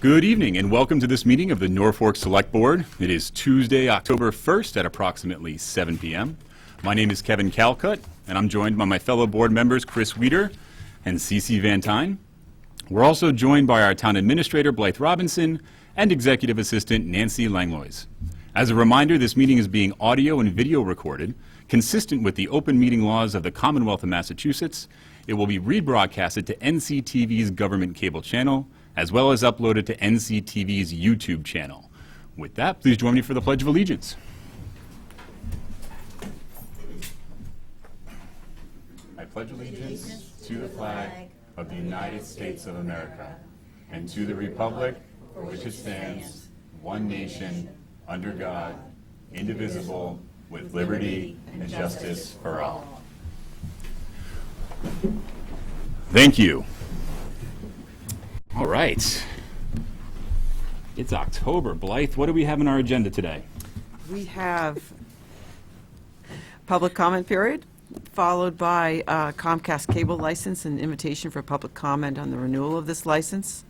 Good evening and welcome to this meeting of the Norfolk Select Board. It is Tuesday, October 1st at approximately 7 p.m. My name is Kevin Calcutt and I'm joined by my fellow board members Chris Weeder and Cece Van Tyne. We're also joined by our Town Administrator Blythe Robinson and Executive Assistant Nancy Langlois. As a reminder, this meeting is being audio and video recorded, consistent with the open meeting laws of the Commonwealth of Massachusetts. It will be rebroadcasted to NCTV's government cable channel, as well as uploaded to NCTV's YouTube channel. With that, please join me for the Pledge of Allegiance. I pledge allegiance to the flag of the United States of America and to the republic for which it stands, one nation, under God, indivisible, with liberty and justice for all. Thank you. All right. It's October. Blythe, what do we have on our agenda today? We have public comment period, followed by Comcast cable license and invitation for public comment on the renewal of this license.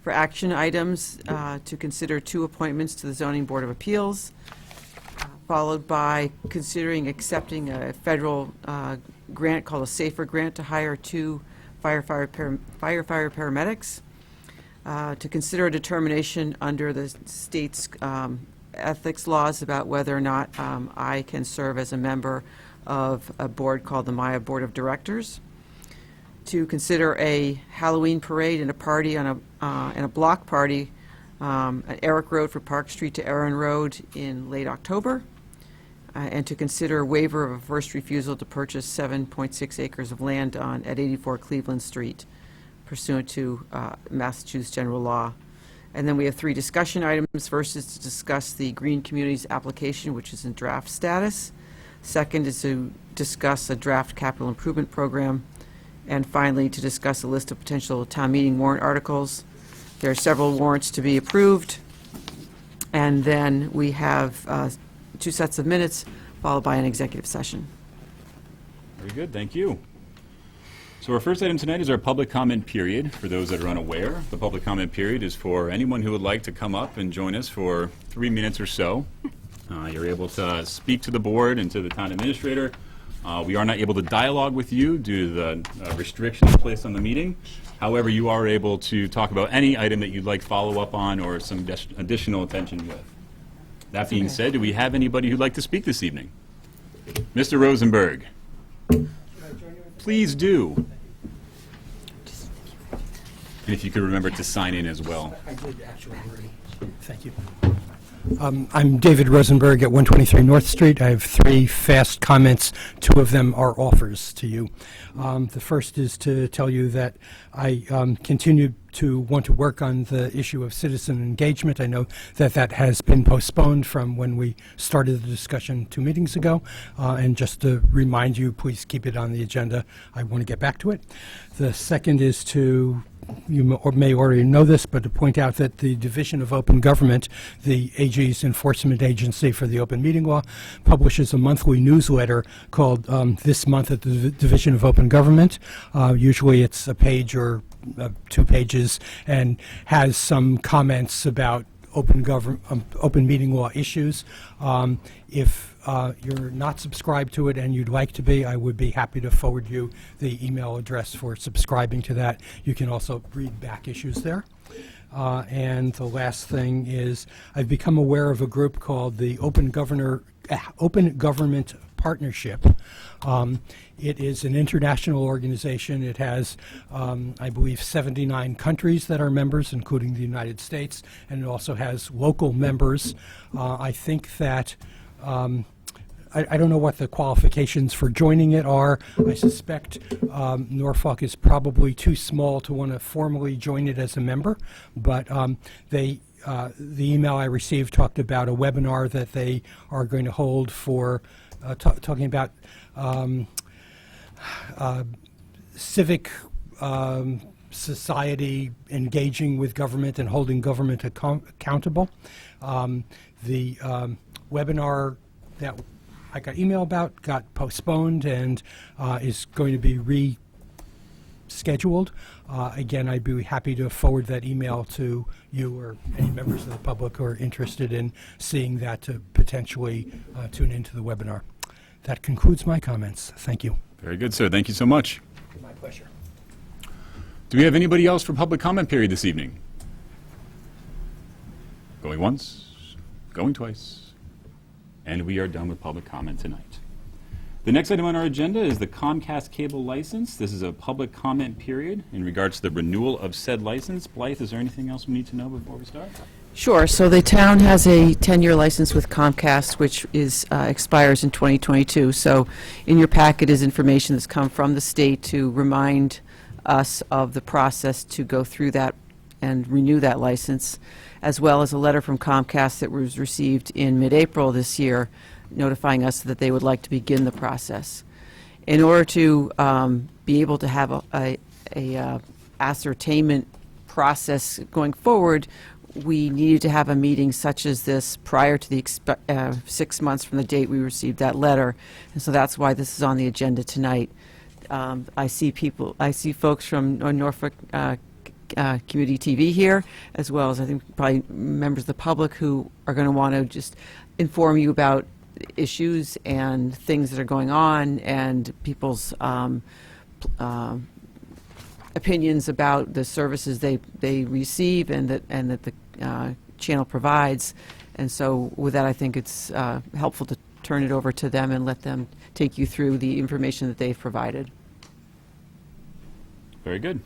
For action items, to consider 2 appointments to the Zoning Board of Appeals, followed by considering accepting a federal grant called a SAFER grant to hire 2 firefighter paramedics. To consider a determination under the state's ethics laws about whether or not I can serve as a member of a board called the Maya Board of Directors. To consider a Halloween parade and a party and a block party at Eric Road for Park Street to Erin Road in late October. And to consider a waiver of a first refusal to purchase 7.6 acres of land at 84 Cleveland Street, pursuant to Massachusetts general law. And then we have 3 discussion items. First is to discuss the Green Communities application, which is in draft status. Second is to discuss a draft capital improvement program. And finally, to discuss a list of potential town meeting warrant articles. There are several warrants to be approved. And then we have 2 sets of minutes, followed by an executive session. Very good, thank you. So our first item tonight is our public comment period. For those that are unaware, the public comment period is for anyone who would like to come up and join us for 3 minutes or so. You're able to speak to the board and to the town administrator. We are not able to dialogue with you due to the restrictions placed on the meeting. However, you are able to talk about any item that you'd like follow up on or some additional attention with. That being said, do we have anybody who'd like to speak this evening? Mr. Rosenberg. Please do. And if you could remember to sign in as well. I did actually already. Thank you. I'm David Rosenberg at 123 North Street. I have 3 fast comments. 2 of them are offers to you. The first is to tell you that I continue to want to work on the issue of citizen engagement. I know that that has been postponed from when we started the discussion 2 meetings ago. And just to remind you, please keep it on the agenda. I want to get back to it. The second is to, you may already know this, but to point out that the Division of Open Government, the AG's enforcement agency for the open meeting law, publishes a monthly newsletter called This Month at the Division of Open Government. Usually it's a page or 2 pages and has some comments about open meeting law issues. If you're not subscribed to it and you'd like to be, I would be happy to forward you the email address for subscribing to that. You can also read back issues there. And the last thing is I've become aware of a group called the Open Government Partnership. It is an international organization. It has, I believe, 79 countries that are members, including the United States, and it also has local members. I think that I don't know what the qualifications for joining it are. I suspect Norfolk is probably too small to want to formally join it as a member, but the email I received talked about a webinar that they are going to hold for talking about civic society engaging with government and holding government accountable. The webinar that I got email about got postponed and is going to be scheduled. Again, I'd be happy to forward that email to you or any members of the public who are interested in seeing that to potentially tune into the webinar. That concludes my comments. Thank you. Very good, sir. Thank you so much. My pleasure. Do we have anybody else for public comment period this evening? Going once, going twice, and we are done with public comment tonight. The next item on our agenda is the Comcast cable license. This is a public comment period in regards to the renewal of said license. Blythe, is there anything else we need to know before we start? Sure. So the town has a 10-year license with Comcast, which expires in 2022. So in your packet is information that's come from the state to remind us of the process to go through that and renew that license, as well as a letter from Comcast that was received in mid-April this year notifying us that they would like to begin the process. In order to be able to have a ascertainment process going forward, we needed to have a meeting such as this prior to the 6 months from the date we received that letter, and so that's why this is on the agenda tonight. I see folks from Norfolk Community TV here, as well as I think probably members of the public who are going to want to just inform you about issues and things that are going on and people's opinions about the services they receive and that the channel provides. And so with that, I think it's helpful to turn it over to them and let them take you through the information that they've provided. Very good.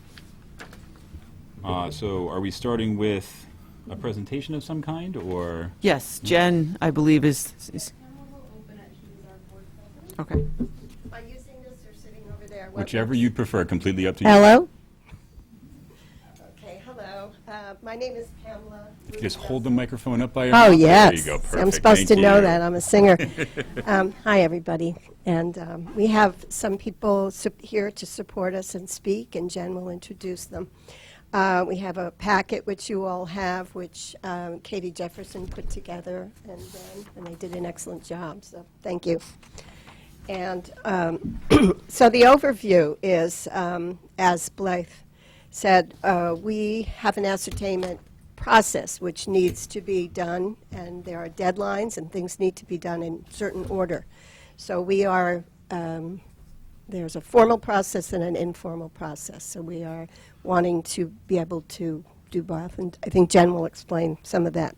So are we starting with a presentation of some kind, or? Yes, Jen, I believe, is okay. Am I using this or sitting over there? Whichever you prefer, completely up to you. Hello? Okay, hello. My name is Pamela. If you just hold the microphone up by your Oh, mouth. yes. There you go. Perfect. I'm supposed Thank to know you. that. I'm a singer. Hi, everybody. And we have some people here to support us and speak, and Jen will introduce them. We have a packet which you all have, which Katie Jefferson put together, and they did an excellent job, so thank you. And so the overview is, as Blythe said, we have an ascertainment process which needs to be done, and there are deadlines and things need to be done in certain order. So we are, there's a formal process and an informal process. So we are wanting to be able to do both, and I think Jen will explain some of that.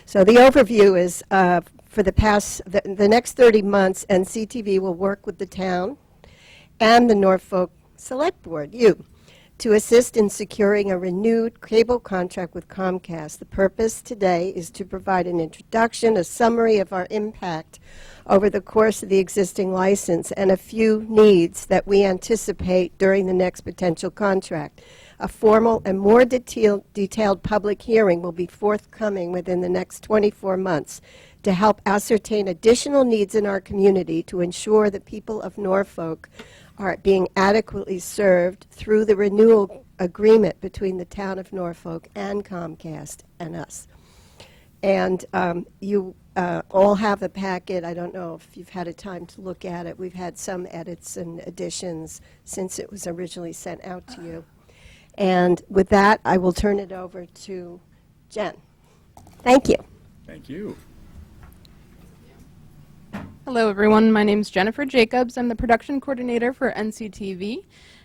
So the overview is for the next 30 months, NCTV will work with the town and the Norfolk Select Board, to assist in securing a renewed cable contract with Comcast. The purpose today is to provide an introduction, a summary of our impact over the course of the existing license, and a few needs that we anticipate during the next potential contract. A formal and more detailed public hearing will be forthcoming within the next 24 months to help ascertain additional needs in our community to ensure that people of Norfolk are being adequately served through the renewal agreement between the town of Norfolk and Comcast and us. And you all have the packet. I don't know if you've had a time to look at it. We've had some edits and additions since it was originally sent out to you. And with that, I will turn it over to Jen. Thank you. Thank you. Hello, everyone. My name is Jennifer Jacobs. I'm the production coordinator for NCTV.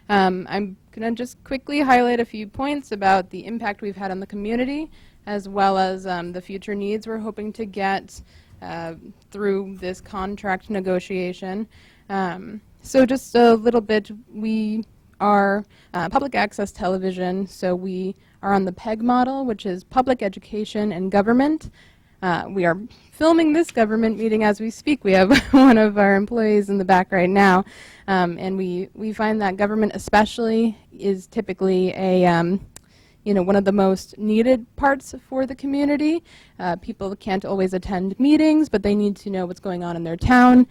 I'm going to just quickly highlight a few points about the impact we've had on the community, as well as the future needs we're hoping to get through this contract negotiation. So just a little bit, we are public access television, so we are on the PEG model, which is public education and government. We are filming this government meeting as we speak. We have one of our employees in the back right now, and we find that government especially is typically a one of the most needed parts for the community. People can't always attend meetings, but they need to know what's going on in their town.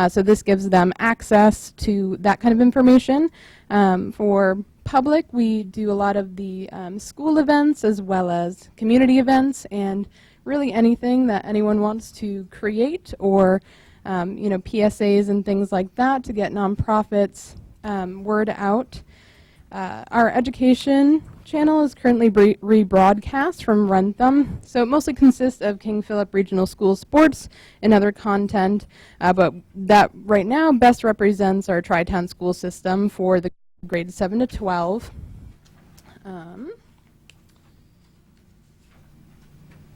So this gives them access to that kind of information. For public, we do a lot of the school events as well as community events, and really anything that anyone wants to create, or PSAs and things like that to get nonprofits word out. Our education channel is currently rebroadcast from Rentham, so it mostly consists of King Philip Regional School sports and other content, but that right now best represents our Tri-Town school system for the grades 7 to 12.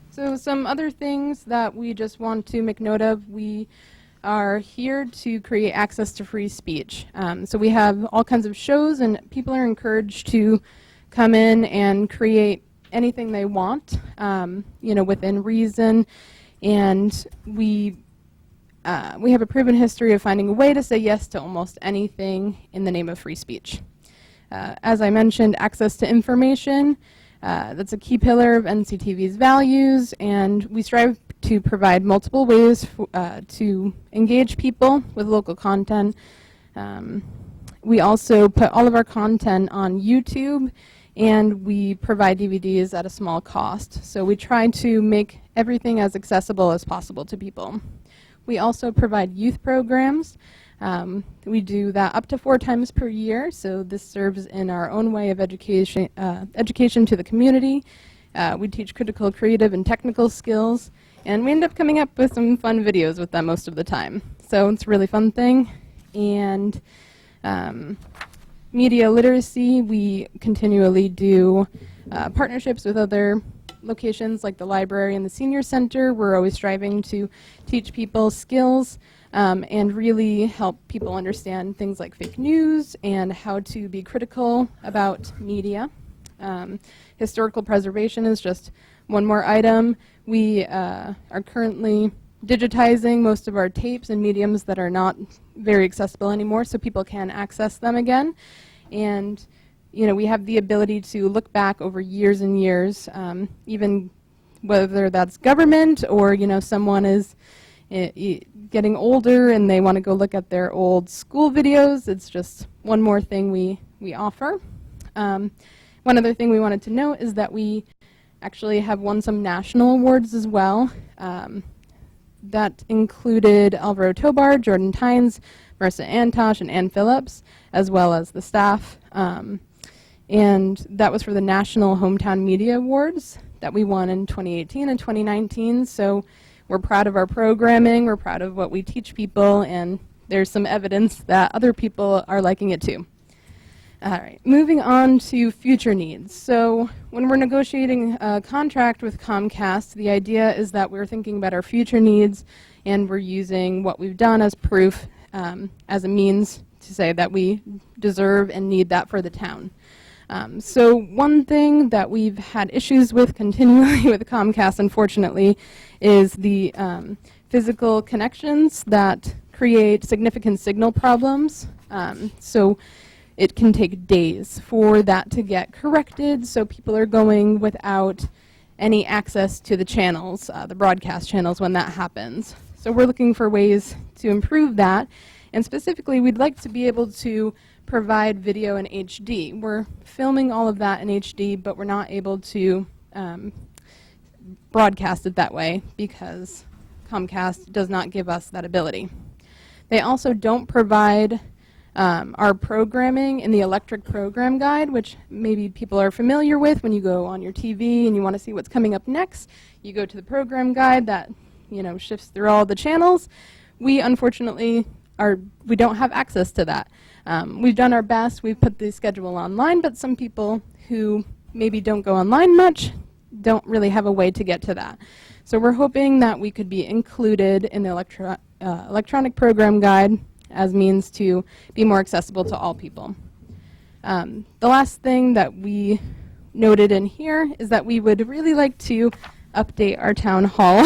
So some other things that we just want to make note of, we are here to create access to free speech. So we have all kinds of shows, and people are encouraged to come in and create anything they want, within reason. And we have a proven history of finding a way to say yes to almost anything in the name of free speech. As I mentioned, access to information. That's a key pillar of NCTV's values, and we strive to provide multiple ways to engage people with local content. We also put all of our content on YouTube, and we provide DVDs at a small cost. So we try to make everything as accessible as possible to people. We also provide youth programs. We do that up to 4 times per year, so this serves in our own way of education to the community. We teach critical, creative, and technical skills, and we end up coming up with some fun videos with them most of the time. So it's a really fun thing. And media literacy, we continually do partnerships with other locations like the library and the senior center. We're always striving to teach people skills and really help people understand things like fake news and how to be critical about media. Historical preservation is just one more item. We are currently digitizing most of our tapes and mediums that are not very accessible anymore, so people can access them again. And we have the ability to look back over years and years, even whether that's government or someone is getting older and they want to go look at their old school videos. It's just one more thing we offer. One other thing we wanted to note is that we actually have won some national awards as well. That included Alvaro Tobar, Jordan Tynes, Marissa Antosh, and Ann Phillips, as well as the staff. And that was for the National Hometown Media Awards that we won in 2018 and 2019. So we're proud of our programming, we're proud of what we teach people, and there's some evidence that other people are liking it too. All right, moving on to future needs. So when we're negotiating a contract with Comcast, the idea is that we're thinking about our future needs, and we're using what we've done as proof, as a means to say that we deserve and need that for the town. So one thing that we've had issues with continually with Comcast, unfortunately, is the physical connections that create significant signal problems. So it can take days for that to get corrected, so people are going without any access to the channels, the broadcast channels, when that happens. So we're looking for ways to improve that, and specifically we'd like to be able to provide video in HD. We're filming all of that in HD, but we're not able to broadcast it that way because Comcast does not give us that ability. They also don't provide our programming in the electric program guide, which maybe people are familiar with when you go on your TV and you want to see what's coming up next. You go to the program guide that shifts through all the channels. We unfortunately we don't have access to that. We've done our best. We've put the schedule online, but some people who maybe don't go online much don't really have a way to get to that. So we're hoping that we could be included in the electronic program guide as means to be more accessible to all people. The last thing that we noted in here is that we would really like to update our town hall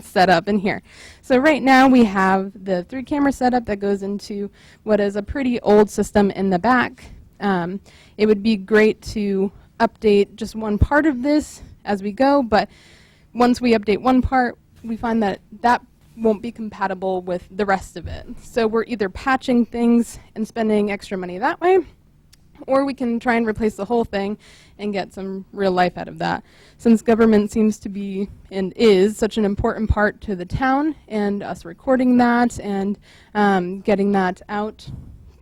setup in here. So right now we have the 3-camera setup that goes into what is a pretty old system in the back. It would be great to update just one part of this as we go, but once we update one part, we find that that won't be compatible with the rest of it. So we're either patching things and spending extra money that way, or we can try and replace the whole thing and get some real life out of that. Since government seems to be and is such an important part to the town and us recording that and getting that out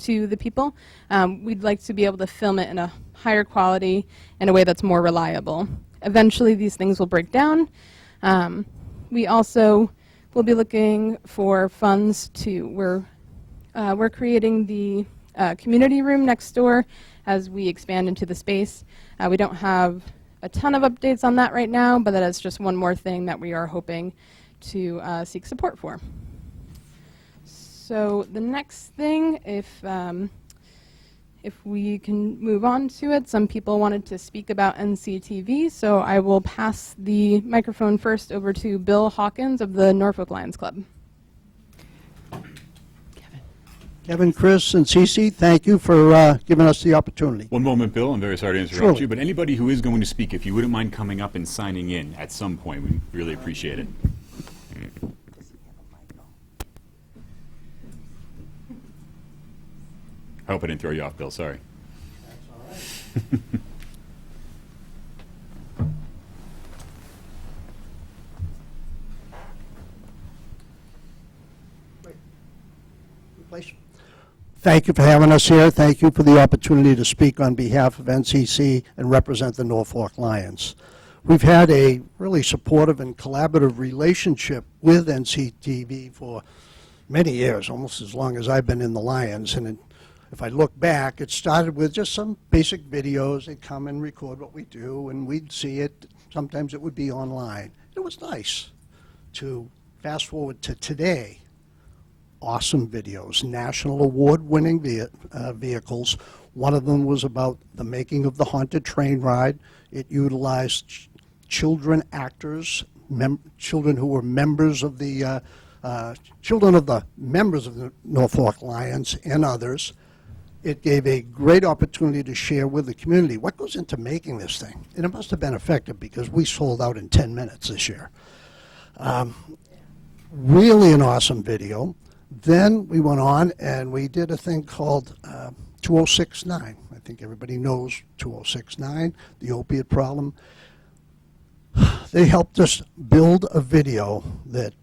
to the people. We'd like to be able to film it in a higher quality, in a way that's more reliable. Eventually, these things will break down. We also will be looking for funds to, we're creating the community room next door as we expand into the space. We don't have a ton of updates on that right now, but that is just one more thing that we are hoping to seek support for. So the next thing, if we can move on to it, some people wanted to speak about NCTV, so I will pass the microphone first over to Bill Hawkins of the Norfolk Lions Club. Kevin, Chris, and Cece, thank you for giving us the opportunity. One moment, Bill. I'm very sorry to interrupt Surely. you, but anybody who is going to speak, if you wouldn't mind coming up and signing in at some point, we'd really appreciate it. I hope I didn't throw you off, Bill. Sorry. That's all right. Place. Thank you for having us here. Thank you for the opportunity to speak on behalf of NCC and represent the Norfolk Lions. We've had a really supportive and collaborative relationship with NCTV for many years, almost as long as I've been in the Lions. And if I look back, it started with just some basic videos. They'd come and record what we do, and we'd see it. Sometimes it would be online. It was nice to fast forward to today. Awesome videos, national award-winning vehicles. One of them was about the making of the haunted train ride. It utilized children actors, children who were members of the members of the Norfolk Lions and others. It gave a great opportunity to share with the community what goes into making this thing. And it must have been effective because we sold out in 10 minutes this year. Really an awesome video. Then we went on and we did a thing called 2069. I think everybody knows 2069, the opiate problem. They helped us build a video that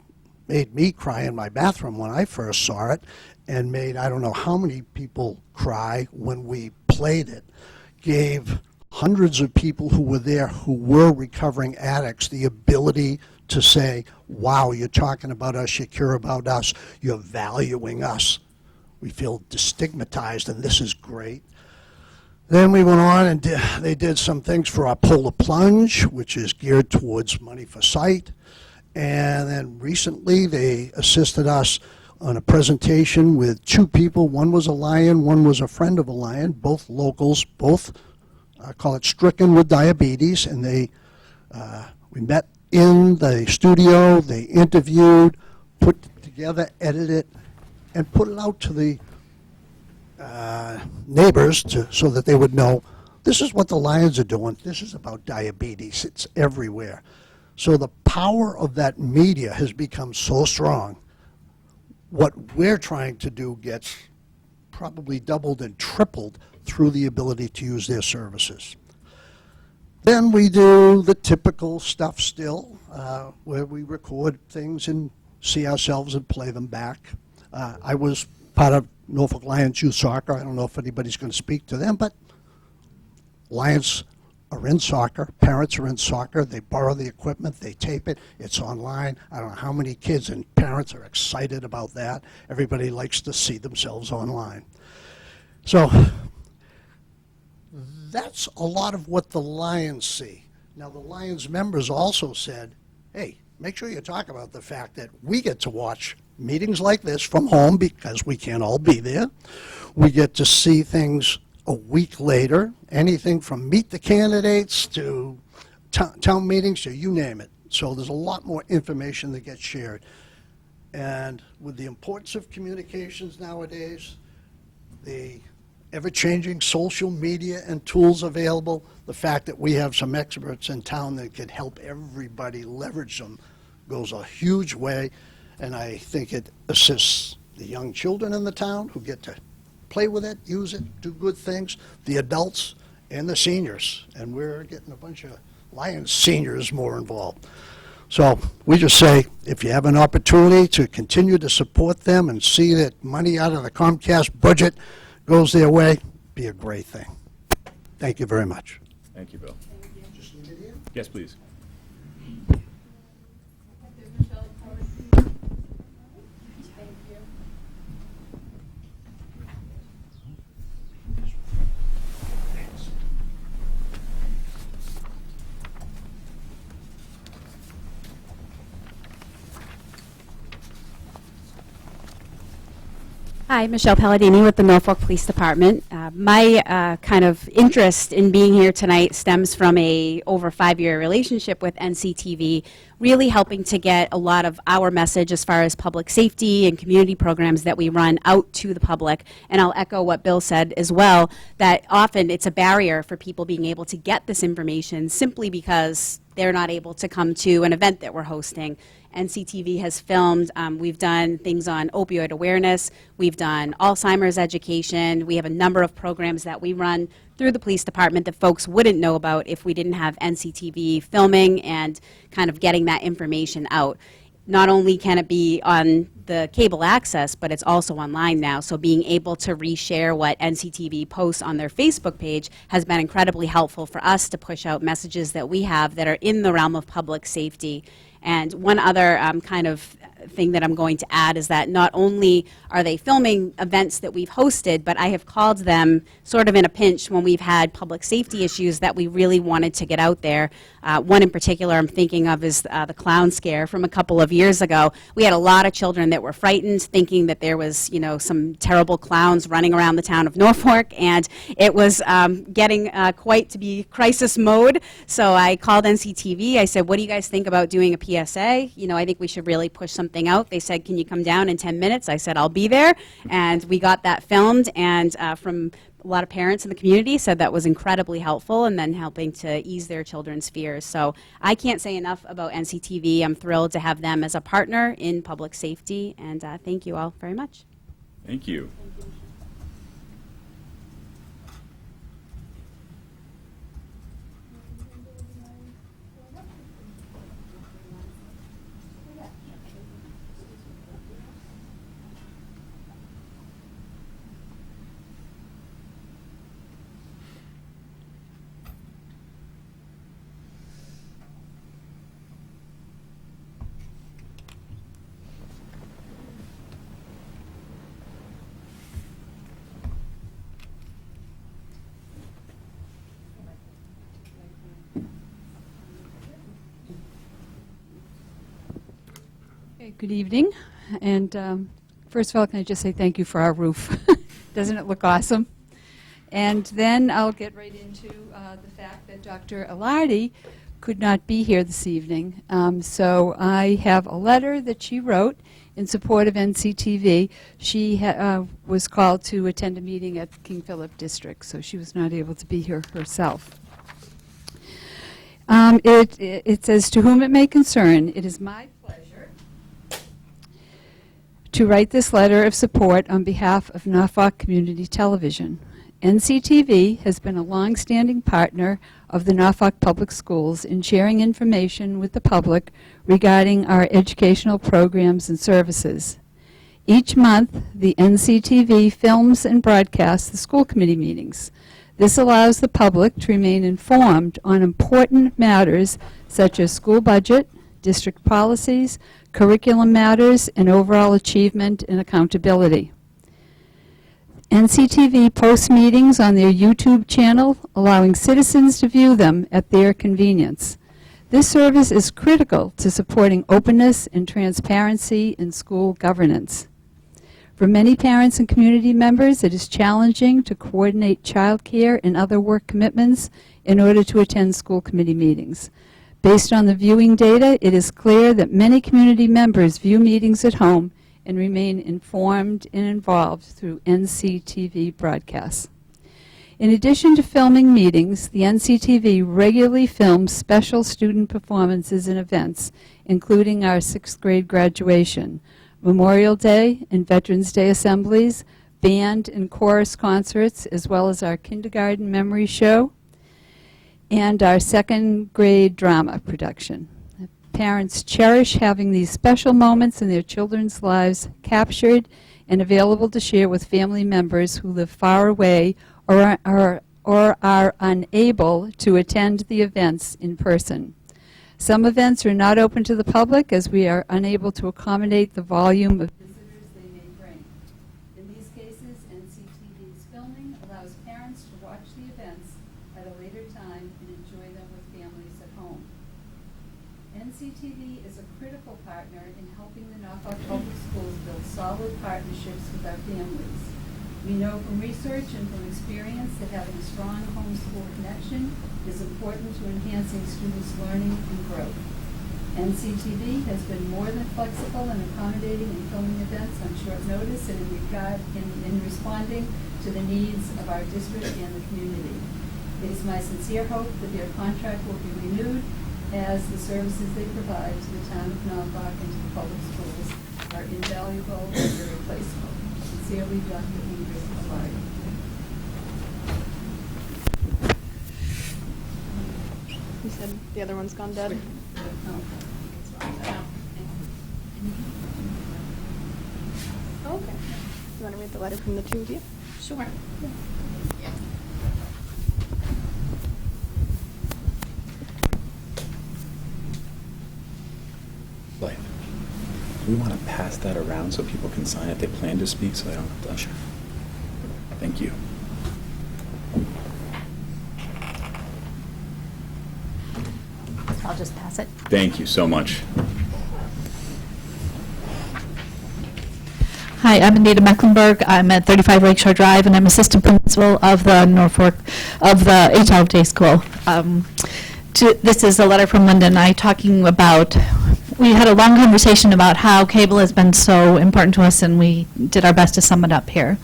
made me cry in my bathroom when I first saw it, and made I don't know how many people cry when we played it. Gave hundreds of people who were there who were recovering addicts the ability to say, wow, you're talking about us, you care about us, you're valuing us. We feel destigmatized, and this is great. Then we went on and they did some things for our Polar Plunge, which is geared towards Money for Sight. And then recently they assisted us on a presentation with two people. One was a Lion, one was a friend of a Lion, both locals, both call it stricken with diabetes. And we met in the studio, they interviewed, put it together, edited it, and put it out to the neighbors so that they would know this is what the Lions are doing. This is about diabetes. It's everywhere. So the power of that media has become so strong. What we're trying to do gets probably doubled and tripled through the ability to use their services. Then we do the typical stuff still, where we record things and see ourselves and play them back. I was part of Norfolk Lions Youth Soccer. I don't know if anybody's going to speak to them, but Lions are in soccer. Parents are in soccer. They borrow the equipment. They tape it. It's online. I don't know how many kids and parents are excited about that. Everybody likes to see themselves online. So that's a lot of what the Lions see. Now, the Lions members also said, hey, make sure you talk about the fact that we get to watch meetings like this from home because we can't all be there. We get to see things a week later, anything from meet the candidates to town meetings to you name it. So there's a lot more information that gets shared. And with the importance of communications nowadays, the ever-changing social media and tools available, the fact that we have some experts in town that can help everybody leverage them goes a huge way. And I think it assists the young children in the town who get to play with it, use it, do good things, the adults and the seniors. And we're getting a bunch of Lions seniors more involved. So we just say, if you have an opportunity to continue to support them and see that money out of the Comcast budget goes their way, be a great thing. Thank you very much. Thank you, Bill. Yes, please. Hi, Michelle Palladini with the Norfolk Police Department. My kind of interest in being here tonight stems from a over 5-year relationship with NCTV, really helping to get a lot of our message as far as public safety and community programs that we run out to the public. And I'll echo what Bill said as well, that often it's a barrier for people being able to get this information simply because they're not able to come to an event that we're hosting. NCTV has filmed, we've done things on opioid awareness, we've done Alzheimer's education, we have a number of programs that we run through the police department that folks wouldn't know about if we didn't have NCTV filming and kind of getting that information out. Not only can it be on the cable access, but it's also online now, so being able to reshare what NCTV posts on their Facebook page has been incredibly helpful for us to push out messages that we have that are in the realm of public safety. And one other kind of thing that I'm going to add is that not only are they filming events that we've hosted, but I have called them sort of in a pinch when we've had public safety issues that we really wanted to get out there. One in particular I'm thinking of is the clown scare from a couple of years ago. We had a lot of children that were frightened, thinking that there was, you know, some terrible clowns running around the town of Norfolk, and it was getting quite to be crisis mode. So I called NCTV. I said, what do you guys think about doing a PSA? You know, I think we should really push something out. They said, can you come down in 10 minutes? I said, I'll be there. And we got that filmed, and from a lot of parents in the community said that was incredibly helpful, and then helping to ease their children's fears. So I can't say enough about NCTV. I'm thrilled to have them as a partner in public safety, and thank you all very much. Thank you. Okay, good evening. And first of all, can I just say thank you for our roof? Doesn't it look awesome? And then I'll get right into the fact that Dr. Alardi could not be here this evening. So I have a letter that she wrote in support of NCTV. She was called to attend a meeting at King Philip District, so she was not able to be here herself. It says, to whom it may concern, it is my pleasure to write this letter of support on behalf of Norfolk Community Television. NCTV has been a long-standing partner of the Norfolk Public Schools in sharing information with the public regarding our educational programs and services. Each month, the NCTV films and broadcasts the school committee meetings. This allows the public to remain informed on important matters such as school budget, district policies, curriculum matters, and overall achievement and accountability. NCTV posts meetings on their YouTube channel, allowing citizens to view them at their convenience. This service is critical to supporting openness and transparency in school governance. For many parents and community members, it is challenging to coordinate childcare and other work commitments in order to attend school committee meetings. Based on the viewing data, it is clear that many community members view meetings at home and remain informed and involved through NCTV broadcasts. In addition to filming meetings, the NCTV regularly films special student performances and events, including our 6th grade graduation, Memorial Day and Veterans Day assemblies, band and chorus concerts, as well as our kindergarten memory show, and our 2nd grade drama production. Parents cherish having these special moments in their children's lives captured and available to share with family members who live far away or are unable to attend the events in person. Some events are not open to the public as we are unable to accommodate the volume of visitors they may bring. In these cases, NCTV's filming allows parents to watch the events at a later time and enjoy them with families at home. NCTV is a critical partner in helping the Norfolk Public Schools build solid partnerships with our families. We know from research and from experience that having a strong homeschool connection is important to enhancing students' learning and growth. NCTV has been more than flexible in accommodating and filming events on short notice and in responding to the needs of our district and the community. It is my sincere hope that their contract will be renewed as the services they provide to the town of Norfolk and to the public schools are invaluable and irreplaceable. Sincerely, Dr. Ingrid Alari. You said the other one's gone dead? Oh, okay. You want to read the letter from the two of you? Sure. Life. Do we want to pass that around so people can sign if they plan to speak so they don't have to? Sure. Thank you. I'll just pass it. Thank you so much. Hi, I'm Anita Mecklenburg. I'm at 35 Lakeshore Drive, and I'm assistant principal of the Norfolk, of the HL Day School. This is a letter from Linda and I talking about, we had a long conversation about how cable has been so important to us, and we did our best to sum it up here.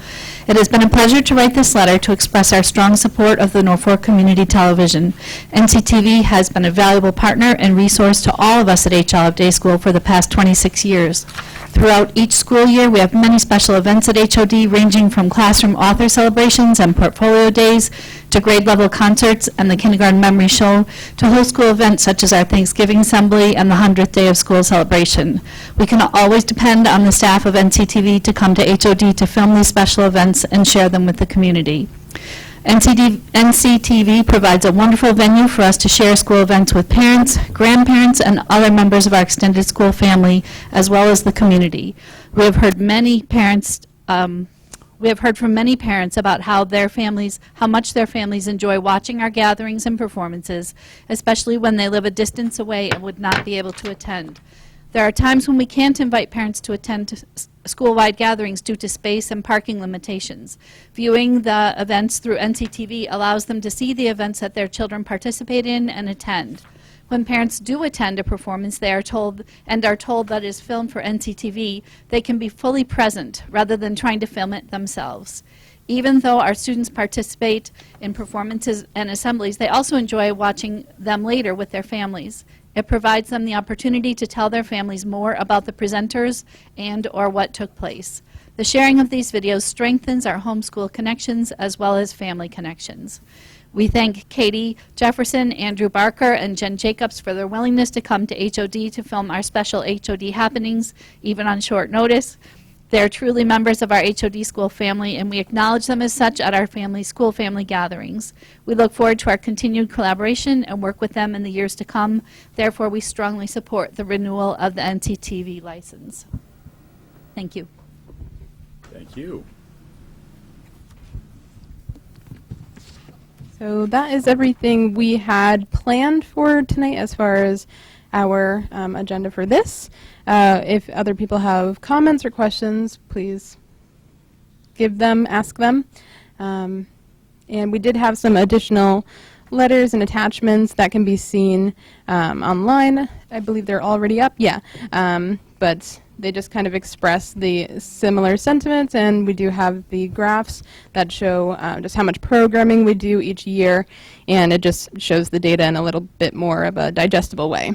It has been a pleasure to write this letter to express our strong support of the Norfolk Community Television. NCTV has been a valuable partner and resource to all of us at HL Day School for the past 26 years. Throughout each school year, we have many special events at HOD, ranging from classroom author celebrations and portfolio days to grade-level concerts and the Kindergarten Memory Show, to whole school events such as our Thanksgiving Assembly and the 100th Day of School celebration. We can always depend on the staff of NCTV to come to HOD to film these special events and share them with the community. NCTV provides a wonderful venue for us to share school events with parents, grandparents, and other members of our extended school family, as well as the community. We have heard from many parents about how much their families enjoy watching our gatherings and performances, especially when they live a distance away and would not be able to attend. There are times when we can't invite parents to attend school-wide gatherings due to space and parking limitations. Viewing the events through NCTV allows them to see the events that their children participate in and attend. When parents do attend a performance, they are told that it is filmed for NCTV, they can be fully present rather than trying to film it themselves. Even though our students participate in performances and assemblies, they also enjoy watching them later with their families. It provides them the opportunity to tell their families more about the presenters and or what took place. The sharing of these videos strengthens our homeschool connections as well as family connections. We thank Katie Jefferson, Andrew Barker, and Jen Jacobs for their willingness to come to HOD to film our special HOD happenings, even on short notice. They're truly members of our HOD school family, and we acknowledge them as such at our school family gatherings. We look forward to our continued collaboration and work with them in the years to come. Therefore, we strongly support the renewal of the NCTV license. Thank you. Thank you. So that is everything we had planned for tonight as far as our agenda for this. If other people have comments or questions, please ask them. And we did have some additional letters and attachments that can be seen online. I believe they're already up, yeah. But they just kind of express the similar sentiments, and we do have the graphs that show just how much programming we do each year, and it just shows the data in a little bit more of a digestible way.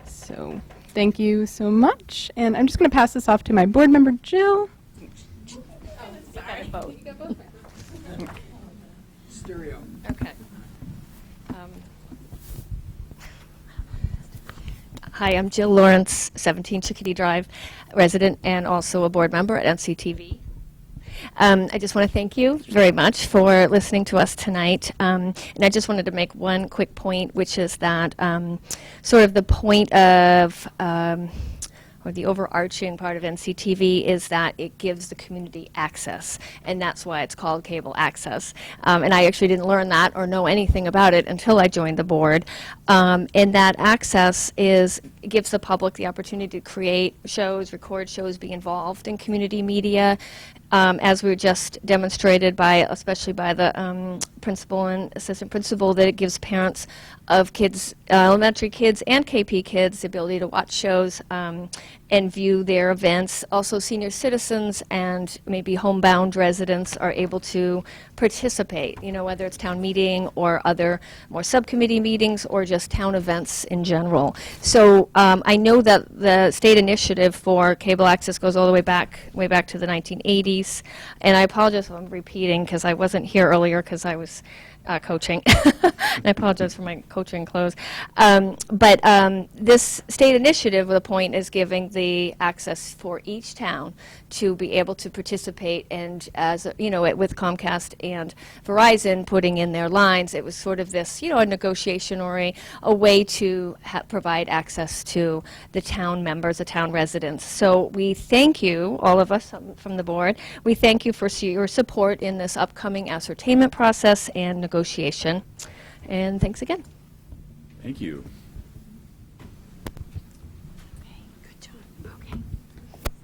So thank you so much, and I'm just going to pass this off to my board member, Jill. Stereo. Okay. Hi, I'm Jill Lawrence, 17 Chickadee Drive resident and also a board member at NCTV. I just want to thank you very much for listening to us tonight. And I just wanted to make one quick point, which is that sort of the point of or the overarching part of NCTV is that it gives the community access, and that's why it's called cable access. And I actually didn't learn that or know anything about it until I joined the board. And that access gives the public the opportunity to create shows, record shows, be involved in community media, as we were just demonstrated by, especially by the principal and assistant principal, that it gives parents of kids, elementary kids and KP kids, the ability to watch shows and view their events. Also, senior citizens and maybe homebound residents are able to participate, you know, whether it's town meeting or other more subcommittee meetings or just town events in general. So I know that the state initiative for cable access goes all the way back to the 1980s. And I apologize if I'm repeating because I wasn't here earlier because I was coaching. And I apologize for my coaching clothes. But this state initiative, the point is giving the access for each town to be able to participate. And as you know, with Comcast and Verizon putting in their lines, it was sort of this, you know, a negotiation or a way to provide access to the town members, the town residents. So we thank you, all of us from the board. We thank you for your support in this upcoming ascertainment process and negotiation. And thanks again. Thank you. Okay, good job. Okay.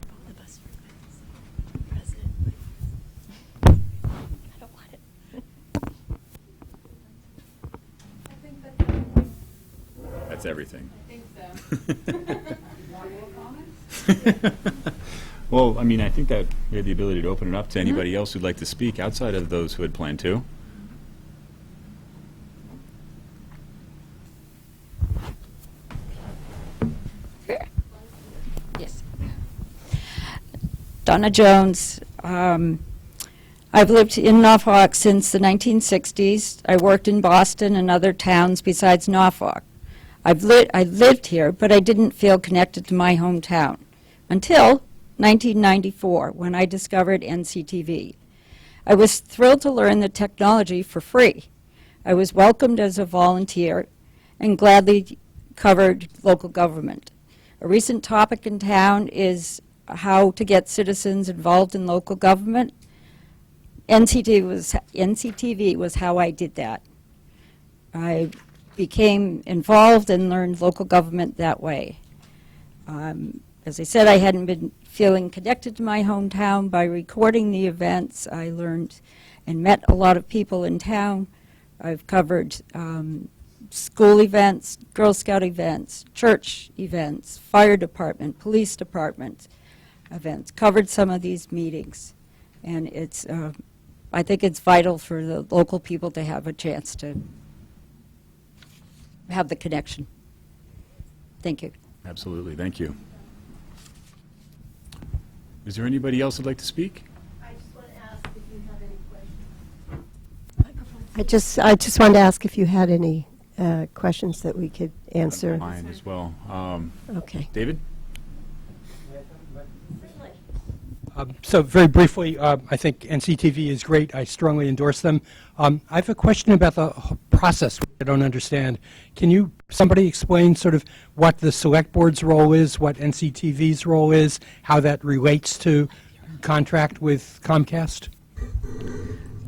Both of us are president. I don't want it. That's everything. Well, I mean, I think that we have the ability to open it up to anybody else who'd like to speak outside of those who had planned to. Yes. Donna Jones. I've lived in Norfolk since the 1960s. I worked in Boston and other towns besides Norfolk. I lived here, but I didn't feel connected to my hometown until 1994, when I discovered NCTV. I was thrilled to learn the technology for free. I was welcomed as a volunteer and gladly covered local government. A recent topic in town is how to get citizens involved in local government. NCTV was how I did that. I became involved and learned local government that way. As I said, I hadn't been feeling connected to my hometown. By recording the events, I learned and met a lot of people in town. I've covered school events, Girl Scout events, church events, fire department, police department events, covered some of these meetings. And it's, I think it's vital for the local people to have a chance to have the connection. Thank you. Absolutely. Thank you. Is there anybody else who'd like to speak? I just want to ask if you have any questions. I just wanted to ask if you had any questions that we could answer. Mine as well. Okay. David? So very briefly, I think NCTV is great. I strongly endorse them. I have a question about the process, which I don't understand. Can somebody explain sort of what the select board's role is, what NCTV's role is, how that relates to contract with Comcast?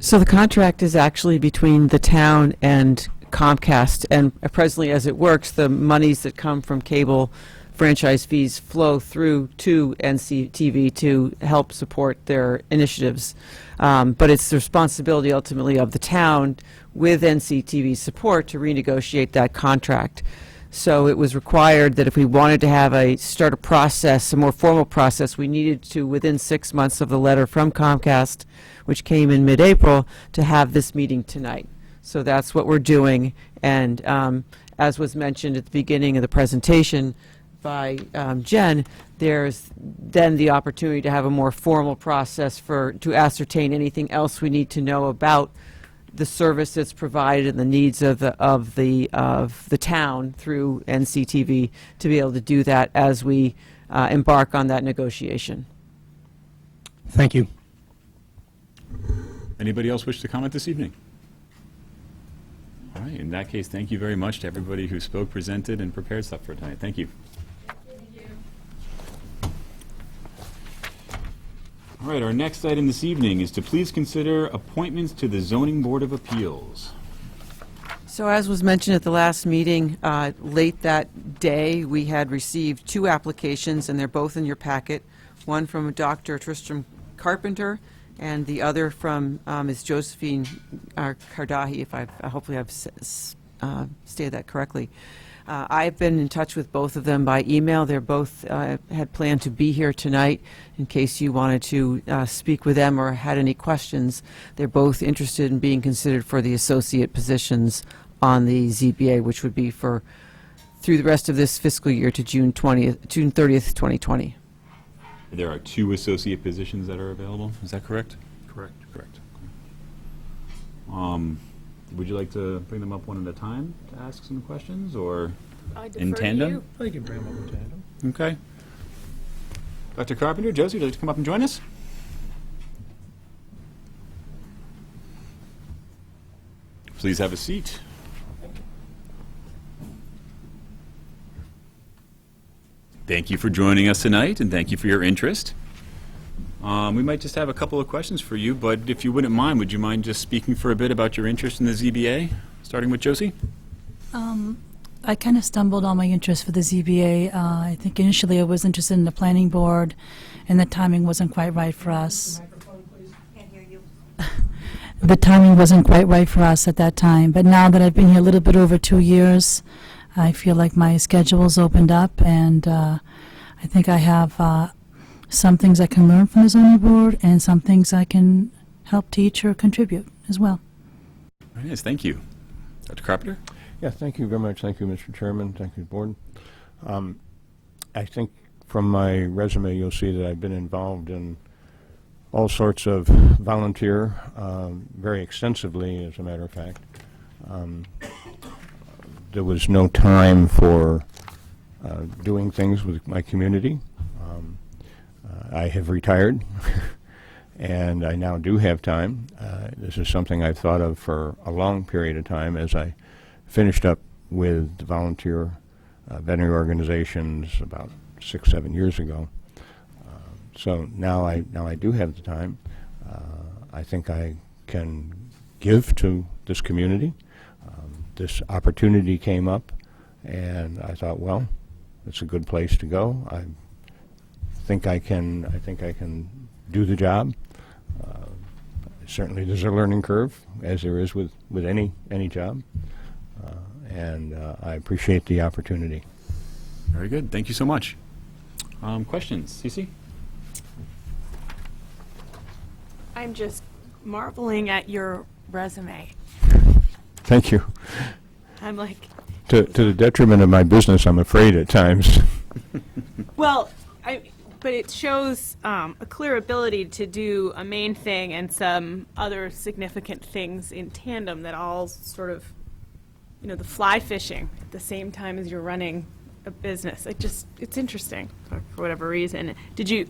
So the contract is actually between the town and Comcast, and presently as it works, the monies that come from cable franchise fees flow through to NCTV to help support their initiatives. But it's the responsibility ultimately of the town with NCTV's support to renegotiate that contract. So it was required that if we wanted to start a process, a more formal process, we needed to, within 6 months of the letter from Comcast, which came in mid-April, to have this meeting tonight. So that's what we're doing. And as was mentioned at the beginning of the presentation by Jen, there's then the opportunity to have a more formal process to ascertain anything else we need to know about the service that's provided and the needs of the town through NCTV to be able to do that as we embark on that negotiation. Thank you. Anybody else wish to comment this evening? All right, in that case, thank you very much to everybody who spoke, presented, and prepared stuff for tonight. Thank you. All right, our next item this evening is to please consider appointments to the Zoning Board of Appeals. So as was mentioned at the last meeting, late that day, we had received 2 applications, and they're both in your packet. One from Dr. Tristram Carpenter, and the other from Ms. Josephine Kardahi, if hopefully I've stated that correctly. I've been in touch with both of them by email. They're both had planned to be here tonight in case you wanted to speak with them or had any questions. They're both interested in being considered for the associate positions on the ZBA, which would be through the rest of this fiscal year to June 30th, 2020. There are 2 associate positions that are available. Is that correct? Correct. Correct. Would you like to bring them up one at a time to ask some questions, or in tandem? I can bring them up in tandem. Okay. Dr. Carpenter, Josie, would you like to come up and join us? Please have a seat. Thank you for joining us tonight, and thank you for your interest. We might just have a couple of questions for you, but if you wouldn't mind, would you mind just speaking for a bit about your interest in the ZBA, starting with Josie? I kind of stumbled on my interest for the ZBA. I think initially I was interested in the planning board, and the timing wasn't quite right for us. The timing wasn't quite right for us at that time, but now that I've been here a little bit over 2 years, I feel like my schedule's opened up, and I think I have some things I can learn from the zoning board and some things I can help teach or contribute as well. Very nice, thank you. Dr. Carpenter? Yeah, thank you very much. Thank you, Mr. Chairman. Thank you, board. I think from my resume you'll see that I've been involved in all sorts of volunteer, very extensively, as a matter of fact. There was no time for doing things with my community. I have retired, and I now do have time. This is something I've thought of for a long period of time as I finished up with the volunteer veterinary organizations about 6-7 years ago. So now I do have the time. I think I can give to this community. This opportunity came up, and I thought, well, it's a good place to go. I think I can do the job. Certainly, there's a learning curve, as there is with any job, and I appreciate the opportunity. Very good. Thank you so much. Questions? Cece? I'm just marveling at your resume. Thank you. I'm like... To the detriment of my business, I'm afraid, at times. Well, but it shows a clear ability to do a main thing and some other significant things in tandem that all sort of, the fly fishing at the same time as you're running a business. It's interesting for whatever reason. Did you,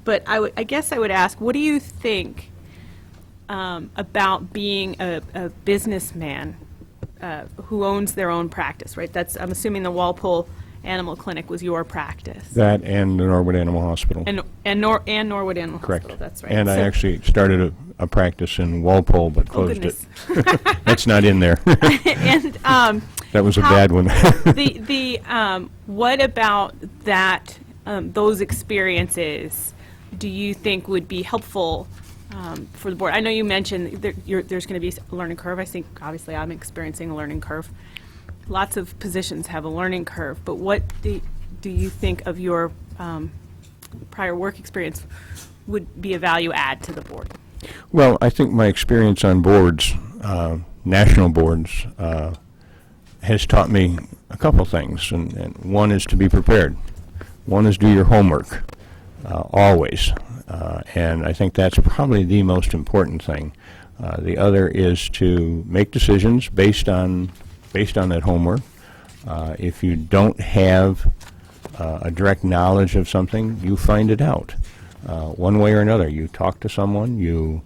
but I guess I would ask, what do you think about being a businessman who owns their own practice, right? I'm assuming the Walpole Animal Clinic was your practice. That and the Norwood Animal Hospital. And Norwood Animal Correct. Hospital, that's right. And I actually started a practice in Walpole, but closed it. That's not in there. And that was a bad one. What about that? Those experiences, do you think would be helpful for the board? I know you mentioned there's going to be a learning curve. I think obviously I'm experiencing a learning curve. Lots of positions have a learning curve, but what do you think of your prior work experience would be a value add to the board? Well, I think my experience on boards, national boards, has taught me a couple things, and one is to be prepared. One is do your homework, always, and I think that's probably the most important thing. The other is to make decisions based on that homework. If you don't have a direct knowledge of something, you find it out one way or another. You talk to someone, you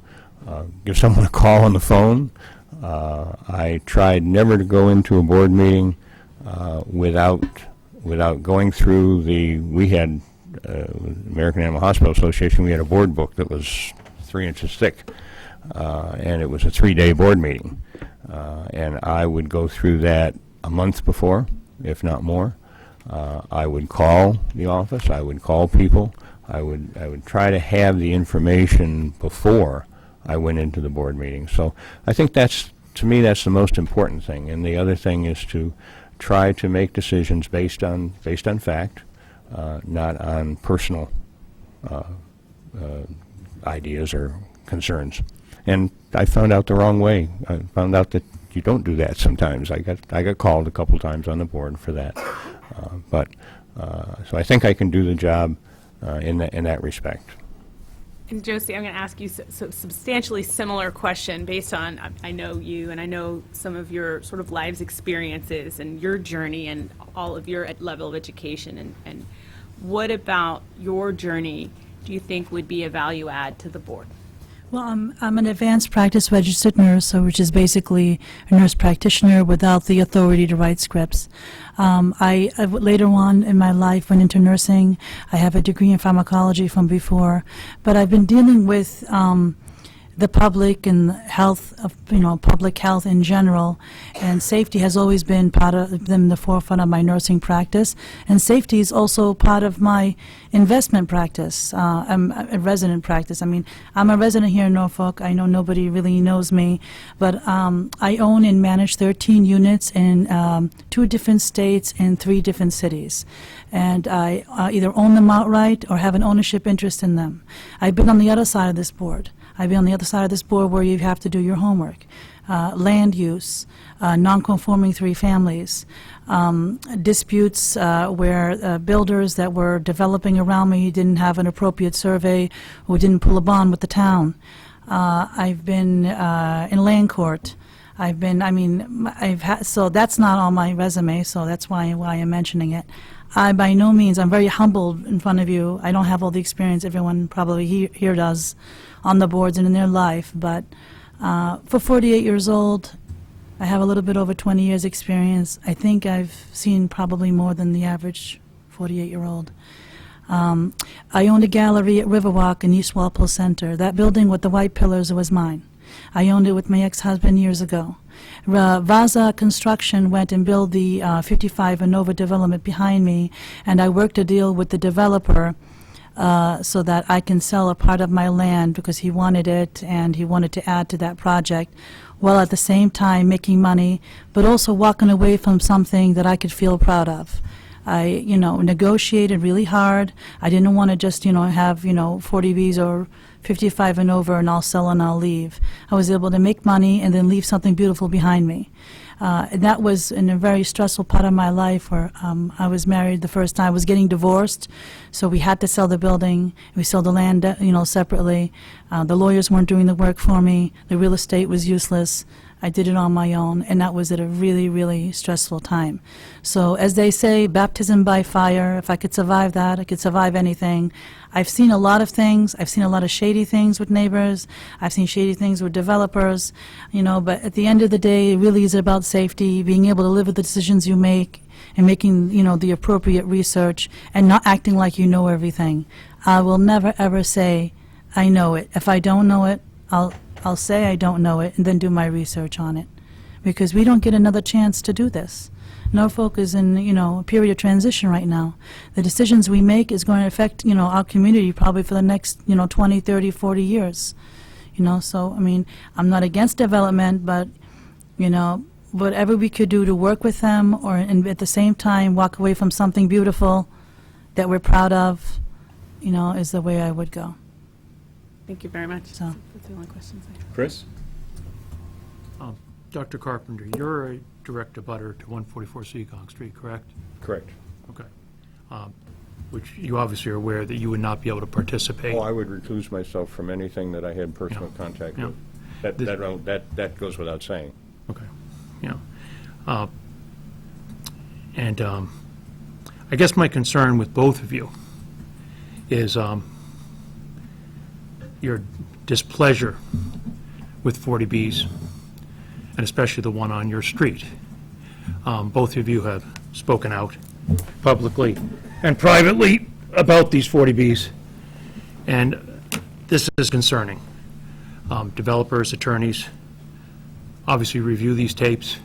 give someone a call on the phone. I tried never to go into a board meeting without going through we had American Animal Hospital Association, we had a board book that was 3 inches thick, and it was a 3-day board meeting. And I would go through that a month before, if not more. I would call the office, I would call people, I would try to have the information before I went into the board meeting. So I think to me, that's the most important thing. And the other thing is to try to make decisions based on fact, not on personal ideas or concerns. And I found out the wrong way. I found out that you don't do that sometimes. I got called a couple times on the board for that. So I think I can do the job in that respect. And Josie, I'm going to ask you so substantially similar question based on, I know you and I know some of your sort of lives experiences and your journey and all of your level of education. And what about your journey do you think would be a value add to the board? Well, I'm an advanced practice registered nurse, so which is basically a nurse practitioner without the authority to write scripts. I later on in my life went into nursing. I have a degree in pharmacology from before, but I've been dealing with the public and health of, public health in general, and safety has always been part of them, the forefront of my nursing practice, and safety is also part of my investment practice. I'm a resident practice. I mean, I'm a resident here in Norfolk. I know nobody really knows me, but I own and manage 13 units in 2 different states and 3 different cities. And I either own them outright or have an ownership interest in them. I've been on the other side of this board. I've been on the other side of this board where you have to do your homework. Land use, non-conforming 3 families, disputes where builders that were developing around me didn't have an appropriate survey or didn't pull a bond with the town. I've been in land court. So that's not on my resume, so that's why I'm mentioning it. By no means, I'm very humbled in front of you. I don't have all the experience everyone probably here does on the boards and in their life, but for 48 years old, I have a little bit over 20 years experience. I think I've seen probably more than the average 48-year-old. I owned a gallery at Riverwalk in East Walpole Center. That building with the white pillars was mine. I owned it with my ex-husband years ago. Vaza Construction went and built the 55 Inova development behind me, and I worked a deal with the developer so that I can sell a part of my land because he wanted it and he wanted to add to that project, while at the same time making money, but also walking away from something that I could feel proud of. I, negotiated really hard. I didn't want to just, have, 40 Bs or 55 and over and I'll sell and I'll leave. I was able to make money and then leave something beautiful behind me. And that was in a very stressful part of my life where I was married the first time. I was getting divorced, so we had to sell the building. We sold the land, separately. The lawyers weren't doing the work for me. The real estate was useless. I did it on my own, and that was at a really, really stressful time. So as they say, baptism by fire, if I could survive that, I could survive anything. I've seen a lot of things. I've seen a lot of shady things with neighbors. I've seen shady things with developers, but at the end of the day, it really is about safety, being able to live with the decisions you make, and making, the appropriate research, and not acting like you know everything. I will never, ever say, I know it. If I don't know it, I'll say I don't know it and then do my research on it, because we don't get another chance to do this. Norfolk is in, a period of transition right now. The decisions we make is going to affect, our community probably for the next, 20, 30, 40 years. So, I'm not against development, but, whatever we could do to work with them or and at the same time walk away from something beautiful that we're proud of, is the way I would go. Thank you very much. So. That's the only questions I have. Chris? Dr. Carpenter, you're a direct abutter to 144 Seekonk Street, correct? Correct. Okay. Which you obviously are aware that you would not be able to participate. Oh, I would recluse myself from anything that I had personal contact with. That goes without saying. Okay, yeah. And I guess my concern with both of you is your displeasure with 40Bs, and especially the one on your street. Both of you have spoken out publicly and privately about these 40Bs, and this is concerning. Developers, attorneys obviously review these tapes,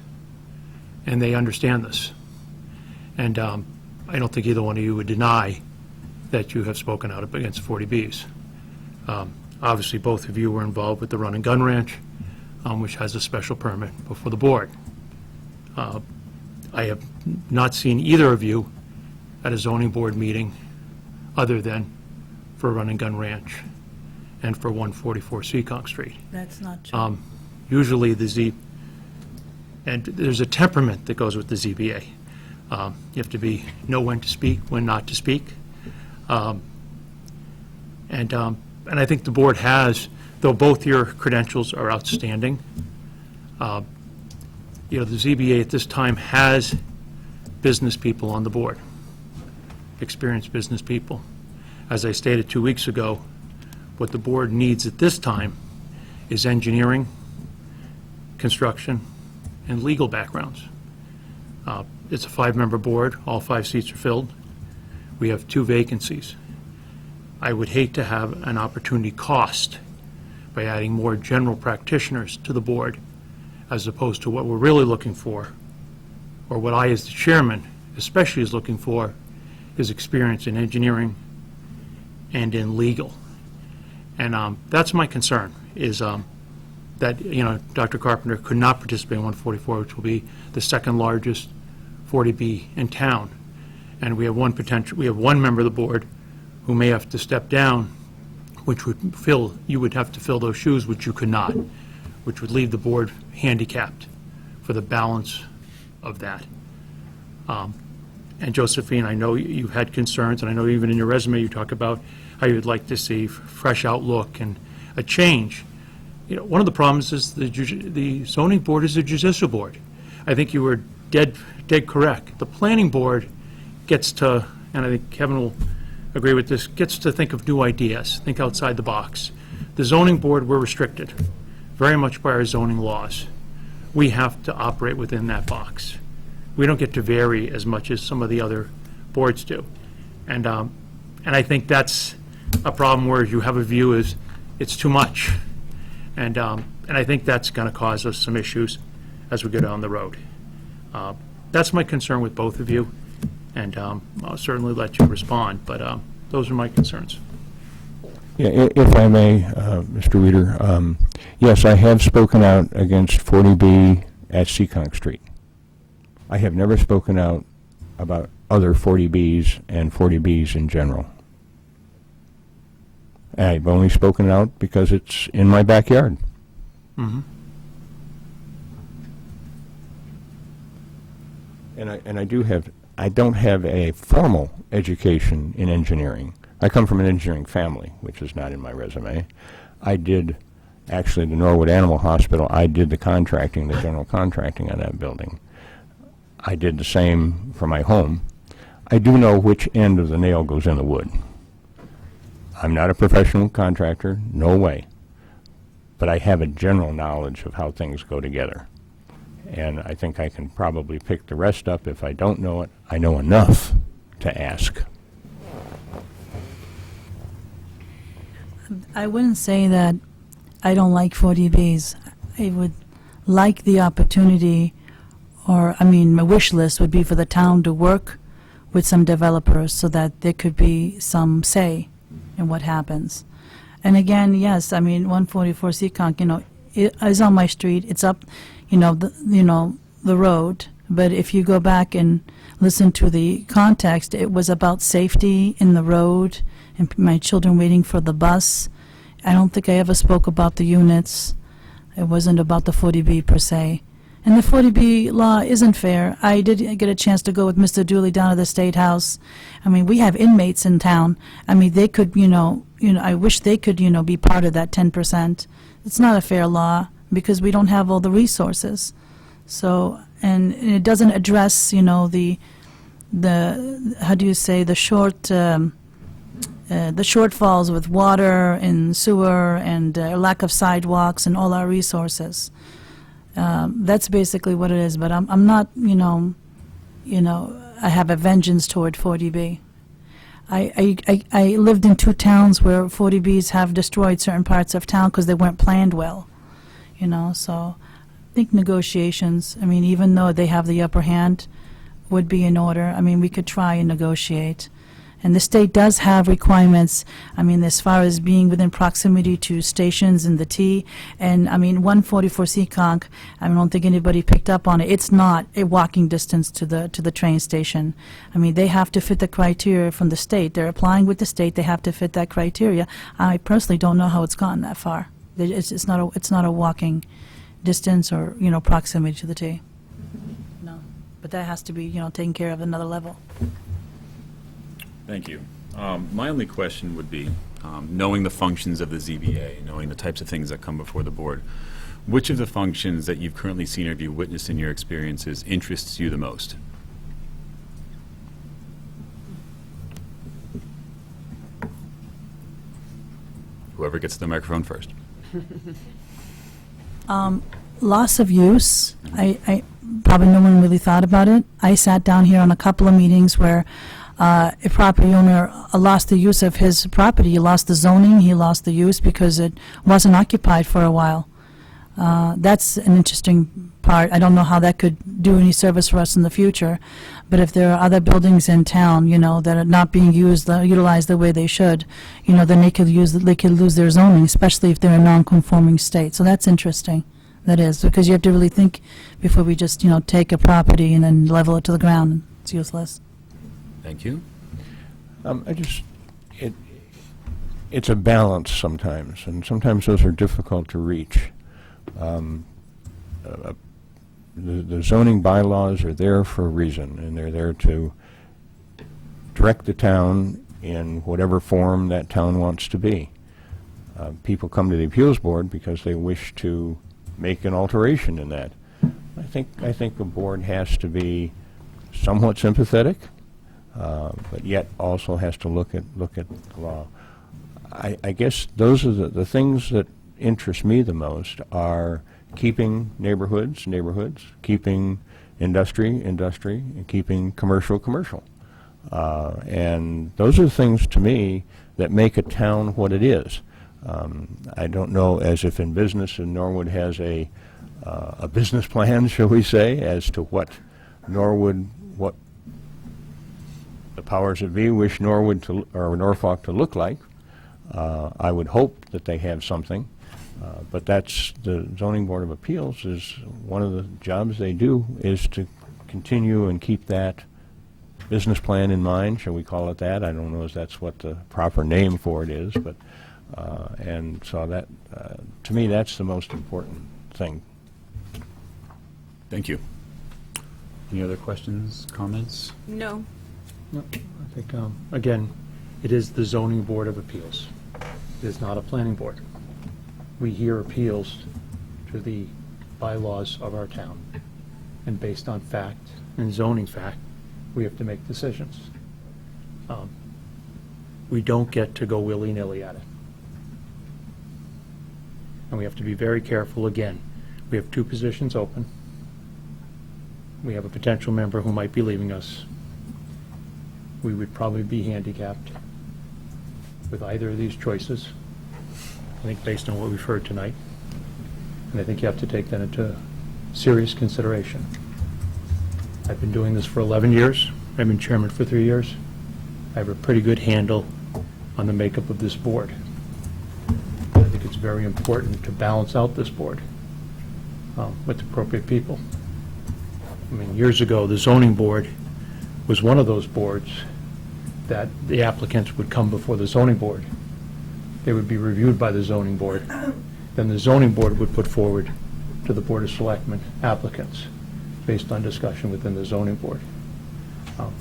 and they understand this. And I don't think either one of you would deny that you have spoken out against 40Bs. Obviously, both of you were involved with the Run and Gun Ranch, which has a special permit before the board. I have not seen either of you at a zoning board meeting other than for Run and Gun Ranch and for 144 Seekonk Street. That's not true. Usually and there's a temperament that goes with the ZBA. You have to know when to speak, when not to speak. And I think the board has, though both your credentials are outstanding, the ZBA at this time has business people on the board, experienced business people. As I stated 2 weeks ago, what the board needs at this time is engineering, construction, and legal backgrounds. It's a 5-member board. All 5 seats are filled. We have 2 vacancies. I would hate to have an opportunity cost by adding more general practitioners to the board as opposed to what we're really looking for, or what I as the chairman especially is looking for, is experience in engineering and in legal. And that's my concern, is that Dr. Carpenter could not participate in 144, which will be the second largest 40B in town. And we have one member of the board who may have to step down, which you would have to fill those shoes, which you could not, which would leave the board handicapped for the balance of that. And Josephine, I know you had concerns, and I know even in your resume you talk about how you would like to see fresh outlook and a change. One of the problems is the zoning board is a judicial board. I think you were dead correct. The planning board gets to, and I think Kevin will agree with this, gets to think of new ideas, think outside the box. The zoning board, we're restricted very much by our zoning laws. We have to operate within that box. We don't get to vary as much as some of the other boards do. And I think that's a problem where you have a view is it's too much. And I think that's going to cause us some issues as we go down the road. That's my concern with both of you, and I'll certainly let you respond, but those are my concerns. Yeah, if I may, Mr. Weeder, yes, I have spoken out against 40B at Seekonk Street. I have never spoken out about other 40Bs and 40Bs in general. I've only spoken out because it's in my backyard. Mm-hmm. And I don't have a formal education in engineering. I come from an engineering family, which is not in my resume. I did, actually, the Norwood Animal Hospital, I did the contracting, the general contracting on that building. I did the same for my home. I do know which end of the nail goes in the wood. I'm not a professional contractor, no way. But I have a general knowledge of how things go together. And I think I can probably pick the rest up. If I don't know it, I know enough to ask. I wouldn't say that I don't like 40Bs. I would like the opportunity, my wish list would be for the town to work with some developers so that there could be some say in what happens. And again, yes, 144 Seekonk, it is on my street. It's up, the road. But if you go back and listen to the context, it was about safety in the road and my children waiting for the bus. I don't think I ever spoke about the units. It wasn't about the 40B per se. And the 40B law isn't fair. I did get a chance to go with Mr. Dooley down to the State House. We have inmates in town. They could, I wish they could, be part of that 10%. it's not a fair law because we don't have all the resources. So, and it doesn't address, you know, the how do you say, the shortfalls with water and sewer and lack of sidewalks and all our resources. That's basically what it is. But I'm not, you know, I have a vengeance toward 40B. I lived in 2 towns where 40Bs have destroyed certain parts of town because they weren't planned well, you know. So I think negotiations, I mean, even though they have the upper hand, would be in order. I mean, we could try and negotiate. And the state does have requirements, I mean, as far as being within proximity to stations in the T. And, I mean, 144 Seekonk, I don't think anybody picked up on it. It's not a walking distance to the train station. I mean, they have to fit the criteria from the state. They're applying with the state. They have to fit that criteria. I personally don't know how it's gotten that far. It's not a walking distance or, you know, proximity to the T. No. But that has to be, you know, taken care of at another level. Thank you. My only question would be, knowing the functions of the ZBA, knowing the types of things that come before the board, which of the functions that you've currently seen or have you witnessed in your experiences interests you the most? Whoever gets the microphone first. Loss of use, I probably no one really thought about it. I sat down here on a couple of meetings where a property owner lost the use of his property. He lost the zoning, he lost the use because it wasn't occupied for a while. That's an interesting part. I don't know how that could do any service for us in the future, but if there are other buildings in town, you know, that are not being utilized the way they should, you know, then they could lose their zoning, especially if they're in a non-conforming state. So that's interesting. That is, because you have to really think before we just, you know, take a property and then level it to the ground. It's useless. Thank you. It's a balance sometimes, and sometimes those are difficult to reach. The zoning bylaws are there for a reason, and they're there to direct the town in whatever form that town wants to be. People come to the appeals board because they wish to make an alteration in that. I think the board has to be somewhat sympathetic, but yet also has to look at the law. I guess those are the things that interest me the most are keeping neighborhoods, keeping industry, and keeping commercial. And those are the things to me that make a town what it is. I don't know as if in business and Norwood has a business plan, shall we say, as to what the powers that be wish Norwood or Norfolk to look like. I would hope that they have something, but that's the Zoning Board of Appeals is one of the jobs they do is to continue and keep that business plan in mind, shall we call it that? I don't know if that's what the proper name for it is, but and so that, to me, that's the most important thing. Thank you. Any other questions, comments? No. No, I think, again, it is the Zoning Board of Appeals. It is not a planning board. We hear appeals to the bylaws of our town, and based on fact and zoning fact, we have to make decisions. We don't get to go willy-nilly at it. And we have to be very careful again. We have 2 positions open. We have a potential member who might be leaving us. We would probably be handicapped with either of these choices, I think, based on what we've heard tonight. And I think you have to take that into serious consideration. I've been doing this for 11 years. I've been chairman for 3 years. I have a pretty good handle on the makeup of this board. I think it's very important to balance out this board with appropriate people. I mean, years ago, the zoning board was one of those boards that the applicants would come before the zoning board. They would be reviewed by the zoning board. Then the zoning board would put forward to the Board of Selectmen applicants based on discussion within the zoning board.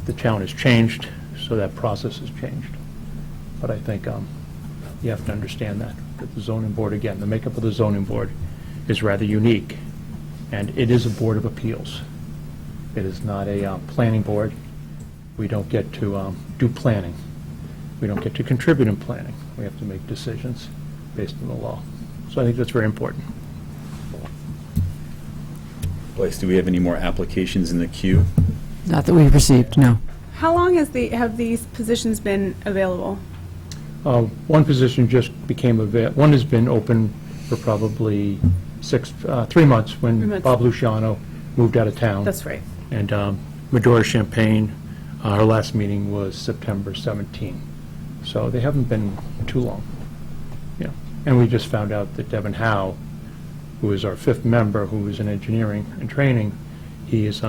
The town has changed, so that process has changed. But I think you have to understand that. that the zoning board, again, the makeup of the zoning board is rather unique, and it is a board of appeals. It is not a planning board. We don't get to do planning. We don't get to contribute in planning. We have to make decisions based on the law. So I think that's very important. Blythe, do we have any more applications in the queue? Not that we've received, no. How long have these positions been available? One position just became one has been open for probably 3 months when 3 months. Bob Luciano moved out of town. That's right. And Medora Champagne, our last meeting was September 17. So they haven't been too long. Yeah. And we just found out that Devin Howe, who is our 5th member, who is in engineering and training, he is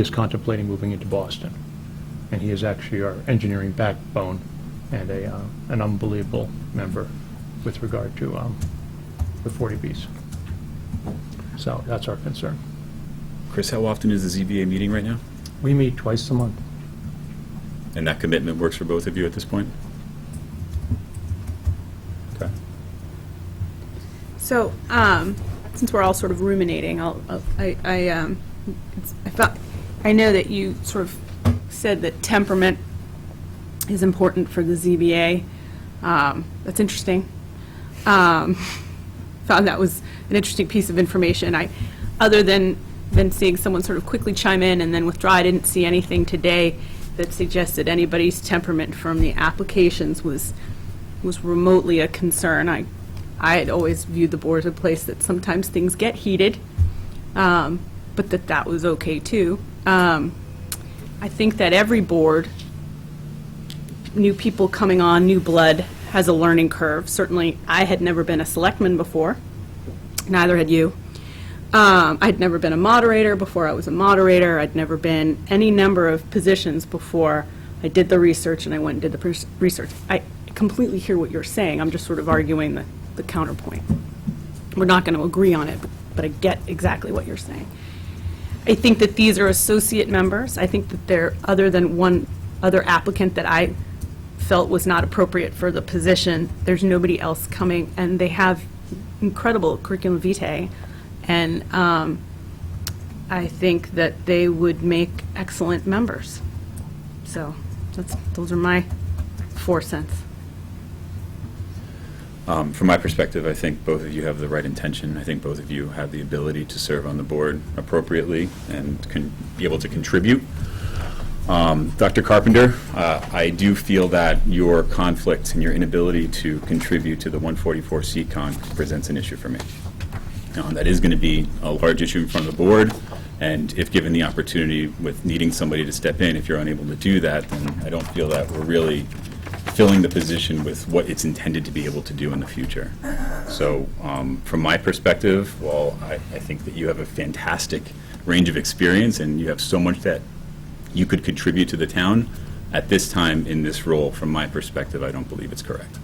contemplating moving into Boston. And he is actually our engineering backbone and an unbelievable member with regard to the 40Bs. So that's our concern. Chris, how often is the ZBA meeting right now? We meet twice a month. And that commitment works for both of you at this point? Okay. So, since we're all sort of ruminating, I know that you sort of said that temperament is important for the ZBA. That's interesting. Found that was an interesting piece of information. Other than seeing someone sort of quickly chime in and then withdraw, I didn't see anything today that suggested anybody's temperament from the applications was remotely a concern. I had always viewed the board as a place that sometimes things get heated, but that was okay too. I think that every board, new people coming on, new blood, has a learning curve. Certainly, I had never been a selectman before. Neither had you. I'd never been a moderator before I was a moderator. I'd never been any number of positions before I did the research and I went and did the research. I completely hear what you're saying. I'm just sort of arguing the counterpoint. We're not going to agree on it, but I get exactly what you're saying. I think that these are associate members. I think that they're, other than one other applicant that I felt was not appropriate for the position, there's nobody else coming, and they have incredible curriculum vitae, and I think that they would make excellent members. So those are my 4 cents. From my perspective, I think both of you have the right intention. I think both of you have the ability to serve on the board appropriately and can be able to contribute. Dr. Carpenter, I do feel that your conflict and your inability to contribute to the 144C Con presents an issue for me. That is going to be a large issue in front of the board, and if given the opportunity with needing somebody to step in, if you're unable to do that, then I don't feel that we're really filling the position with what it's intended to be able to do in the future. So from my perspective, while I think that you have a fantastic range of experience and you have so much that you could contribute to the town, at this time in this role, from my perspective, I don't believe it's correct.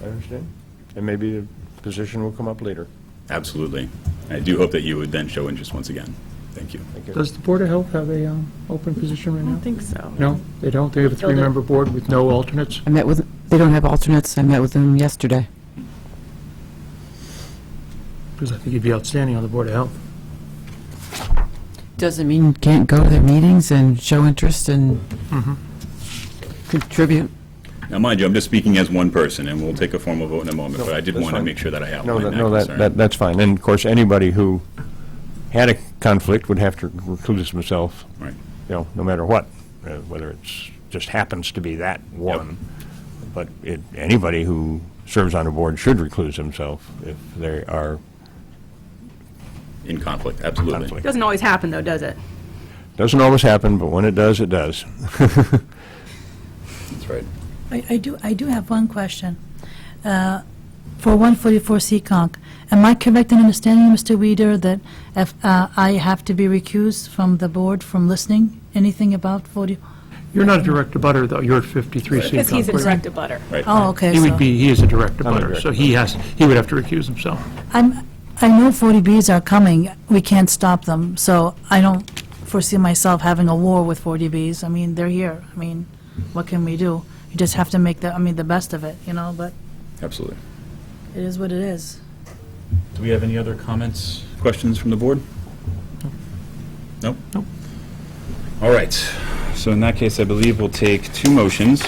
I understand. And maybe the position will come up later. Absolutely. I do hope that you would then show interest once again. Thank you. Does the Board of Health have a open position right now? I don't think so. No, they don't? They have a Filled it. 3-member board with no alternates? They don't have alternates. I met with them yesterday. Because I think you'd be outstanding on the Board of Health. Doesn't mean you can't go to their meetings and show interest and contribute. Now, mind you, I'm just speaking as one person, and we'll take a formal vote in a moment, but I did that's want to fine. make sure that I No, outlined no, that concern. that's fine. And of course, anybody who had a conflict would have to recluse himself, Right. no matter what, whether it's just happens to be that one. But anybody who serves on a board should recluse himself if they are In conflict, absolutely. conflict. Doesn't always happen, though, does it? Doesn't always happen, but when it does, it does. That's right. I do have one question. For 144C Conc, am I correct in understanding, Mr. Weeder, that if I have to be recused from the board from listening anything about 40? You're not a direct abutter, though. You're at 53C. Because he's a direct abutter. Right. Oh, okay. He is a direct I'm a abutter, direct so he would have to recuse himself. I know 40Bs are coming. We can't stop them, so I don't foresee myself having a war with 40Bs. I mean, they're here. I mean, what can we do? You just have to make the best of it, but... Absolutely. It is what it is. Do we have any other comments, questions from the board? Nope? Nope. All right. So in that case, I believe we'll take two motions.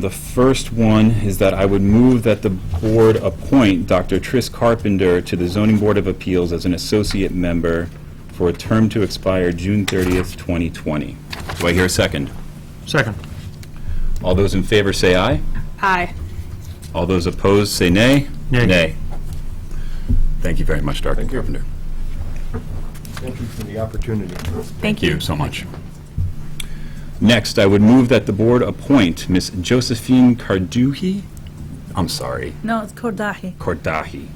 The first one is that I would move that the board appoint Dr. Tris Carpenter to the Zoning Board of Appeals as an associate member for a term to expire June 30th, 2020. Do I hear a second? Second. All those in favor say aye. Aye. All those opposed say nay. Nay. Nay. Thank you very much, Dr. Carpenter. Thank you for the opportunity. Thank you so much. Next, I would move that the board appoint Ms. Josephine Carducci, I'm sorry, No, it's Kordahi. Cordahi,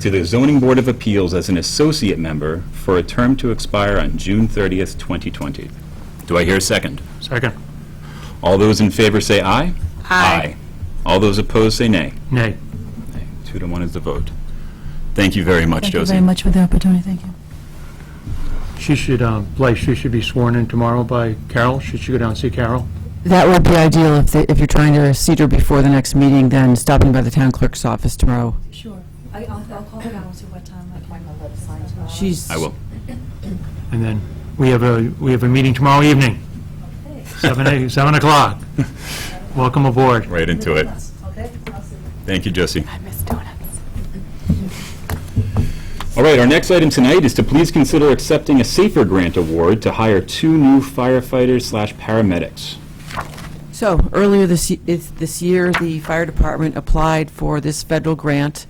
to the Zoning Board of Appeals as an associate member for a term to expire on June 30th, 2020. Do I hear a second? Second. All those in favor say aye. Aye. All those opposed say nay. Nay. 2-1 is the vote. Thank you very much, Thank you Josie. very much for the opportunity. Thank you. She should, Blythe, she should be sworn in tomorrow by Carol. Should she go down and see Carol? That would be ideal if you're trying to seat her before the next meeting, then stopping by the town clerk's office tomorrow. Sure. I'll call her and see what time I can. She's. I will. And then we have a meeting tomorrow evening. 7 o'clock. Welcome aboard. Right into it. Okay, I'll see you. Thank you, Josie. I miss donuts. All right, our next item tonight is to please consider accepting a SAFER Grant Award to hire 2 new firefighters/paramedics. So earlier this year, the fire department applied for this federal grant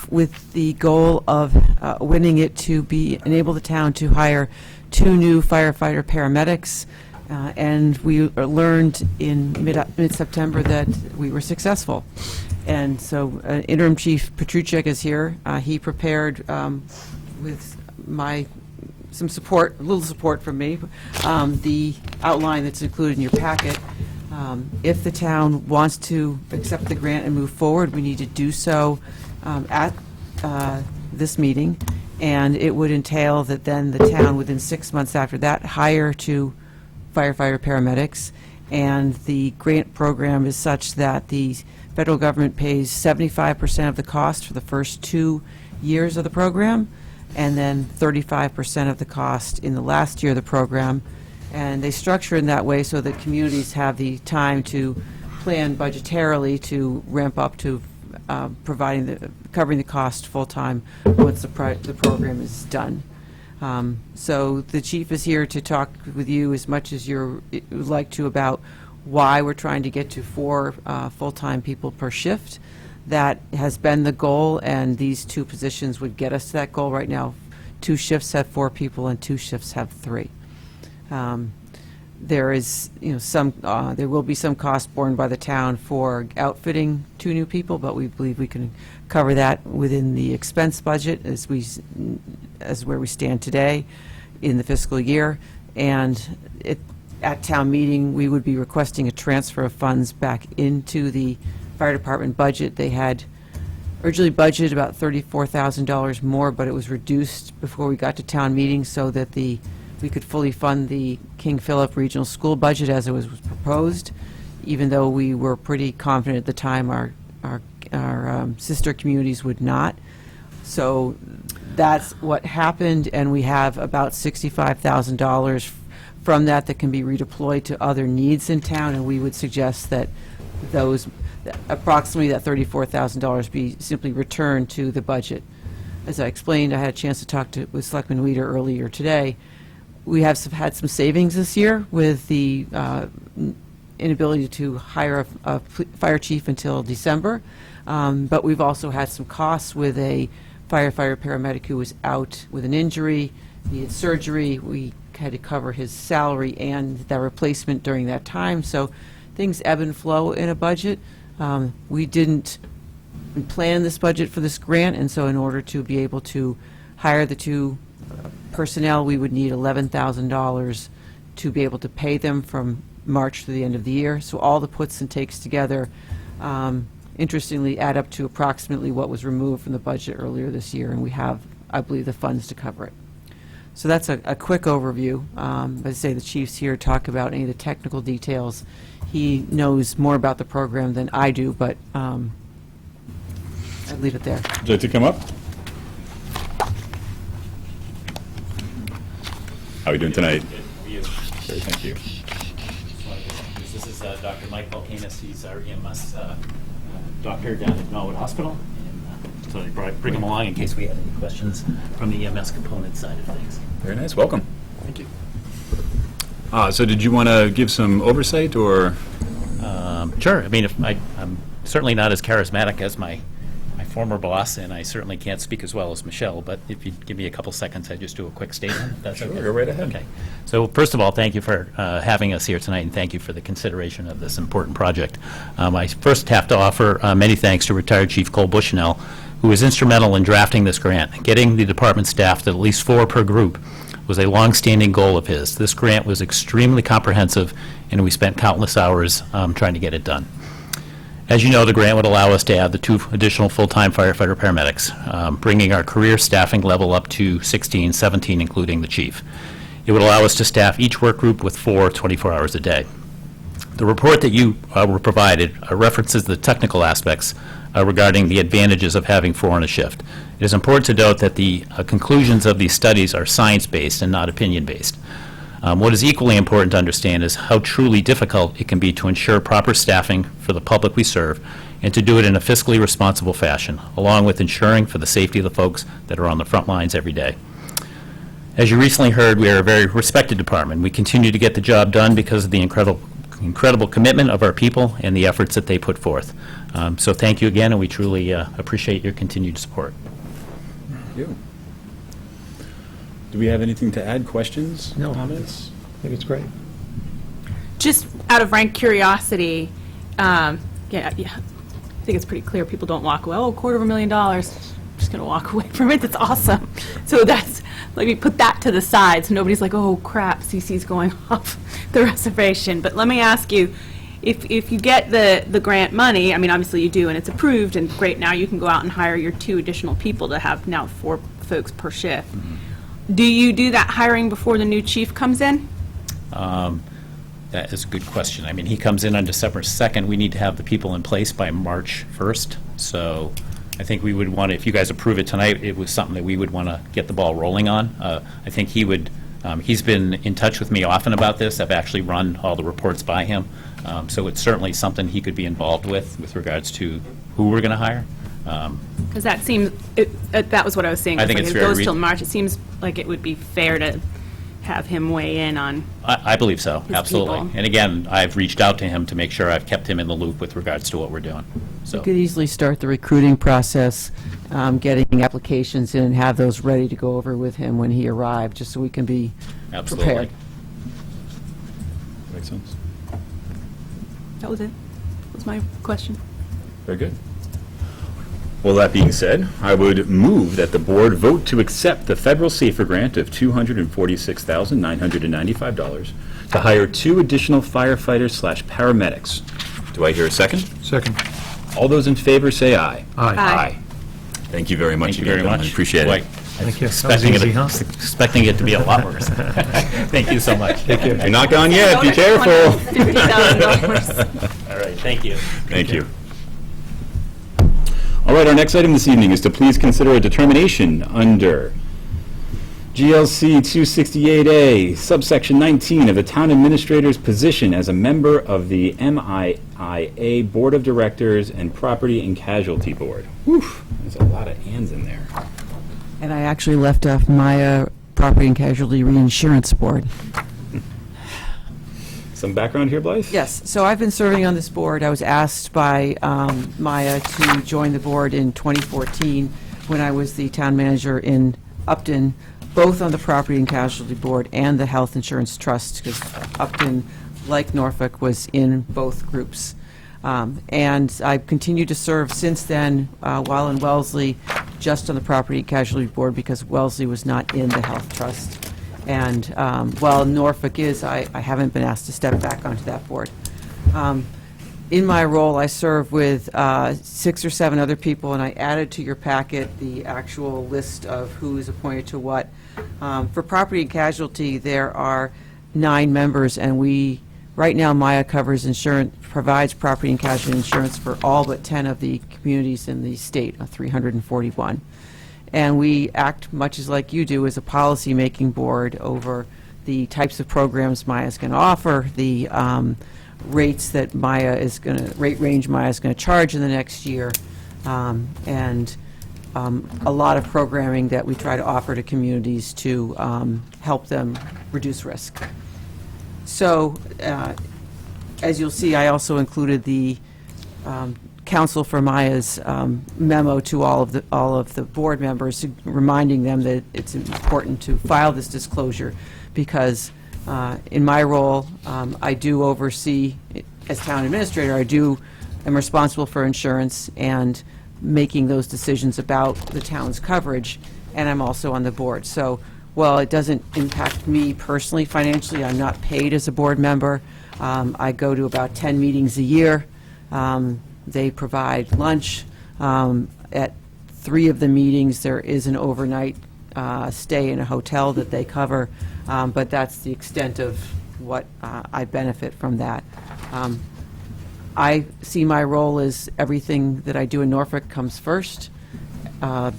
with the goal of winning it to enable the town to hire 2 new firefighter paramedics. And we learned in mid-September that we were successful. And so Interim Chief Petruchek is here. He prepared, with some support, a little support from me, the outline that's included in your packet. If the town wants to accept the grant and move forward, we need to do so at this meeting. And it would entail that then the town, within 6 months after that, hire 2 firefighter paramedics. And the grant program is such that the federal government pays 75% of the cost for the first 2 years of the program, and then 35% of the cost in the last year of the program. And they structure it in that way so that communities have the time to plan budgetarily to ramp up to covering the cost full-time once the program is done. So the chief is here to talk with you as much as you would like to about why we're trying to get to 4 full-time people per shift. That has been the goal, and these 2 positions would get us to that goal. Right now, 2 shifts have 4 people and 2 shifts have 3. There is, there will be some cost borne by the town for outfitting 2 new people, but we believe we can cover that within the expense budget as where we stand today in the fiscal year. And at town meeting, we would be requesting a transfer of funds back into the fire department budget. They had originally budgeted about $34,000 more, but it was reduced before we got to town meeting so that we could fully fund the King Philip Regional School budget as it was proposed, even though we were pretty confident at the time our sister communities would not. So that's what happened, and we have about $65,000 from that can be redeployed to other needs in town, and we would suggest that approximately that $34,000 be simply returned to the budget. As I explained, I had a chance to talk with Selectman Weider earlier today. We have had some savings this year with the inability to hire a fire chief until December, but we've also had some costs with a firefighter paramedic who was out with an injury, needed surgery. We had to cover his salary and the replacement during that time. So things ebb and flow in a budget. We didn't plan this budget for this grant, and so in order to be able to hire the 2 personnel, we would need $11,000 to be able to pay them from March to the end of the year. So all the puts and takes together, interestingly, add up to approximately what was removed from the budget earlier this year, and we have, I believe, the funds to cover it. So that's a quick overview. As I say, the chief's here to talk about any of the technical details. He knows more about the program than I do, but I'd leave it there. Would you like to come up? How are you doing tonight? Great, thank you. This is Dr. Mike Volkanis. He's our EMS doctor down at Norwood Hospital. And, so I bring him along in case we had any questions from the EMS component side of things. Very nice, welcome. Thank you. So did you want to give some oversight, or? Sure. I mean, I'm certainly not as charismatic as my former boss, and I certainly can't speak as well as Michelle, but if you'd give me a couple seconds, I'd just do a quick statement. If that's Sure, okay. go right ahead. Okay. So first of all, thank you for having us here tonight, and thank you for the consideration of this important project. I first have to offer many thanks to retired Chief Cole Bushnell, who was instrumental in drafting this grant. Getting the department staffed at least 4 per group was a long-standing goal of his. This grant was extremely comprehensive, and we spent countless hours trying to get it done. As you know, the grant would allow us to add the 2 additional full-time firefighter paramedics, bringing our career staffing level up to 16, 17, including the chief. It would allow us to staff each work group with 4 24 hours a day. The report that you were provided references the technical aspects regarding the advantages of having 4 on a shift. It is important to note that the conclusions of these studies are science-based and not opinion-based. What is equally important to understand is how truly difficult it can be to ensure proper staffing for the public we serve, and to do it in a fiscally responsible fashion, along with ensuring for the safety of the folks that are on the front lines every day. As you recently heard, we are a very respected department. We continue to get the job done because of the incredible commitment of our people and the efforts that they put forth. So thank you again, and we truly appreciate your continued support. Thank you. Do we have anything to add? Questions? No. Comments? I think it's great. Just out of rank curiosity, I think it's pretty clear people don't walk away, oh, $250,000, I'm just going to walk away from it. That's awesome. So that's, let me put that to the side so nobody's like, oh, crap, CC's going off the reservation. But let me ask you, if you get the grant money, I mean, obviously you do, and it's approved, and great, now you can go out and hire your 2 additional people to have now 4 folks per shift. Mm-hmm. Do you do that hiring before the new chief comes in? That is a good question. I mean, he comes in on December 2nd. We need to have the people in place by March 1st. So I think we would want to, if you guys approve it tonight, it was something that we would want to get the ball rolling on. I think he would, he's been in touch with me often about this. I've actually run all the reports by him. So it's certainly something he could be involved with regards to who we're going to hire. Because that seems, that was what I was saying. I think Like, it's it very goes till March. It seems like it would be fair to have him weigh in on. I believe so, his absolutely. people. And again, I've reached out to him to make sure I've kept him in the loop with regards to what we're doing. So You could easily start the recruiting process, getting applications in and have those ready to go over with him when he arrived, just so we can be absolutely. prepared. Makes sense. That was it. That was my question. Very good. Well, that being said, I would move that the board vote to accept the federal SAFER grant of $246,995 to hire 2 additional firefighters/paramedics. Do I hear a second? Second. All those in favor say aye. Aye. Aye. Thank you very much. Thank you very much. Appreciate Boy, it. Thank you. That was Expecting easy, huh? expecting it to be a lot worse. Thank you so much. Take care. You're not gone yet. Be careful. $50,000. All right, thank you. Thank you. All right, our next item this evening is to please consider a determination under GLC 268A, subsection 19, of the town administrator's position as a member of the MIA Board of Directors and Property and Casualty Board. Whew, there's a lot of ands in there. And I actually left off my Property and Casualty Reinsurance Board. Some background here, Blythe? Yes, so I've been serving on this board. I was asked by Maya to join the board in 2014 when I was the town manager in Upton, both on the Property and Casualty Board and the Health Insurance Trust, because Upton, like Norfolk, was in both groups. And I've continued to serve since then, while in Wellesley, just on the Property and Casualty Board, because Wellesley was not in the Health Trust. And while Norfolk is, I haven't been asked to step back onto that board. in my role, I serve with 6 or 7 other people, and I added to your packet the actual list of who is appointed to what. For property and casualty, there are 9 members, and right now, Maya provides property and casualty insurance for all but 10 of the communities in the state, 341. And we act much as like you do as a policy-making board over the types of programs Maya is going to offer, the rates that rate range Maya is going to charge in the next year, and a lot of programming that we try to offer to communities to help them reduce risk. So, as you'll see, I also included the Council for Maya's memo to all of the board members, reminding them that it's important to file this disclosure because in my role, I do oversee, as town administrator, am responsible for insurance and making those decisions about the town's coverage, and I'm also on the board. So while it doesn't impact me personally financially, I'm not paid as a board member. I go to about 10 meetings a year. They provide lunch. At 3 of the meetings, there is an overnight stay in a hotel that they cover, but that's the extent of what I benefit from that. I see my role as everything that I do in Norfolk comes first.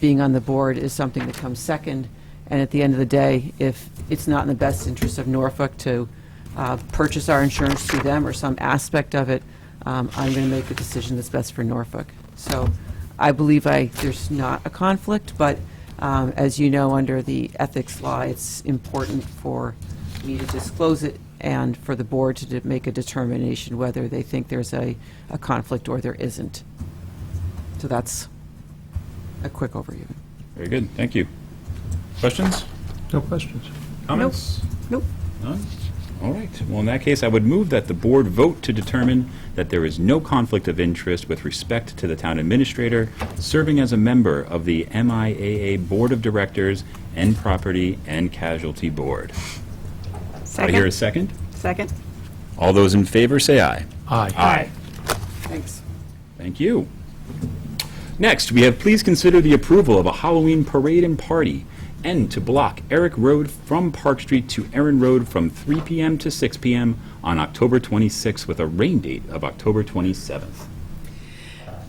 Being on the board is something that comes second, and at the end of the day, if it's not in the best interest of Norfolk to purchase our insurance through them or some aspect of it, I'm going to make the decision that's best for Norfolk. So I believe there's not a conflict, but as you know, under the ethics law, it's important for me to disclose it and for the board to make a determination whether they think there's a conflict or there isn't. So that's a quick overview. Very good. Thank you. Questions? No questions. Comments? Nope. None? All right. Well, in that case, I would move that the board vote to determine that there is no conflict of interest with respect to the town administrator serving as a member of the MIAA Board of Directors and Property and Casualty Board. Second. Do I hear a second? Second. All those in favor say aye. Aye. Aye. Thanks. Thank you. Next, we have please consider the approval of a Halloween parade and party and to block Eric Road from Park Street to Erin Road from 3 p.m. to 6 p.m. on October 26th with a rain date of October 27th.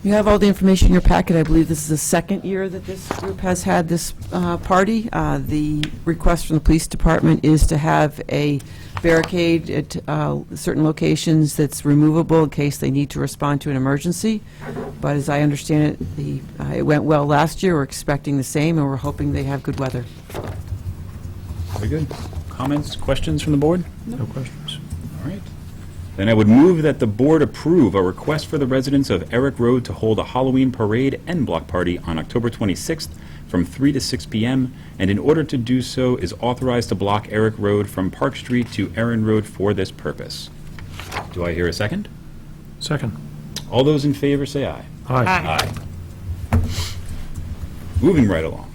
You have all the information in your packet. I believe this is the second year that this group has had this party. The request from the police department is to have a barricade at certain locations that's removable in case they need to respond to an emergency. But as I understand it, it went well last year. We're expecting the same, and we're hoping they have good weather. Very good. Comments, questions from the board? No questions. All right. Then I would move that the board approve a request for the residents of Eric Road to hold a Halloween parade and block party on October 26th from 3 to 6 p.m., and in order to do so is authorized to block Eric Road from Park Street to Erin Road for this purpose. Do I hear a second? Second. All those in favor say aye. Aye. Aye. Moving right along.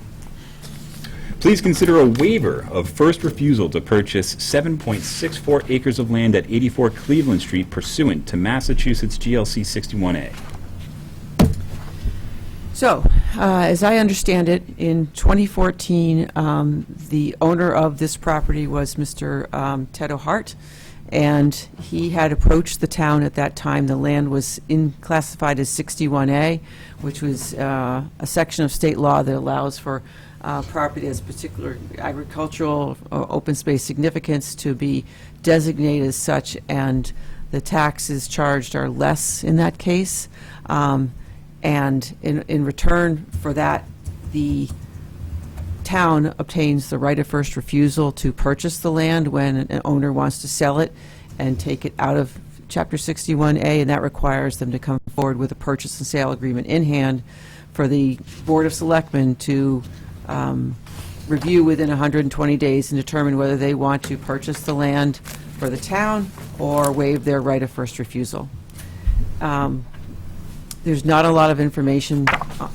Please consider a waiver of first refusal to purchase 7.64 acres of land at 84 Cleveland Street pursuant to Massachusetts GLC 61A. So, as I understand it, in 2014, the owner of this property was Mr. Ted O'Hart, and he had approached the town at that time. The land was classified as 61A, which was a section of state law that allows for property that has particular agricultural or open space significance to be designated as such, and the taxes charged are less in that case. And in return for that, the town obtains the right of first refusal to purchase the land when an owner wants to sell it and take it out of Chapter 61A, and that requires them to come forward with a purchase and sale agreement in hand for the Board of Selectmen to review within 120 days and determine whether they want to purchase the land for the town or waive their right of first refusal. There's not a lot of information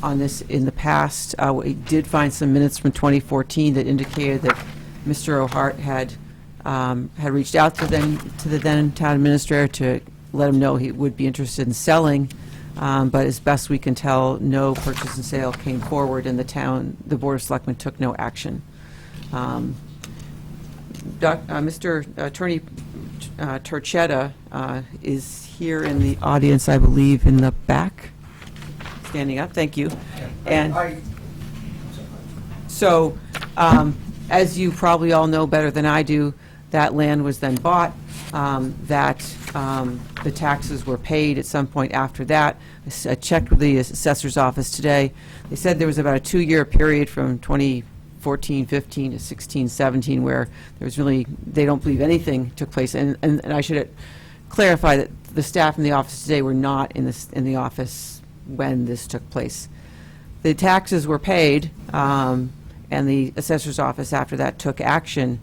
on this in the past. We did find some minutes from 2014 that indicated that Mr. O'Hart had reached out to the then town administrator to let him know he would be interested in selling, but as best we can tell, no purchase and sale came forward, and the Board of Selectmen took no action. Mr. Attorney Turchetta is here in the audience, I believe, in the back, standing up. Thank you. And so, as you probably all know better than I do, that land was then bought, the taxes were paid at some point after that. I checked with the assessor's office today. They said there was about a 2-year period from 2014, 15 to 16, 17 where there was really, they don't believe anything took place. And I should clarify that the staff in the office today were not in the office when this took place. The taxes were paid, and the assessor's office after that took action.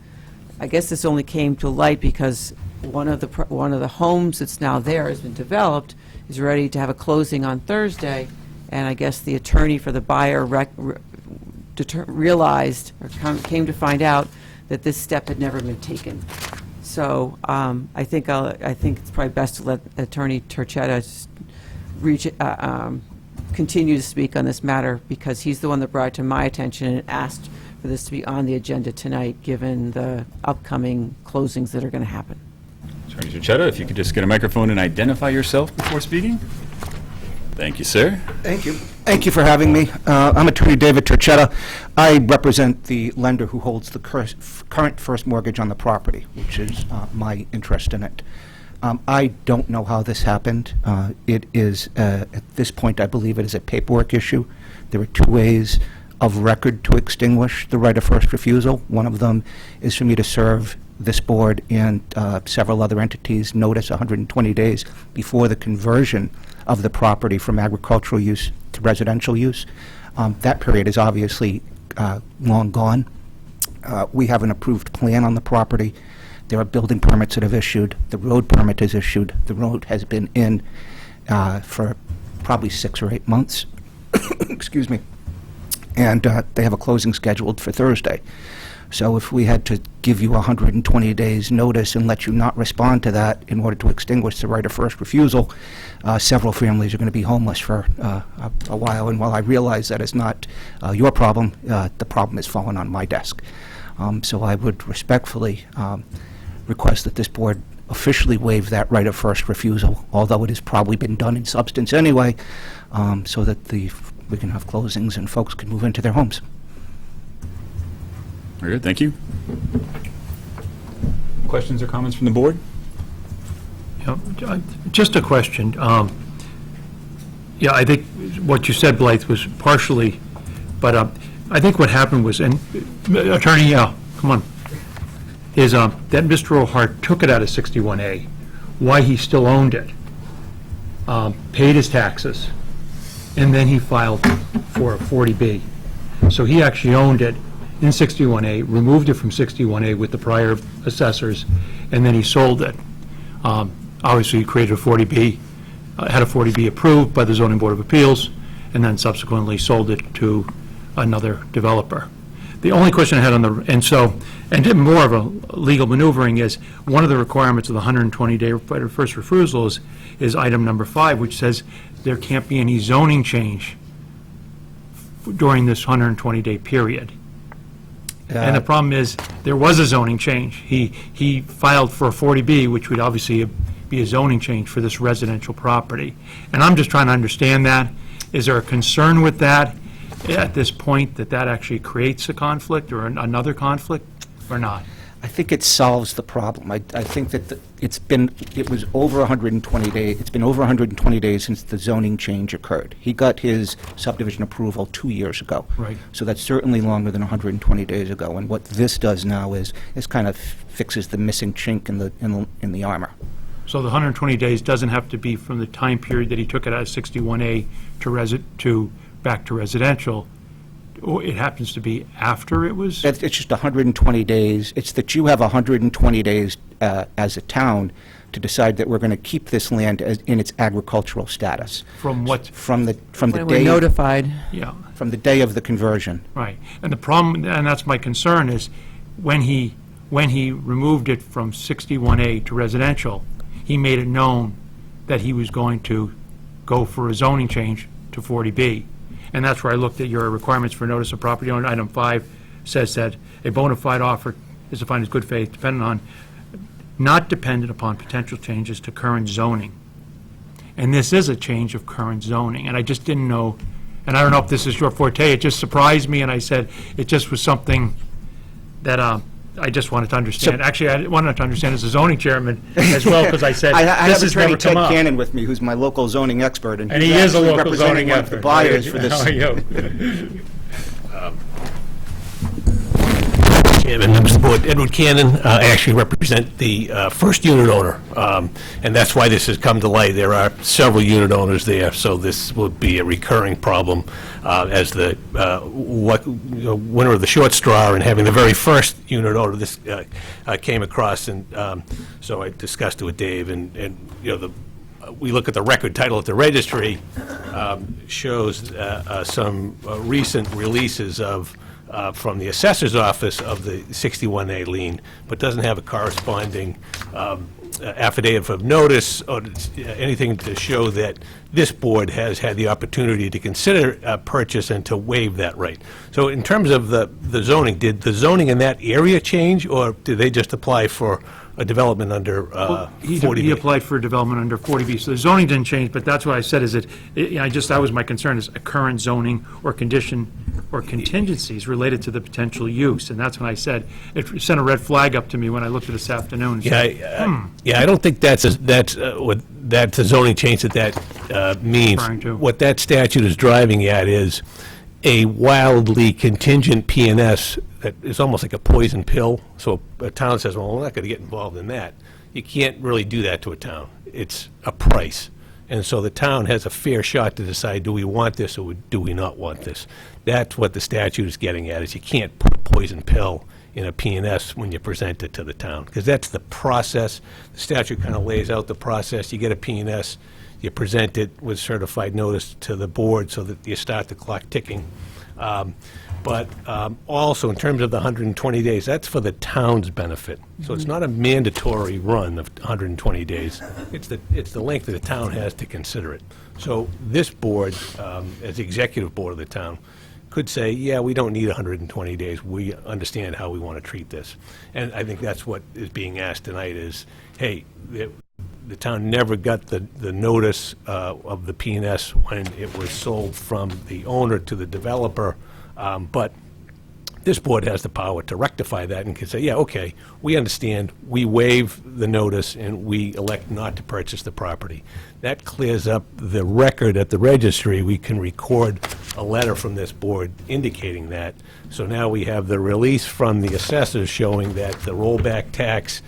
I guess this only came to light because one of the homes that's now there has been developed, is ready to have a closing on Thursday, and I guess the attorney for the buyer realized or came to find out that this step had never been taken. So I think it's probably best to let Attorney Turchetta continue to speak on this matter, because he's the one that brought it to my attention and asked for this to be on the agenda tonight, given the upcoming closings that are going to happen. Attorney Turchetta, if you could just get a microphone and identify yourself before speaking. Thank you, sir. Thank you. Thank you for having me. I'm Attorney David Turchetta. I represent the lender who holds the current first mortgage on the property, which is my interest in it. I don't know how this happened. It is, at this point, I believe it is a paperwork issue. There are 2 ways of record to extinguish the right of first refusal. One of them is for me to serve this board and several other entities notice 120 days before the conversion of the property from agricultural use to residential use. That period is obviously long gone. We have an approved plan on the property. There are building permits that have issued. The road permit is issued. The road has been in for probably 6 or 8 months. Excuse me. And they have a closing scheduled for Thursday. So if we had to give you 120 days notice and let you not respond to that in order to extinguish the right of first refusal, several families are going to be homeless for a while. And while I realize that is not your problem, the problem has fallen on my desk. So I would respectfully request that this board officially waive that right of first refusal, although it has probably been done in substance anyway, so that we can have closings and folks can move into their homes. Very good, thank you. Questions or comments from the board? Just a question. Yeah, I think what you said, Blythe, was partially, but I think what happened was, and Attorney, come on, is that Mr. O'Hart took it out of 61A, why he still owned it, paid his taxes, and then he filed for a 40B. So he actually owned it in 61A, removed it from 61A with the prior assessors, and then he sold it. Obviously, he created a 40B, had a 40B approved by the Zoning Board of Appeals, and then subsequently sold it to another developer. The only question I had on the, and more of a legal maneuvering is, one of the requirements of the 120-day right of first refusal is item number 5, which says there can't be any zoning change during this 120-day period. And the problem is, there was a zoning change. He filed for a 40B, which would obviously be a zoning change for this residential property. And I'm just trying to understand that. Is there a concern with that at this point, that actually creates a conflict or another conflict, or not? I think it solves the problem. I think that it was over 120 days. It's been over 120 days since the zoning change occurred. He got his subdivision approval 2 years ago. Right. So that's certainly longer than 120 days ago. And what this does now is kind of fixes the missing chink in the armor. So the 120 days doesn't have to be from the time period that he took it out of 61A to back to residential. It happens to be after it was? It's just 120 days. It's that you have 120 days as a town to decide that we're going to keep this land in its agricultural status. From what? From the When day we're notified. Yeah. From the day of the conversion. Right. And the problem, and that's my concern, is when he removed it from 61A to residential, he made it known that he was going to go for a zoning change to 40B. And that's where I looked at your requirements for notice of property owner. Item 5 says that a bona fide offer is defined as good faith, not dependent upon potential changes to current zoning. And this is a change of current zoning, and I just didn't know, and I don't know if this is your forte, it just surprised me, and I said it just was something that I just wanted to understand. Actually, I wanted to understand as a zoning chairman as well, because I said, I this have has Attorney never come Ted up. Cannon with me, who's my local zoning expert, and He is a actually local representing zoning one of the expert. buyers for this. How are you? Chairman, members of the board, Edward Cannon. I actually represent the first unit owner, and that's why this has come to light. There are several unit owners there, so this will be a recurring problem as the winner of the short straw and having the very first unit owner this came across, and so I discussed it with Dave, and you know, we look at the record title at the registry, shows some recent releases of from the assessor's office of the 61A lien, but doesn't have a corresponding affidavit of notice or anything to show that this board has had the opportunity to consider a purchase and to waive that right. So in terms of the zoning, did the zoning in that area change, or did they just apply for a development under 40B? He applied for a development under 40B, so the zoning didn't change, but that's what I said, is that was my concern, is a current zoning or condition or contingencies related to the potential use, and that's when I said, it sent a red flag up to me when I looked at it this afternoon. And said, I don't think that's a zoning change that means. What that statute is driving at is a wildly contingent P&S that is almost like a poison pill. So a town says, well, we're not going to get involved in that. You can't really do that to a town. It's a price. And so the town has a fair shot to decide, do we want this or do we not want this? That's what the statute is getting at, is you can't put a poison pill in a P&S when you present it to the town, because that's the process. The statute kind of lays out the process. You get a P&S, you present it with certified notice to the board so that you start the clock ticking. But also, in terms of the 120 days, that's for the town's benefit. So it's not a mandatory run of 120 days. It's the length that the town has to consider it. So this board, as the executive board of the town, could say, yeah, we don't need 120 days. We understand how we want to treat this. And I think that's what is being asked tonight is, hey, the town never got the notice of the P&S when it was sold from the owner to the developer, but this board has the power to rectify that and can say, yeah, okay, we understand, we waive the notice, and we elect not to purchase the property. That clears up the record at the registry. We can record a letter from this board indicating that. So now we have the release from the assessors showing that the rollback tax,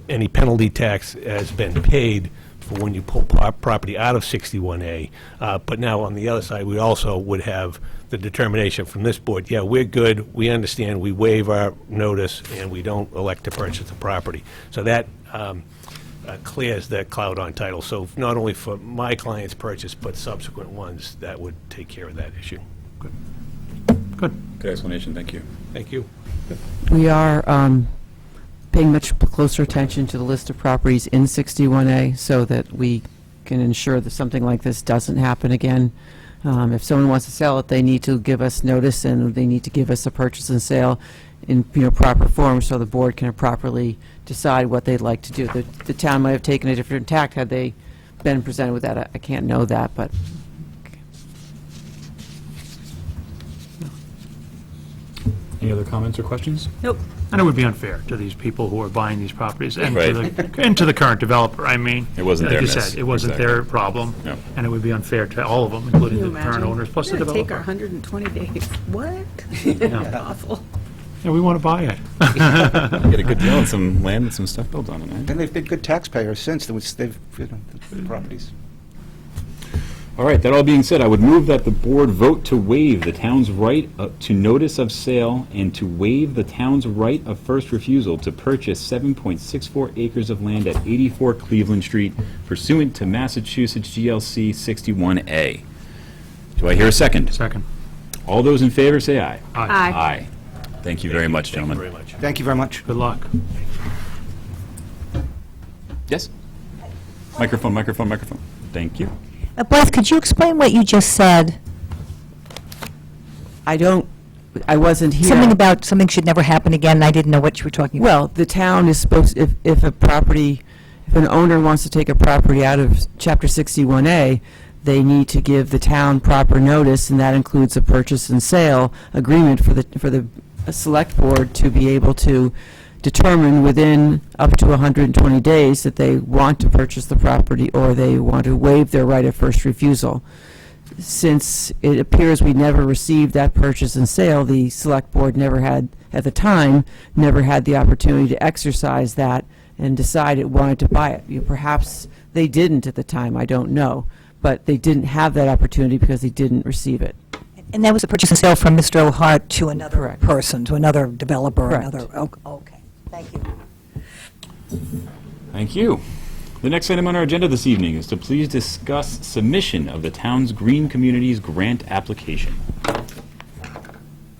any penalty tax has been paid for when you pull property out of 61A. But now on the other side, we also would have the determination from this board, yeah, we're good, we understand, we waive our notice, and we don't elect to purchase the property. So that clears that cloud on title. So not only for my client's purchase, but subsequent ones, that would take care of that issue. Good. Good explanation, thank you. Thank you. We are paying much closer attention to the list of properties in 61A so that we can ensure that something like this doesn't happen again. If someone wants to sell it, they need to give us notice, and they need to give us a purchase and sale in proper form so the board can properly decide what they'd like to do. The town might have taken a different tack had they been presented with that. I can't know that, but Any other comments or questions? Nope. And it would be unfair to these people who are buying these properties and Right. to the current developer. I mean, It wasn't like their you miss. said, it wasn't Exactly. their problem, No. and it would be unfair to all of them, including Can the you current imagine? owners plus the We're gonna take our developer. 120 days. What? Yeah. Awful. Yeah, we want to buy it. Get a good deal on some land and some stuff built on it, right? And they've been good taxpayers since, they've, the properties. All right, that all being said, I would move that the board vote to waive the town's right to notice of sale and to waive the town's right of first refusal to purchase 7.64 acres of land at 84 Cleveland Street pursuant to Massachusetts GLC 61A. Do I hear a second? Second. All those in favor say aye. Aye. Aye. Thank you very much, gentlemen. Thank you very much. Thank you very much. Good luck. Yes? Microphone, microphone, microphone. Thank you. Blythe, could you explain what you just said? I wasn't here. Something about something should never happen again, and I didn't know what you were talking about. Well, the town is supposed, if an owner wants to take a property out of Chapter 61A, they need to give the town proper notice, and that includes a purchase and sale agreement for the select board to be able to determine within up to 120 days that they want to purchase the property or they want to waive their right of first refusal. Since it appears we never received that purchase and sale, the select board never had, at the time, never had the opportunity to exercise that and decide it wanted to buy it. Perhaps they didn't at the time, I don't know, but they didn't have that opportunity because they didn't receive it. And that was a purchase and sale from Mr. O'Hart to another Correct. person, to another developer, Correct. Okay, thank you. Thank you. The next item on our agenda this evening is to please discuss submission of the town's Green Communities grant application.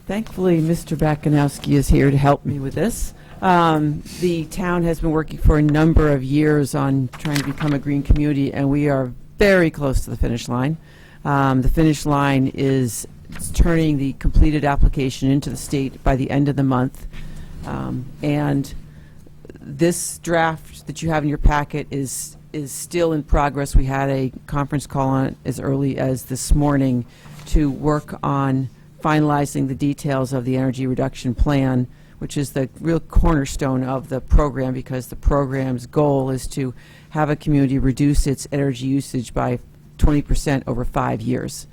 Thankfully, Mr. Bakanowski is here to help me with this. The town has been working for a number of years on trying to become a green community, and we are very close to the finish line. The finish line is turning the completed application into the state by the end of the month. And this draft that you have in your packet is still in progress. We had a conference call on it as early as this morning to work on finalizing the details of the energy reduction plan, which is the real cornerstone of the program, because the program's goal is to have a community reduce its energy usage by 20% over 5 years.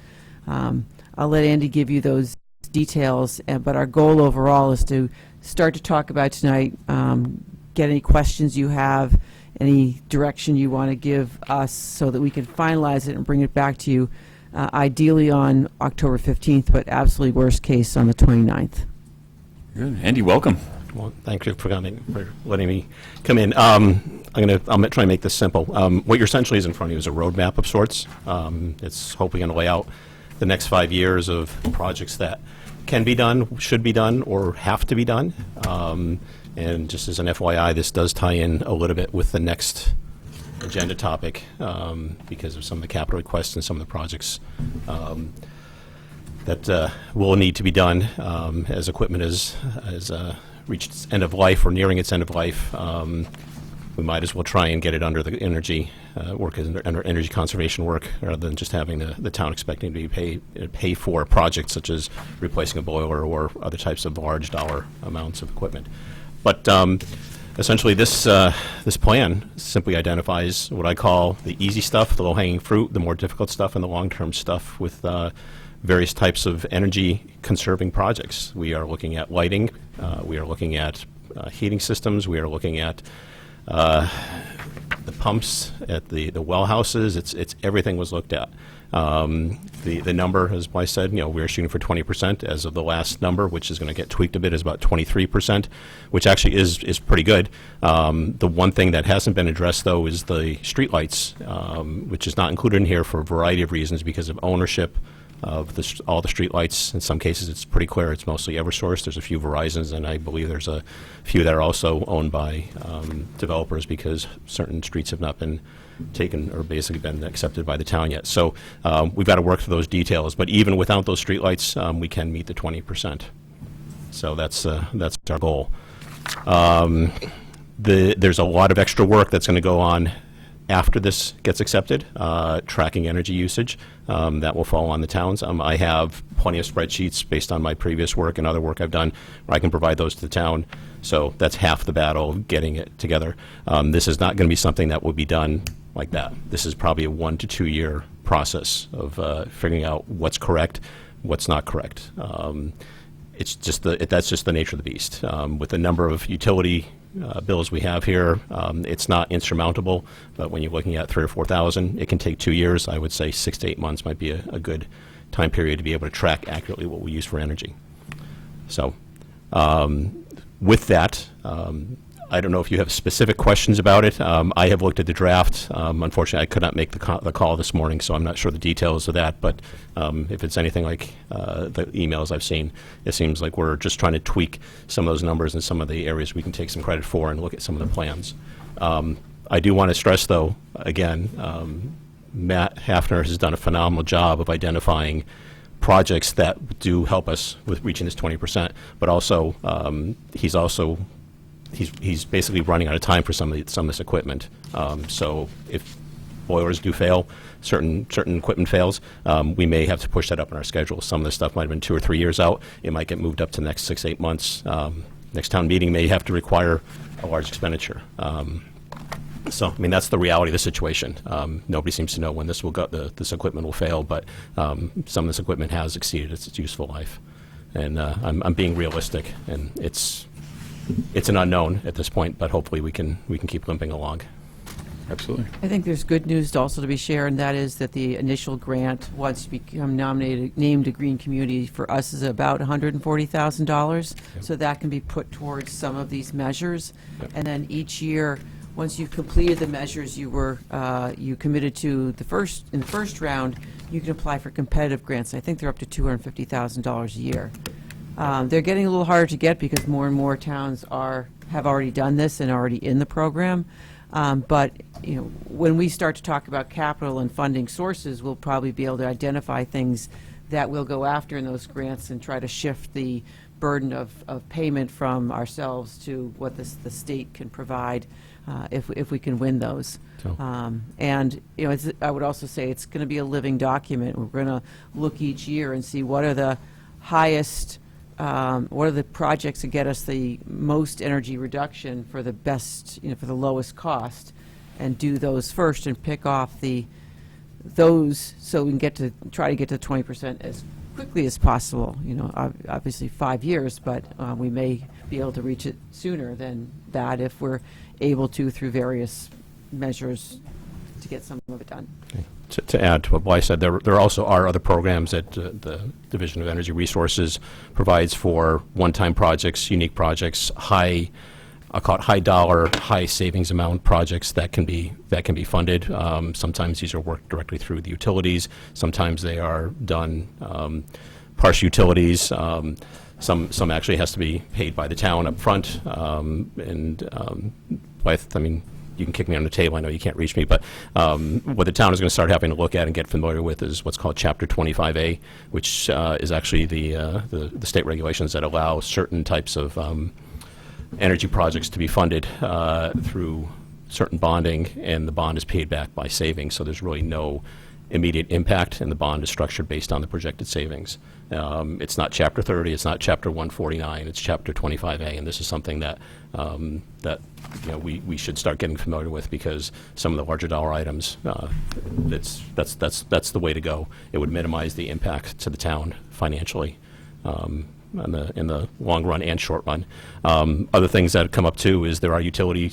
I'll let Andy give you those details, but our goal overall is to start to talk about tonight, get any questions you have, any direction you want to give us so that we can finalize it and bring it back to you, ideally on October 15th, but absolutely worst case on the 29th. Good. Andy, welcome. Well, thank you for letting me come in. I'm gonna try and make this simple. What you're essentially is in front of you is a roadmap of sorts. It's hopefully going to lay out the next 5 years of projects that can be done, should be done, or have to be done. And just as an FYI, this does tie in a little bit with the next agenda topic because of some of the capital requests and some of the projects that will need to be done as equipment has reached its end of life or nearing its end of life. We might as well try and get it under the energy work, under energy conservation work, rather than just having the town expecting to be pay for projects such as replacing a boiler or other types of large dollar amounts of equipment. But essentially, this plan simply identifies what I call the easy stuff, the low-hanging fruit, the more difficult stuff, and the long-term stuff with various types of energy-conserving projects. We are looking at lighting. We are looking at heating systems. We are looking at the pumps at the well houses. It's everything was looked at. The number, as I said, we're shooting for 20% as of the last number, which is going to get tweaked a bit, is about 23%, which actually is pretty good. The one thing that hasn't been addressed, though, is the streetlights, which is not included in here for a variety of reasons because of ownership of all the streetlights. In some cases, it's pretty clear it's mostly Eversource. There's a few Verizons, and I believe there's a few that are also owned by developers because certain streets have not been taken or basically been accepted by the town yet. So we've got to work through those details. But even without those streetlights, we can meet the 20%. So that's our goal. There's a lot of extra work that's going to go on after this gets accepted, tracking energy usage. That will fall on the towns. I have plenty of spreadsheets based on my previous work and other work I've done where I can provide those to the town. So that's half the battle of getting it together. This is not going to be something that will be done like that. This is probably a 1 to 2 year process of figuring out what's correct, what's not correct. It's just that's just the nature of the beast. With the number of utility bills we have here, it's not insurmountable, but when you're looking at 3,000 or 4,000, it can take 2 years. I would say 6 to 8 months might be a good time period to be able to track accurately what we use for energy. So with that, I don't know if you have specific questions about it. I have looked at the draft. Unfortunately, I could not make the call this morning, so I'm not sure the details of that. But if it's anything like the emails I've seen, it seems like we're just trying to tweak some of those numbers and some of the areas we can take some credit for and look at some of the plans. I do want to stress, though, again, Matt Hafner has done a phenomenal job of identifying projects that do help us with reaching this 20%, but also he's basically running out of time for some of this equipment. So if boilers do fail, certain equipment fails, we may have to push that up in our schedule. Some of the stuff might have been 2 or 3 years out. It might get moved up to the next 6, 8 months. Next town meeting may have to require a large expenditure. So, I mean, that's the reality of the situation. Nobody seems to know when this will go. This equipment will fail, but some of this equipment has exceeded its useful life, and I'm being realistic. And it's an unknown at this point, but hopefully we can keep limping along. Absolutely. I think there's good news also to be shared, and that is that the initial grant, once you become named a green community, for us is about $140,000. Yep. So that can be put towards some of these measures. Yep. And then each year, once you've completed the measures you committed to in the first round, you can apply for competitive grants. I think they're up to $250,000 a year. They're getting a little harder to get because more and more towns have already done this and already in the program. But when we start to talk about capital and funding sources, we'll probably be able to identify things that we'll go after in those grants and try to shift the burden of payment from ourselves to what the state can provide if we can win those. So. And I would also say it's going to be a living document. We're going to look each year and see what are the highest, what are the projects that get us the most energy reduction for the best, for the lowest cost, and do those first and pick off those so we can try to get to 20% as quickly as possible. Obviously 5 years, but we may be able to reach it sooner than that if we're able to, through various measures, to get some of it done. Okay. To add to what Blythe said, there also are other programs that the Division of Energy Resources provides for one-time projects, unique projects, I'll call it high dollar, high savings amount projects that can be funded. Sometimes these are worked directly through the utilities. Sometimes they are done partial utilities. Some actually has to be paid by the town up front. Blythe, I mean, you can kick me on the table. I know you can't reach me, but what the town is going to start having to look at and get familiar with is what's called Chapter 25A, which is actually the state regulations that allow certain types of energy projects to be funded through certain bonding, and the bond is paid back by savings. So there's really no immediate impact, and the bond is structured based on the projected savings. It's not Chapter 30, it's not Chapter 149, it's Chapter 25A, and this is something that we should start getting familiar with, because some of the larger dollar items, that's the way to go. It would minimize the impact to the town financially. In the long run and short run. Other things that come up too is there are utility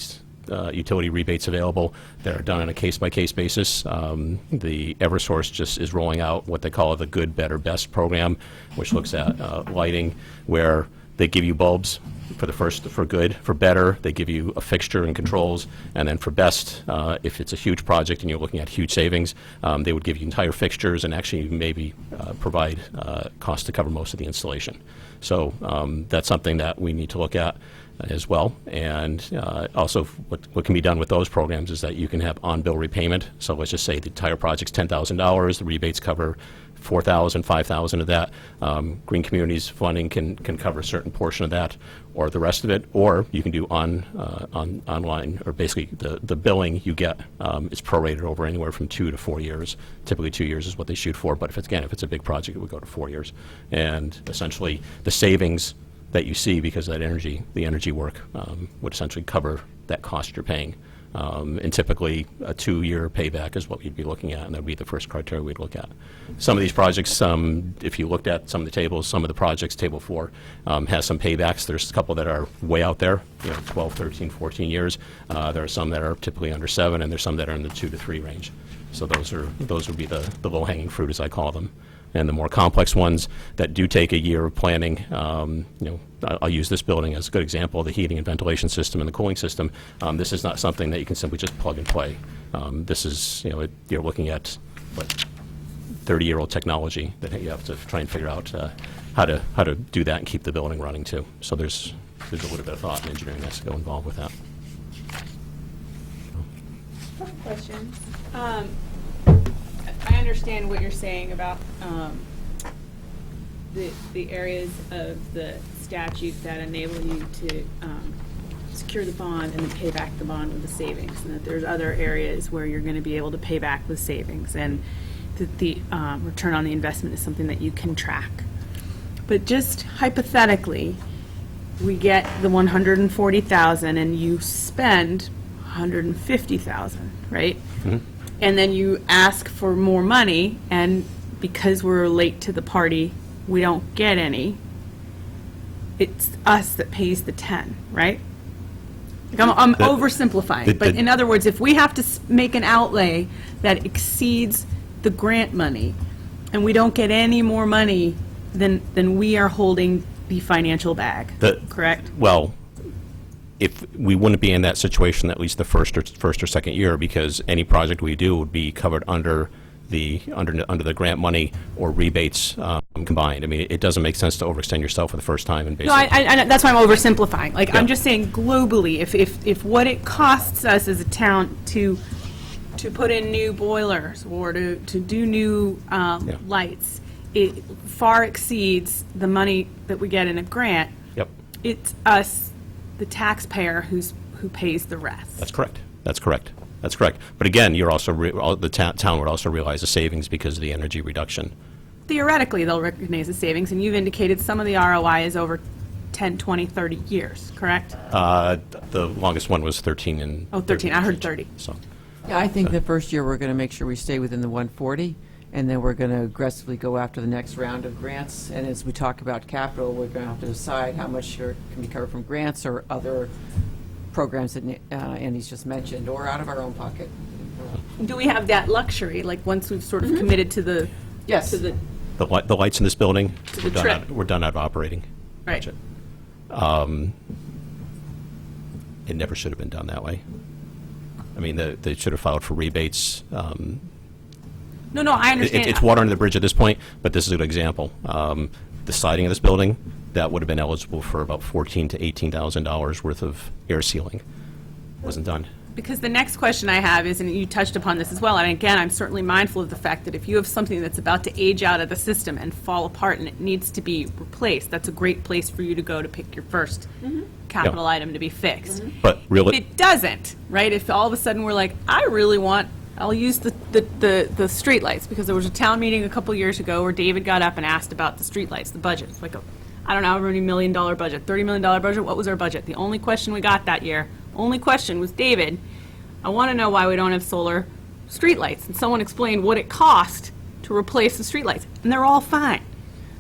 rebates available that are done on a case-by-case basis. The Eversource just is rolling out what they call the Good, Better, Best program, which looks at lighting, where they give you bulbs for good. For better, they give you a fixture and controls, and then for best, if it's a huge project and you're looking at huge savings, they would give you entire fixtures and actually maybe provide costs to cover most of the installation. So that's something that we need to look at as well. And also what can be done with those programs is that you can have on-bill repayment. So let's just say the entire project's $10,000, the rebates cover $4,000, $5,000 of that. Green Communities funding can cover a certain portion of that, or the rest of it, or you can do online, or basically the billing you get is prorated over anywhere from 2 to 4 years. Typically 2 years is what they shoot for, but if it's a big project, it would go to 4 years. And essentially the savings that you see because of that the energy work would essentially cover that cost you're paying. And typically a 2-year payback is what we'd be looking at, and that would be the first criteria we'd look at. Some of these projects, if you looked at some of the tables, some of the projects, Table 4, has some paybacks. There's a couple that are way out there, 12, 13, 14 years. There are some that are typically under 7, and there's some that are in the 2 to 3 range. So those would be the low-hanging fruit, as I call them. And the more complex ones that do take a year of planning, I'll use this building as a good example, the heating and ventilation system and the cooling system. This is not something that you can simply just plug and play. This is, you're looking at, 30-year-old technology that you have to try and figure out how to do that and keep the building running too. So there's a little bit of thought and engineering that's to go involved with that. Questions? I understand what you're saying about the areas of the statute that enable you to secure the bond and then pay back the bond with the savings, and that there's other areas where you're going to be able to pay back with savings, and that the return on the investment is something that you can track. But just hypothetically, we get the 140,000 and you spend 150,000, right? Mm-hmm. And then you ask for more money, and because we're late to the party, we don't get any. It's us that pays the 10, right? Like I'm oversimplifying, but in other words, if we have to make an outlay that exceeds the grant money, and we don't get any more money, then we are holding the financial bag, correct? Well, if we wouldn't be in that situation at least the first or second year, because any project we do would be covered under the grant money or rebates combined. I mean, it doesn't make sense to overextend yourself for the first time and No, basically. I that's why I'm oversimplifying. Like, Yeah. I'm just saying globally, if what it costs us as a town to put in new boilers or to do new lights, it far exceeds the money that we get in a grant. Yep. It's us, the taxpayer, who pays the rest. That's correct. That's correct. That's correct. But again, you're also the town would also realize the savings because of the energy reduction. Theoretically, they'll recognize the savings, and you've indicated some of the ROI is over 10, 20, 30 years, correct? The longest one was 13 and. Oh, 13. I heard 30. So. Yeah, I think the first year we're going to make sure we stay within the 140, and then we're going to aggressively go after the next round of grants. And as we talk about capital, we're going to have to decide how much can be covered from grants or other programs that Andy's just mentioned, or out of our own pocket. Do we have that luxury, like once we've sort of committed to the Yes. to the The lights in this building, To the trip. we're done out of operating right? budget. It never should have been done that way. I mean, they should have filed for rebates. No, I understand. It's water under the bridge at this point, but this is an example. The siding of this building, that would have been eligible for about $14,000 to $18,000 worth of air sealing. Wasn't done. Because the next question I have is, and you touched upon this as well, and again, I'm certainly mindful of the fact that if you have something that's about to age out of the system and fall apart and it needs to be replaced, that's a great place for you to go to pick your first capital item to be fixed. But really, If it doesn't, right, if all of a sudden we're like, I'll use the streetlights, because there was a town meeting a couple years ago where David got up and asked about the streetlights, the budget. It's like I don't know, how many $1 million budget, $30 million budget, what was our budget? The only question we got that year, was, David, I want to know why we don't have solar streetlights. And someone explained what it cost to replace the streetlights, and they're all fine.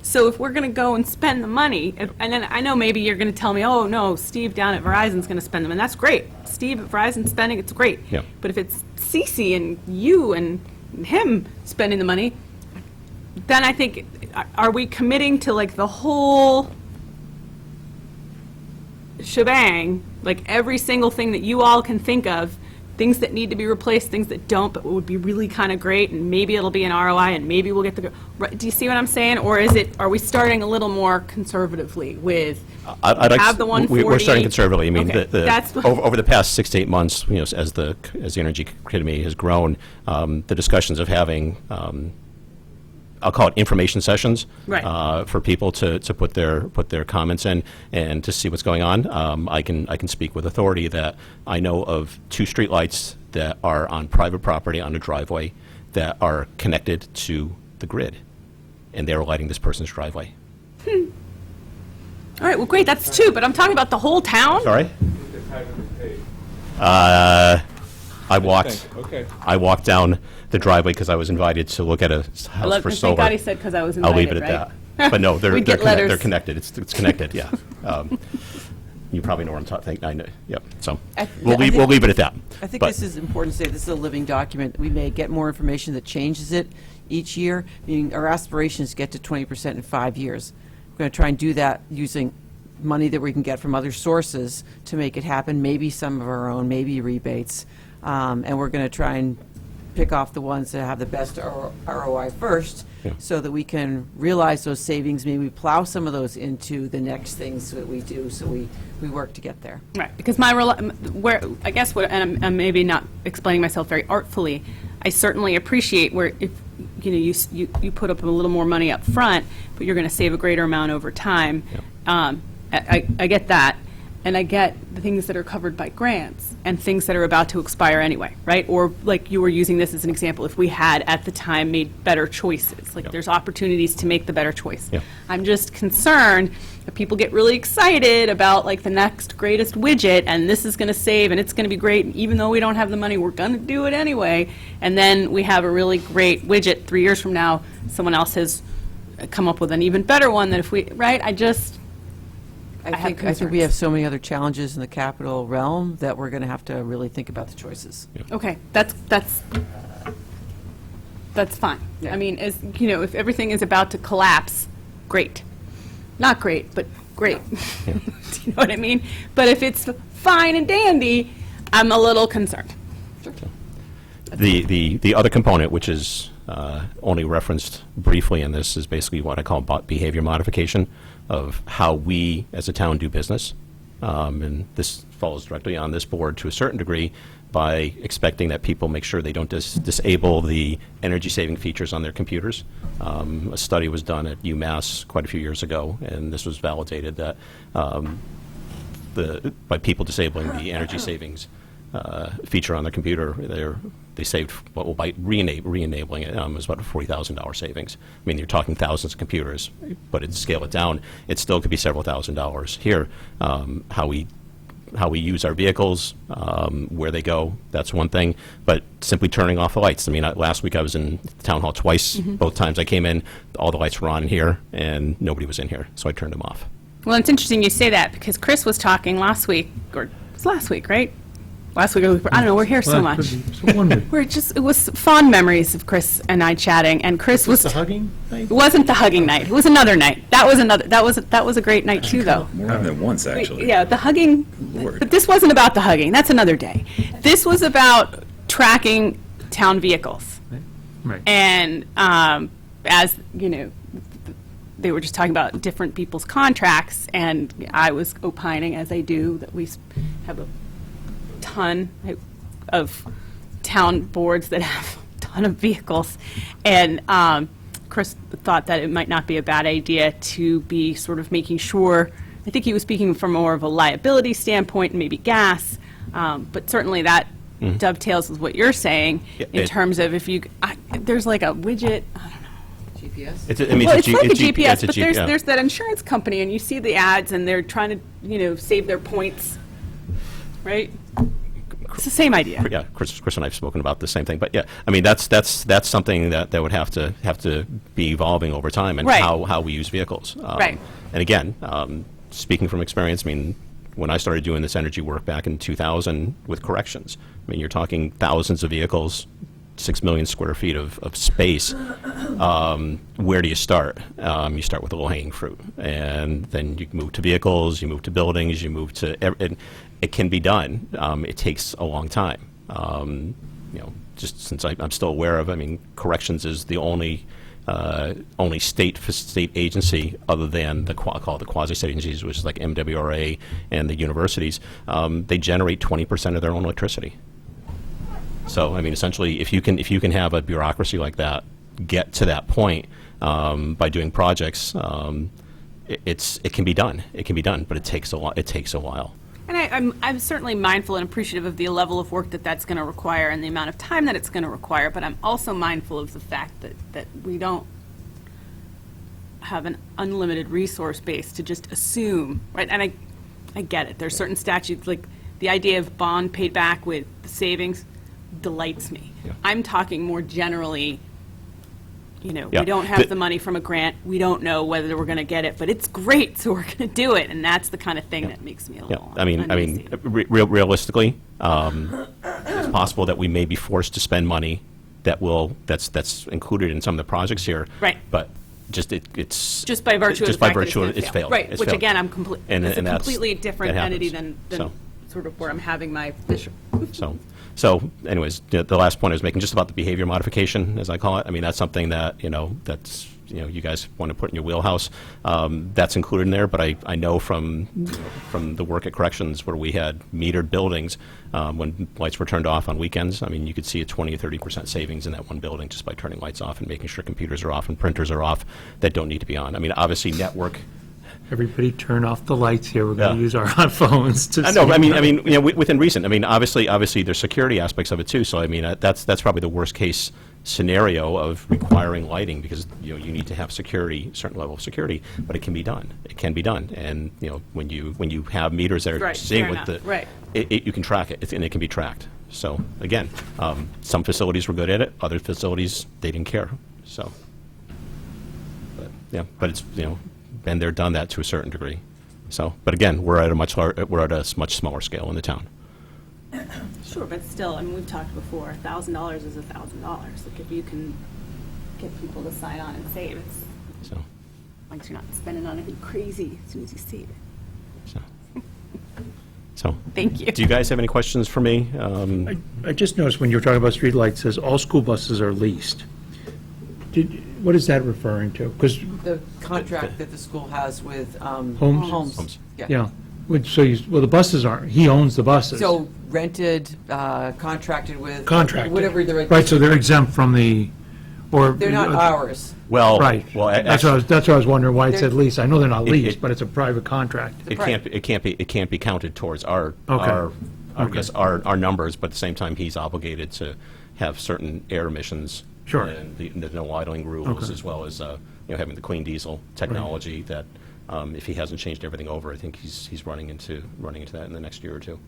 So if we're going to go and spend the money, and then I know maybe you're going to tell me, oh, no, Steve down at Verizon's going to spend them, and that's great. Steve at Verizon's spending, it's great. Yeah. But if it's Cece and you and him spending the money, then I think, are we committing to like the whole shebang, like every single thing that you all can think of, things that need to be replaced, things that don't, but would be really kind of great, and maybe it'll be an ROI, and maybe we'll get the. Right, do you see what I'm saying? Or are we starting a little more conservatively with I'd like have the 140? We're starting conservatively. I mean, Okay, over the past 6 to 8 months, as the Energy Committee has grown, the discussions of having, I'll call it information sessions, Right. For people to put their comments in and to see what's going on. I can speak with authority that I know of 2 streetlights that are on private property on a driveway that are connected to the grid, and they're lighting this person's driveway. All right, well, great, that's 2, but I'm talking about the whole town? Sorry? I walked. Okay. I walked down the driveway because I was invited to look at a house for solar. Thank God he said because I was I'll invited, leave it at right? that. But no, they're We'd get they're letters. connected. It's connected. Yeah. You probably know what I'm talking. I know. Yep. So I we'll think- leave it at that. I think But- this is important to say, this is a living document. We may get more information that changes it each year. Meaning our aspiration is to get to 20% in 5 years. We're going to try and do that using money that we can get from other sources to make it happen, maybe some of our own, maybe rebates. And we're going to try and pick off the ones that have the best ROI first, Yeah. so that we can realize those savings, maybe plow some of those into the next things that we do, so we work to get there. Right, because where I guess and I'm maybe not explaining myself very artfully. I certainly appreciate where if you put up a little more money up front, but you're going to save a greater amount over time. I get that, and I get the things that are covered by grants and things that are about to expire anyway, right? Or like you were using this as an example, if we had at the time made better choices, like there's opportunities to make the better choice. I'm just concerned that people get really excited about like the next greatest widget, and this is going to save, and it's going to be great, and even though we don't have the money, we're going to do it anyway. And then we have a really great widget 3 years from now, someone else has come up with an even better one that if we, right? I think we have so many other challenges in the capital realm that we're going to have to really think about the choices. Okay, that's fine. I mean, as you know, if everything is about to collapse, great. Not great, but great. Do you know what I mean? But if it's fine and dandy, I'm a little concerned. The other component, which is only referenced briefly in this, is basically what I call behavior modification of how we as a town do business. And this falls directly on this board to a certain degree by expecting that people make sure they don't disable the energy-saving features on their computers. A study was done at UMass quite a few years ago, and this was validated that by people disabling the energy savings feature on their computer, they saved, well, by re-enabling it, was about a $40,000 savings. I mean, you're talking thousands of computers, but to scale it down, it still could be several $1,000s. Here, how we use our vehicles, where they go, that's one thing. But simply turning off the lights. I mean, last week I was in the town hall twice. Both times I came in, all the lights were on here, and nobody was in here, so I turned them off. Well, it's interesting you say that because Chris was talking last week, or it was last week, right? Last week, I don't know, we're here so much. It was fond memories of Chris and I chatting, and Chris was the hugging night? It wasn't the hugging night. It was another night. That was a great night too, though. More than once, actually. Yeah, the hugging. Lord. But this wasn't about the hugging. That's another day. This was about tracking town vehicles. Right. And as you know, they were just talking about different people's contracts, and I was opining, as I do, that we have a ton of town boards that have a ton of vehicles, and Chris thought that it might not be a bad idea to be sort of making sure, I think he was speaking from more of a liability standpoint, maybe gas, but certainly that dovetails with what you're saying in terms of if you, there's like a widget, I don't know. GPS? It's like a GPS, but there's that insurance company, and you see the ads, and they're trying to, save their points, right? It's the same idea. Yeah, Chris and I have spoken about the same thing, but yeah, I mean that's something that would have to be evolving over time, and how we use vehicles. Right. And again, speaking from experience, I mean, when I started doing this energy work back in 2000 with corrections, I mean, you're talking thousands of vehicles, 6 million square feet of space. Where do you start? You start with the low-hanging fruit, and then you move to vehicles, you move to buildings, you move to it can be done. It takes a long time. Just since I'm still aware of, I mean, corrections is the only state agency other than the quasi-state agencies, which is like MWRA and the universities. They generate 20% of their own electricity. So, I mean, essentially, if you can have a bureaucracy like that get to that point by doing projects, it can be done. It can be done, but it takes a while. And I'm certainly mindful and appreciative of the level of work that's going to require and the amount of time that it's going to require, but I'm also mindful of the fact that we don't have an unlimited resource base to just assume, right? And I get it. There's certain statutes, like the idea of bond paid back with the savings delights me. Yeah. I'm talking more generally, Yeah. we don't have the money from a grant. We don't know whether we're going to get it, but it's great, so we're going to do it, and that's the kind of thing that makes me a little uneasy. Realistically, it's possible that we may be forced to spend money that's included in some of the projects here. Right. But it's just by virtue of the fact that it's failed. Right, It's which failed. again, it's a completely different that entity happens. than sort of where I'm having my fish. So anyways, the last point I was making, just about the behavior modification, as I call it. I mean, that's something that, that's, you guys want to put in your wheelhouse. That's included in there, but I know from the work at corrections where we had metered buildings, when lights were turned off on weekends, I mean, you could see a 20 or 30% savings in that one building just by turning lights off and making sure computers are off and printers are off that don't need to be on. I mean, obviously network. Everybody turn off the lights here. We're going to use our phones to I know. I mean, within reason. I mean, obviously, there's security aspects of it too. So, I mean, that's probably the worst case scenario of requiring lighting because you need to have security, certain level of security. But it can be done. It can be done. And when you have meters that are seeing what you can track it, and it can be tracked. So again, some facilities were good at it. Other facilities they didn't care. So, but it's been there, done that to a certain degree. So, but again, we're at a much smaller scale in the town. Sure, but still, I mean, we've talked before. $1,000 is $1,000. Like if you can get people to sign on and save, it's like you're not spending on anything crazy as soon as you see it. So, thank you. Do you guys have any questions for me? I just noticed when you were talking about streetlights, it says all school buses are leased. What is that referring to? Because The contract that the school has with Homes? Yeah. The buses aren't. He owns the buses. So rented, contracted with. Contracted. Whatever the. Right, so they're exempt from the, or. They're not ours. Well, right. Well, that's what I was wondering why it said lease. I know they're not leased, but it's a private contract. It can't be counted towards our numbers, but at the same time, he's obligated to have certain air emissions. Sure. And the no idling rules, as well as having the clean diesel technology that if he hasn't changed everything over, I think he's running into that in the next year or two.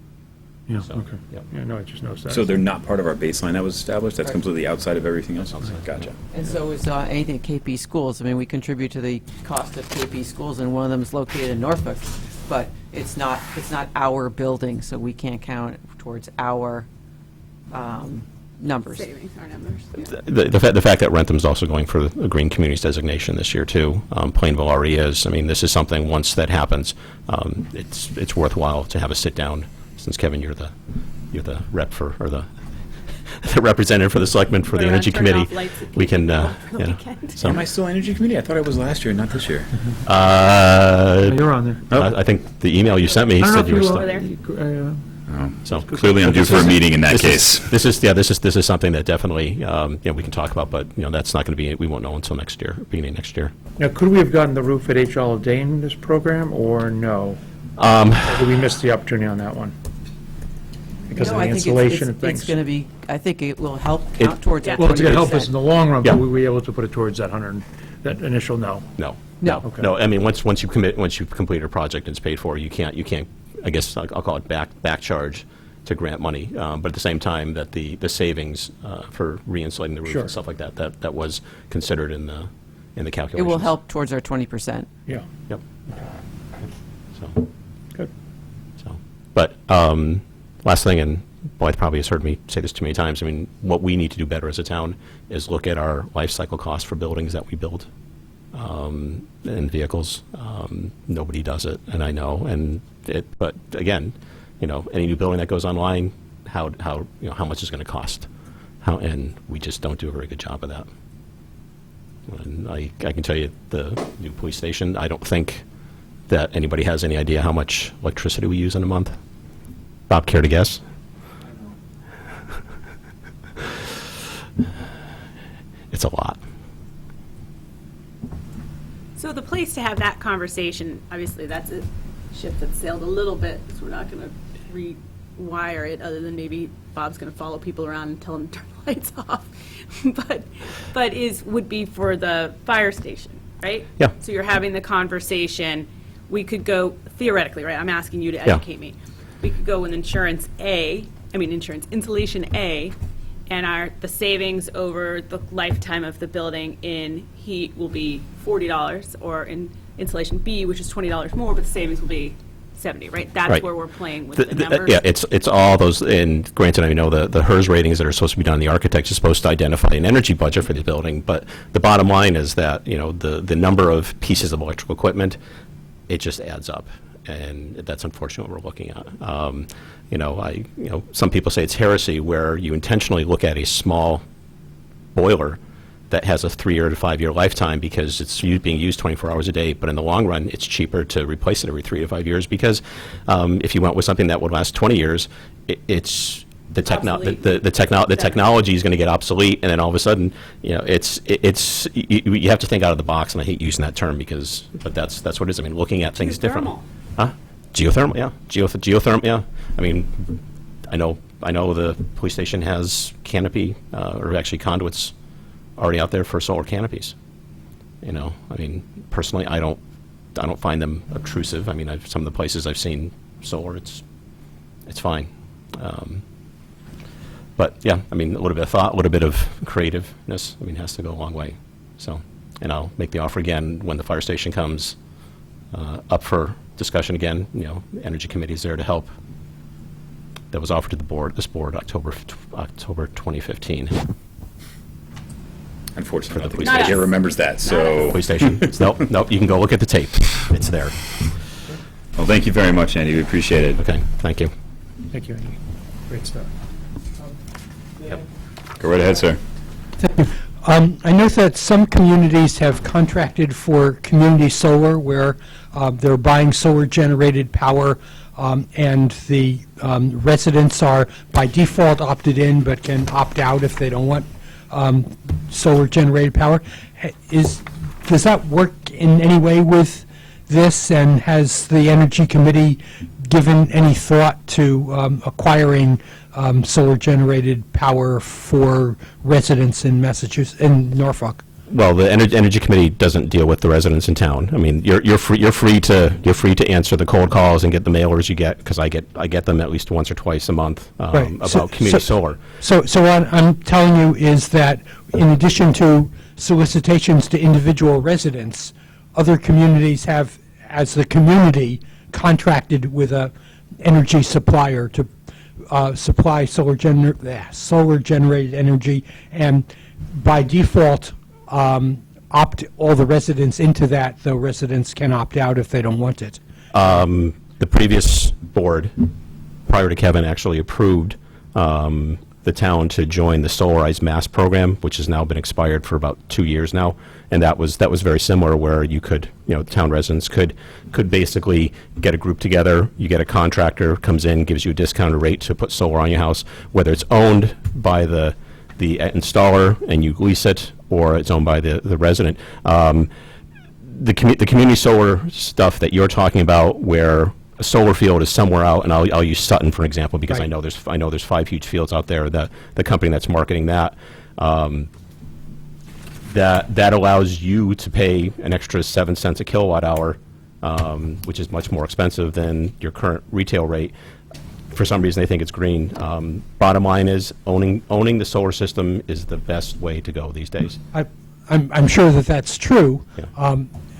Yeah. So, Okay. Yeah. No, I just noticed that. So they're not part of our baseline that was established? That's completely outside of everything else? Gotcha. And so is anything at KP Schools. I mean, we contribute to the cost of KP Schools, and one of them is located in Norfolk, but it's not our building, so we can't count it towards our numbers. Savings, our numbers. The fact that Rentham's also going for a Green Communities designation this year too, Plainville already is. I mean, this is something, once that happens, it's worthwhile to have a sit down. Since Kevin, you're the rep for, or the representative for the selectmen for the Energy Committee, we can. So. Am I still Energy Committee? I thought I was last year, not this year. You're on there. I think the email you sent me said you were still there. So clearly, I'm due for a meeting in that case. This is something that definitely we can talk about, but that's not going to be. We won't know until next year, beginning next year. Now, could we have gotten the roof at H. Olive Dane in this program, or no? Or did we miss the opportunity on that one? Because of the insulation and things. It's going to be. I think it will help count towards that. Well, it's going to help us in the long run, but will we be able to put it towards that initial no? No. Okay. No. I mean, once you complete a project and it's paid for, you can't. I guess I'll call it back charge to grant money, but at the same time that the savings for re-insulating the roof and stuff like that was considered in the calculations. It will help towards our 20%. Yeah. Yep. So good. So, but last thing, and Blythe probably has heard me say this too many times. I mean, what we need to do better as a town is look at our life cycle costs for buildings that we build. And vehicles, nobody does it, and I know. But again, any new building that goes online, how much is going to cost? And we just don't do a very good job of that. And I can tell you, the new police station, I don't think that anybody has any idea how much electricity we use in a month. Bob, care to guess? It's a lot. So the place to have that conversation, obviously, that's a ship that sailed a little bit, so we're not going to rewire it, other than maybe Bob's going to follow people around and tell them to turn the lights off. but would be for the fire station, right? Yeah. So you're having the conversation. We could go, theoretically, right? I'm asking you to educate me. We could go with insulation A, and the savings over the lifetime of the building in heat will be $40, or in insulation B, which is $20 more, but the savings will be $70, right? That's right. Where we're playing with the numbers. Yeah, it's all those, and granted, I know the HERS ratings that are supposed to be done, the architect is supposed to identify an energy budget for the building, but the bottom line is that, the number of pieces of electrical equipment, it just adds up. and that's unfortunate what we're looking at. Some people say it's heresy where you intentionally look at a small boiler that has a 3-year to 5-year lifetime because it's being used 24 hours a day, but in the long run, it's cheaper to replace it every 3 to 5 years because if you went with something that would last 20 years, the technology is going to get obsolete, and then all of a sudden, you have to think out of the box, and I hate using that term but that's what it is. I mean, looking at things differently. Geothermal, yeah. Geothermal, yeah. I mean, I know the police station has canopy, or actually conduits already out there for solar canopies. I mean, personally, I don't find them obtrusive. I mean, some of the places I've seen solar, it's fine. But yeah, I mean, a little bit of thought, a little bit of creativeness, I mean, has to go a long way. So, and I'll make the offer again when the fire station comes up for discussion again. Energy Committee is there to help. That was offered to this board, October 2015. Unfortunately, the police station remembers that, so. Police station. Nope, you can go look at the tape. It's there. Well, thank you very much, Andy. We appreciate it. Okay, thank you. Thank you, Andy. Great stuff. Go right ahead, sir. Thank you. I know that some communities have contracted for community solar where they're buying solar-generated power and the residents are by default opted in but can opt out if they don't want solar-generated power. Does that work in any way with this, and has the Energy Committee given any thought to acquiring solar-generated power for residents in Massachusetts, in Norfolk? Well, the Energy Committee doesn't deal with the residents in town. I mean, you're free to answer the cold calls and get the mailers you get, because I get them at least once or twice a month about community solar. So what I'm telling you is that in addition to solicitations to individual residents, other communities have, as the community, contracted with a energy supplier to supply solar-generated energy, and by default opt all the residents into that, though residents can opt out if they don't want it. The previous board, prior to Kevin, actually approved the town to join the Solarized Mass program, which has now been expired for about 2 years now, and that was very similar, where you could, town residents could basically get a group together. You get a contractor, comes in, gives you a discounted rate to put solar on your house, whether it's owned by the installer and you lease it, or it's owned by the resident. The community solar stuff that you're talking about, where a solar field is somewhere out, and I'll use Sutton for example, because Right. I know there's 5 huge fields out there. The company that's marketing that allows you to pay an extra 7 cents a kilowatt hour, which is much more expensive than your current retail rate. For some reason, they think it's green. Bottom line is, owning the solar system is the best way to go these days. I'm sure that that's true. Yeah.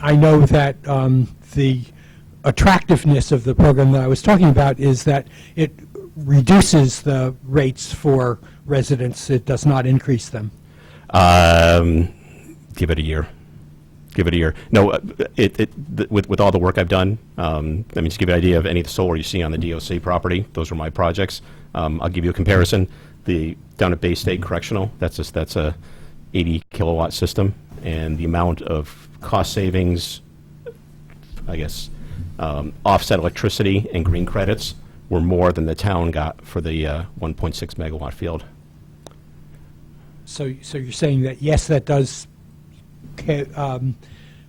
I know that the attractiveness of the program that I was talking about is that it reduces the rates for residents. It does not increase them. Give it a year. Give it a year. No, with all the work I've done, just give you an idea of any of the solar you see on the DOC property. Those were my projects. I'll give you a comparison. Down at Bay State Correctional, that's a 80 kilowatt system, and the amount of cost savings, I guess, offset electricity and green credits were more than the town got for the 1.6 megawatt field. So you're saying that, yes, that does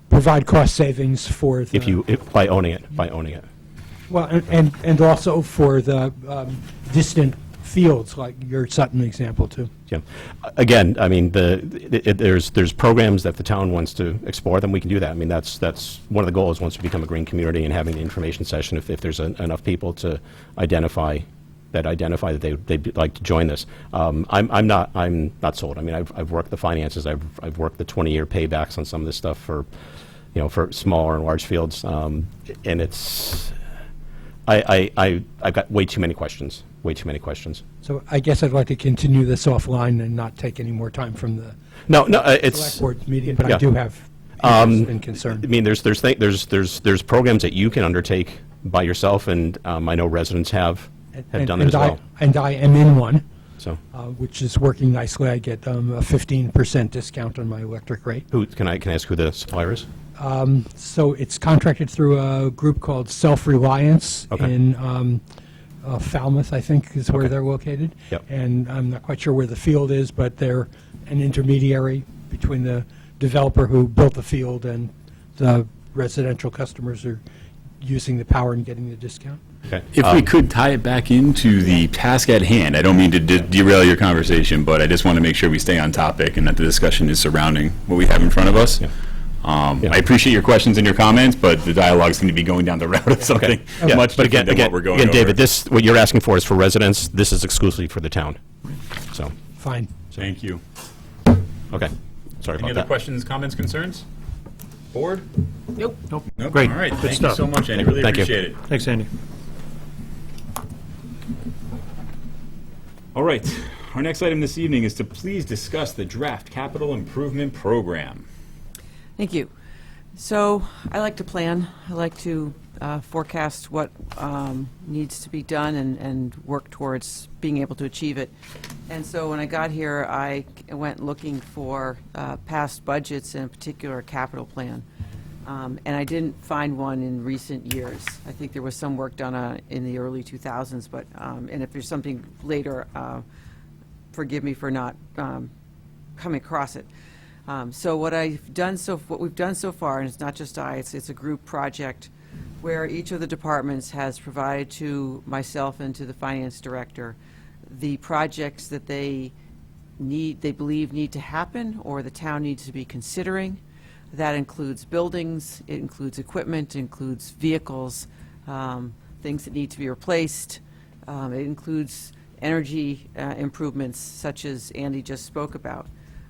provide cost savings for the... By owning it. Well, and also for the distant fields, like your Sutton example, too. Yeah. Again, I mean, there's programs that the town wants to explore, then we can do that. I mean, that's one of the goals once we become a green community, and having the information session, if there's enough people to identify that they'd like to join this. I'm not sold. I mean, I've worked the finances. I've worked the 20-year paybacks on some of this stuff for smaller and large fields, and it's I've got way too many questions. So I guess I'd like to continue this offline and not take any more time from the it's select board meeting, but yeah. I do have interest and concern. I mean, there's programs that you can undertake by yourself, and I know residents have done that as well. And I am in one, So, which is working nicely. I get a 15% discount on my electric rate. can I ask who the supplier is? So it's contracted through a group called Self-Reliance in Falmouth, I think, is where they're located. Yep. And I'm not quite sure where the field is, but they're an intermediary between the developer who built the field and the residential customers who are using the power and getting the discount. Okay. If we could tie it back into the task at hand, I don't mean to derail your conversation, but I just want to make sure we stay on topic and that the discussion is surrounding what we have in front of us. Yeah. I appreciate your questions and your comments, but the dialogue seems to be going down the route of something much But different than what we're going again, over. David, this, what you're asking for is for residents. This is exclusively for the town. So, Fine. Thank you. okay. Sorry Any about other that. questions, comments, concerns? Board? Nope. Nope. Nope. Great. All right. Good Thank stuff. you so much, Andy. Really Thank you. appreciate it. Thanks, Andy. All right. Our next item this evening is to please discuss the draft capital improvement program. Thank you. So I like to plan. I like to forecast what needs to be done and work towards being able to achieve it. And so when I got here, I went looking for past budgets and in particular a capital plan. And I didn't find one in recent years. I think there was some work done in the early 2000s, but and if there's something later, forgive me for not coming across it. So what we've done so far, and it's not just it's a group project where each of the departments has provided to myself and to the finance director the projects that they believe need to happen or the town needs to be considering. That includes buildings, it includes equipment, it includes vehicles, things that need to be replaced. It includes energy improvements such as Andy just spoke about.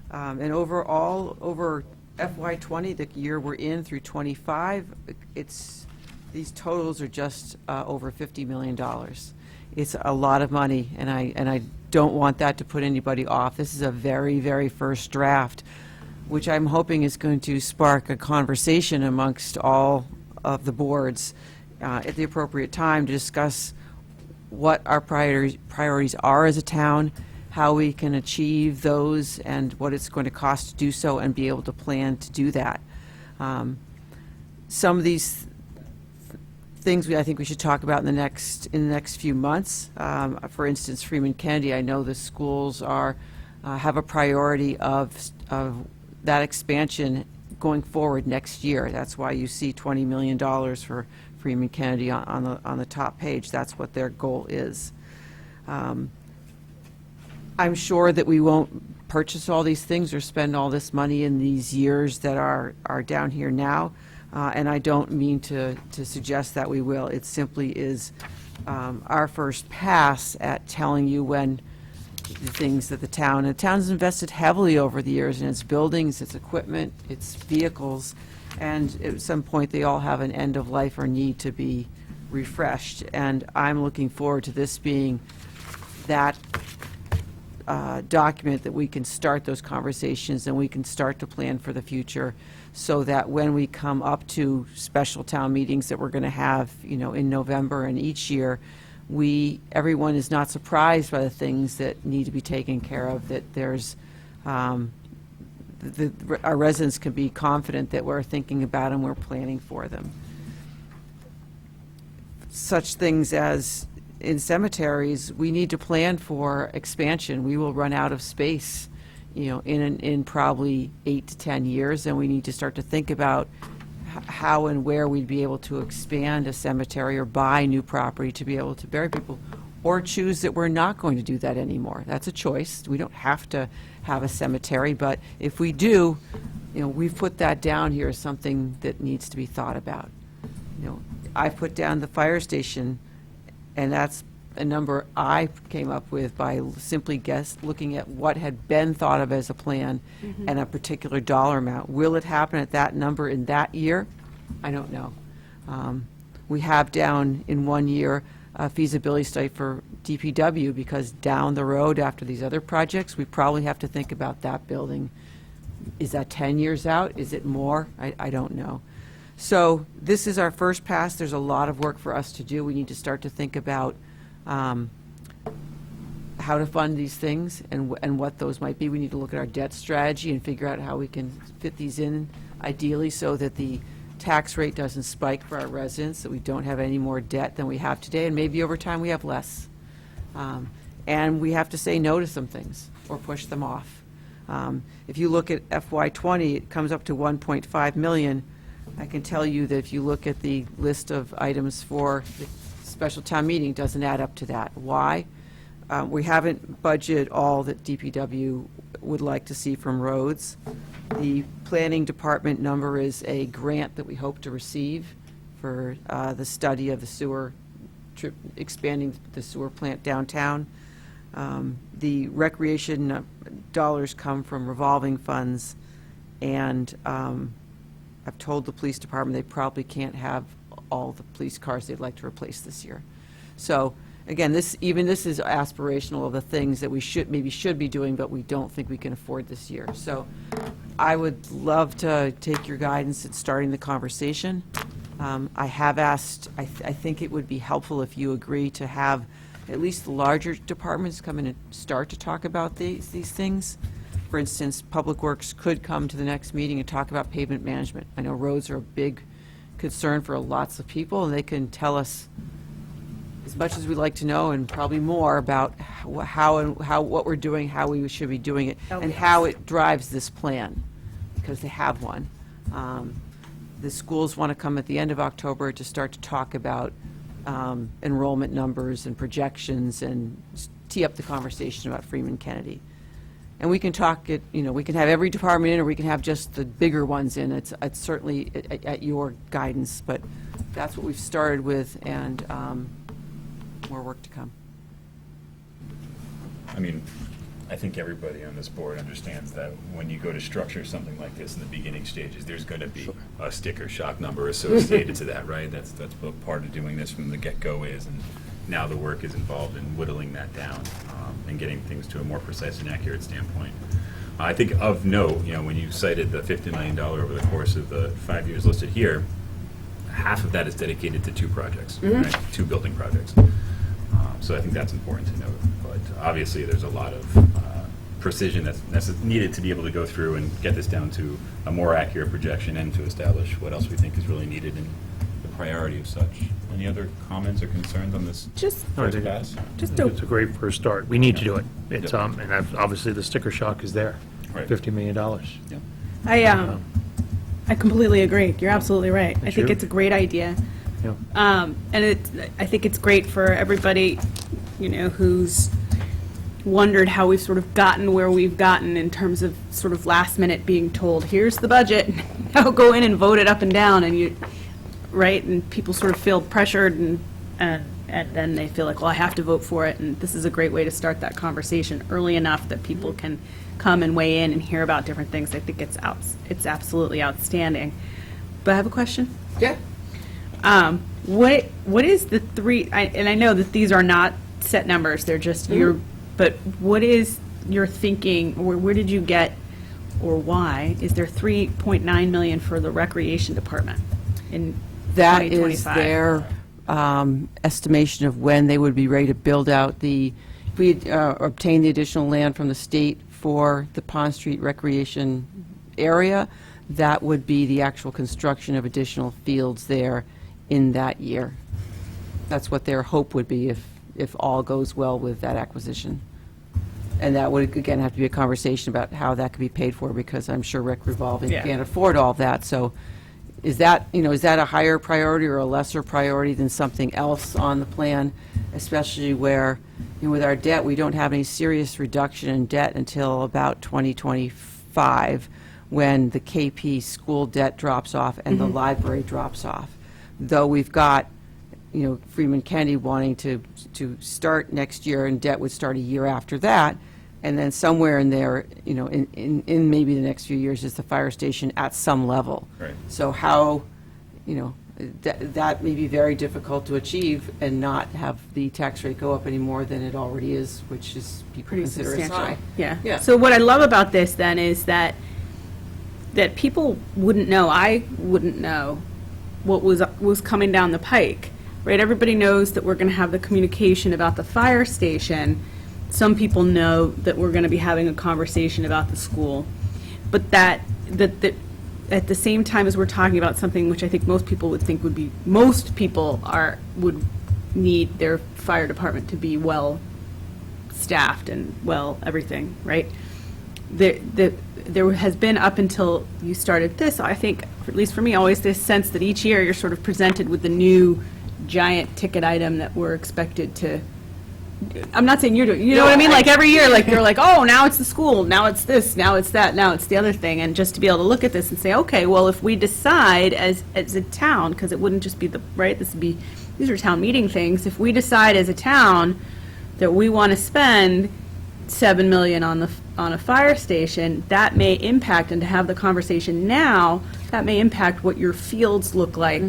And overall, over FY20, the year we're in through 25, these totals are just over $50 million. It's a lot of money, and I don't want that to put anybody off. This is a very, very first draft, which I'm hoping is going to spark a conversation amongst all of the boards at the appropriate time to discuss what our priorities are as a town, how we can achieve those, and what it's going to cost to do so, and be able to plan to do that. Some of these things I think we should talk about in the next few months. For instance, Freeman Kennedy, I know the schools have a priority of that expansion going forward next year. That's why you see $20 million for Freeman Kennedy on the top page. That's what their goal is. I'm sure that we won't purchase all these things or spend all this money in these years that are down here now, and I don't mean to suggest that we will. It simply is our first pass at telling you when the things that the town's invested heavily over the years in its buildings, its equipment, its vehicles, and at some point they all have an end of life or need to be refreshed. And I'm looking forward to this being that document that we can start those conversations and we can start to plan for the future, so that when we come up to special town meetings that we're going to have, in November and each year, everyone is not surprised by the things that need to be taken care of, that there's our residents can be confident that we're thinking about and we're planning for them. Such things as in cemeteries, we need to plan for expansion. We will run out of space, in probably 8 to 10 years, and we need to start to think about how and where we'd be able to expand a cemetery or buy new property to be able to bury people, or choose that we're not going to do that anymore. That's a choice. We don't have to have a cemetery, but if we do, we've put that down here as something that needs to be thought about. I've put down the fire station, and that's a number I came up with by simply looking at what had been thought of as a plan and a particular dollar amount. Will it happen at that number in that year? I don't know. We have down in 1 year a feasibility study for DPW, because down the road after these other projects, we probably have to think about that building. Is that 10 years out? Is it more? I don't know. So this is our first pass. There's a lot of work for us to do. We need to start to think about how to fund these things and what those might be. We need to look at our debt strategy and figure out how we can fit these in ideally so that the tax rate doesn't spike for our residents, that we don't have any more debt than we have today, and maybe over time we have less. And we have to say no to some things or push them off. If you look at FY20, it comes up to 1.5 million. I can tell you that if you look at the list of items for the special town meeting, it doesn't add up to that. Why? We haven't budgeted all that DPW would like to see from roads. The planning department number is a grant that we hope to receive for the study of the sewer, expanding the sewer plant downtown. The recreation dollars come from revolving funds, and I've told the police department they probably can't have all the police cars they'd like to replace this year. So again, this is aspirational of the things that we should be doing, but we don't think we can afford this year. So I would love to take your guidance in starting the conversation. I have asked, I think it would be helpful if you agree to have at least the larger departments come in and start to talk about these things. For instance, Public Works could come to the next meeting and talk about pavement management. I know roads are a big concern for lots of people, and they can tell us as much as we'd like to know, and probably more, about what we're doing, how we should be doing it, and how it drives this plan, because they have one. The schools want to come at the end of October to start to talk about enrollment numbers and projections and tee up the conversation about Freeman Kennedy. And we can talk it, we can have every department in, or we can have just the bigger ones in. It's certainly at your guidance, but that's what we've started with, and more work to come. I mean, I think everybody on this board understands that when you go to structure something like this in the beginning stages, there's going to be a sticker shock number associated to that, right? That's what part of doing this from the get-go is, and now the work is involved in whittling that down and getting things to a more precise and accurate standpoint. I think of note, when you cited the $50 million over the course of the 5 years listed here, half of that is dedicated to two projects, right? Two building projects. So I think that's important to note. But obviously, there's a lot of precision that's needed to be able to go through and get this down to a more accurate projection and to establish what else we think is really needed and the priority of such. Any other comments or concerns on this? No, I think it's a great first start. We need to do it. It's and obviously the sticker shock is there. Right. $50 million. Yeah. I completely agree. You're absolutely right. I think it's a great idea. Yeah. And I think it's great for everybody, who's wondered how we've sort of gotten where we've gotten in terms of sort of last minute being told, here's the budget, now go in and vote it up and down, and right? And people sort of feel pressured, and then they feel like, well, I have to vote for it, and this is a great way to start that conversation early enough that people can come and weigh in and hear about different things. I think it's absolutely outstanding. But I have a question. Yeah. What is the three? And I know that these are not set numbers; they're just your. But what is your thinking, or where did you get, or why is there $3.9 million for the recreation department in That 2025? is their estimation of when they would be ready to build out if we obtained the additional land from the state for the Pond Street recreation area, that would be the actual construction of additional fields there in that year. That's what their hope would be if all goes well with that acquisition. And that would, again, have to be a conversation about how that could be paid for, because I'm sure Rec Revolving can't afford all of that. So is that a higher priority or a lesser priority than something else on the plan, especially where, with our debt, we don't have any serious reduction in debt until about 2025, when the KP school debt drops off and the library drops off. Though we've got Freeman Kennedy wanting to start next year, and debt would start a year after that, and then somewhere in there, in maybe the next few years, is the fire station at some level. Right. So how, that may be very difficult to achieve and not have the tax rate go up any more than it already is, which is people Pretty consider as substantial. high. Yeah. So what I love about this then is that people wouldn't know, I wouldn't know, what was coming down the pike, right? Everybody knows that we're going to have the communication about the fire station. Some people know that we're going to be having a conversation about the school, but that at the same time as we're talking about something which I think most people would think would be, most people would need their fire department to be well staffed and well everything, right? There has been, up until you started this, I think, at least for me, always this sense that each year you're sort of presented with the new giant ticket item that we're expected to, I'm not saying you're doing, you know what I mean? Like every year, like you're like, oh, now it's the school, now it's this, now it's that, now it's the other thing. And just to be able to look at this and say, okay, well, if we decide as a town, because it wouldn't just be right, these are town meeting things. If we decide as a town that we want to spend $7 million on a fire station, that may impact, and to have the conversation now, that may impact what your fields look like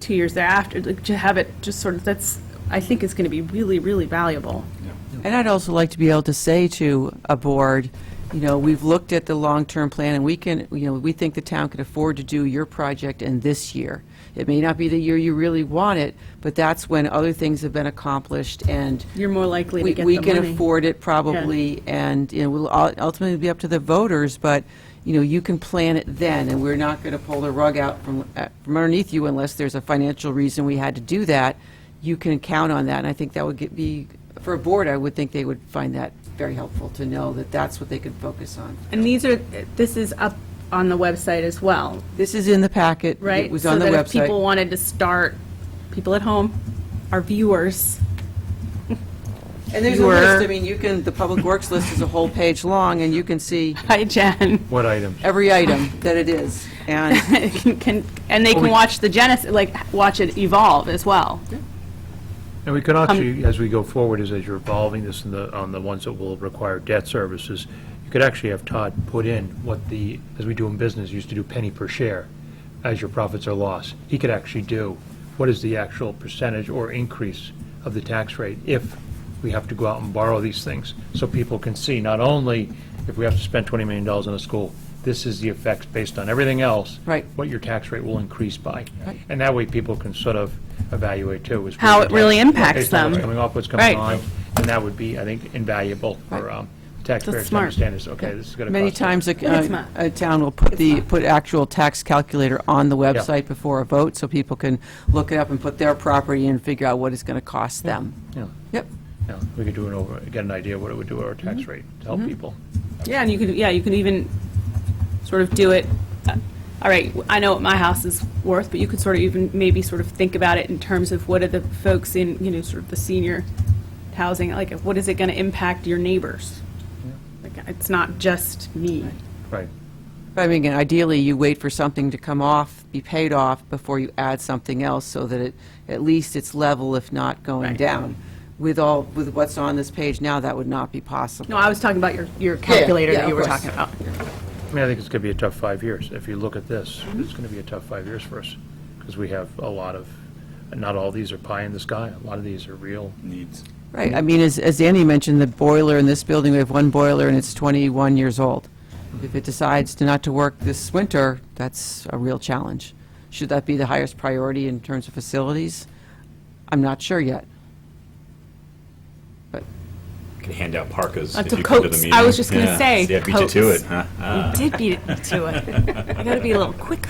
2 years thereafter. Like, to have it just sort of, I think it's going to be really, really valuable. And I'd also like to be able to say to a board, we've looked at the long-term plan, and we think the town can afford to do your project in this year. It may not be the year you really want it, but that's when other things have been accomplished, and you're more likely to get we the can money. afford it probably, and will ultimately be up to the voters, but you can plan it then, and we're not going to pull the rug out from underneath you unless there's a financial reason we had to do that. You can count on that, and I think that would be, for a board, I would think they would find that very helpful to know that that's what they could focus on. And this is up on the website as well. This is in the packet. Right? It was so on the that website. If people wanted to start, people at home, our viewers. And there's a list. The Public Works list is a whole page long, and you can see. Hi, Jen. What items? Every item that it is. And they can watch the genesis, watch it evolve as well. And we could actually, as we go forward, as you're evolving this on the ones that will require debt services, you could actually have Todd put in what as we do in business, used to do penny per share as your profits are lost. He could actually do what is the actual percentage or increase of the tax rate if we have to go out and borrow these things, so people can see not only if we have to spend $20 million on a school, this is the effects based on everything else, right, what your tax rate will increase by. Right. And that way people can sort of evaluate too. How it really impacts them. What's coming off, what's coming on, and that would be, I think, invaluable for taxpayers to understand this. Okay, this is going to many times a town will put actual tax calculator on the website before a vote, so people can look it up and put their property in and figure out what it's going to cost them. Yeah. Yep. Yeah, we could get an idea what it would do to our tax rate to help people. Yeah, and you can even sort of do it. All right, I know what my house is worth, but you could sort of even maybe sort of think about it in terms of what are the folks in sort of the senior housing, like what is it going to impact your neighbors? Yeah. Like, it's not just me. Right. But I mean, again, ideally, you wait for something to come off, be paid off before you add something else, so that at least it's level, if not going down. With what's on this page now, that would not be possible. No, I was talking about your calculator that you were talking about. I mean, I think it's going to be a tough 5 years. If you look at this, it's going to be a tough 5 years for us, because we have a lot of, not all these are pie in the sky. A lot of these are real needs. Right. I mean, as Danny mentioned, the boiler in this building, we have one boiler, and it's 21 years old. If it decides not to work this winter, that's a real challenge. Should that be the highest priority in terms of facilities? I'm not sure yet. Can hand out parkas if Lots you of come to the coats. meeting. I was just going to say, See, I beat you to it, huh? You did beat me to it. I got to be a little quicker.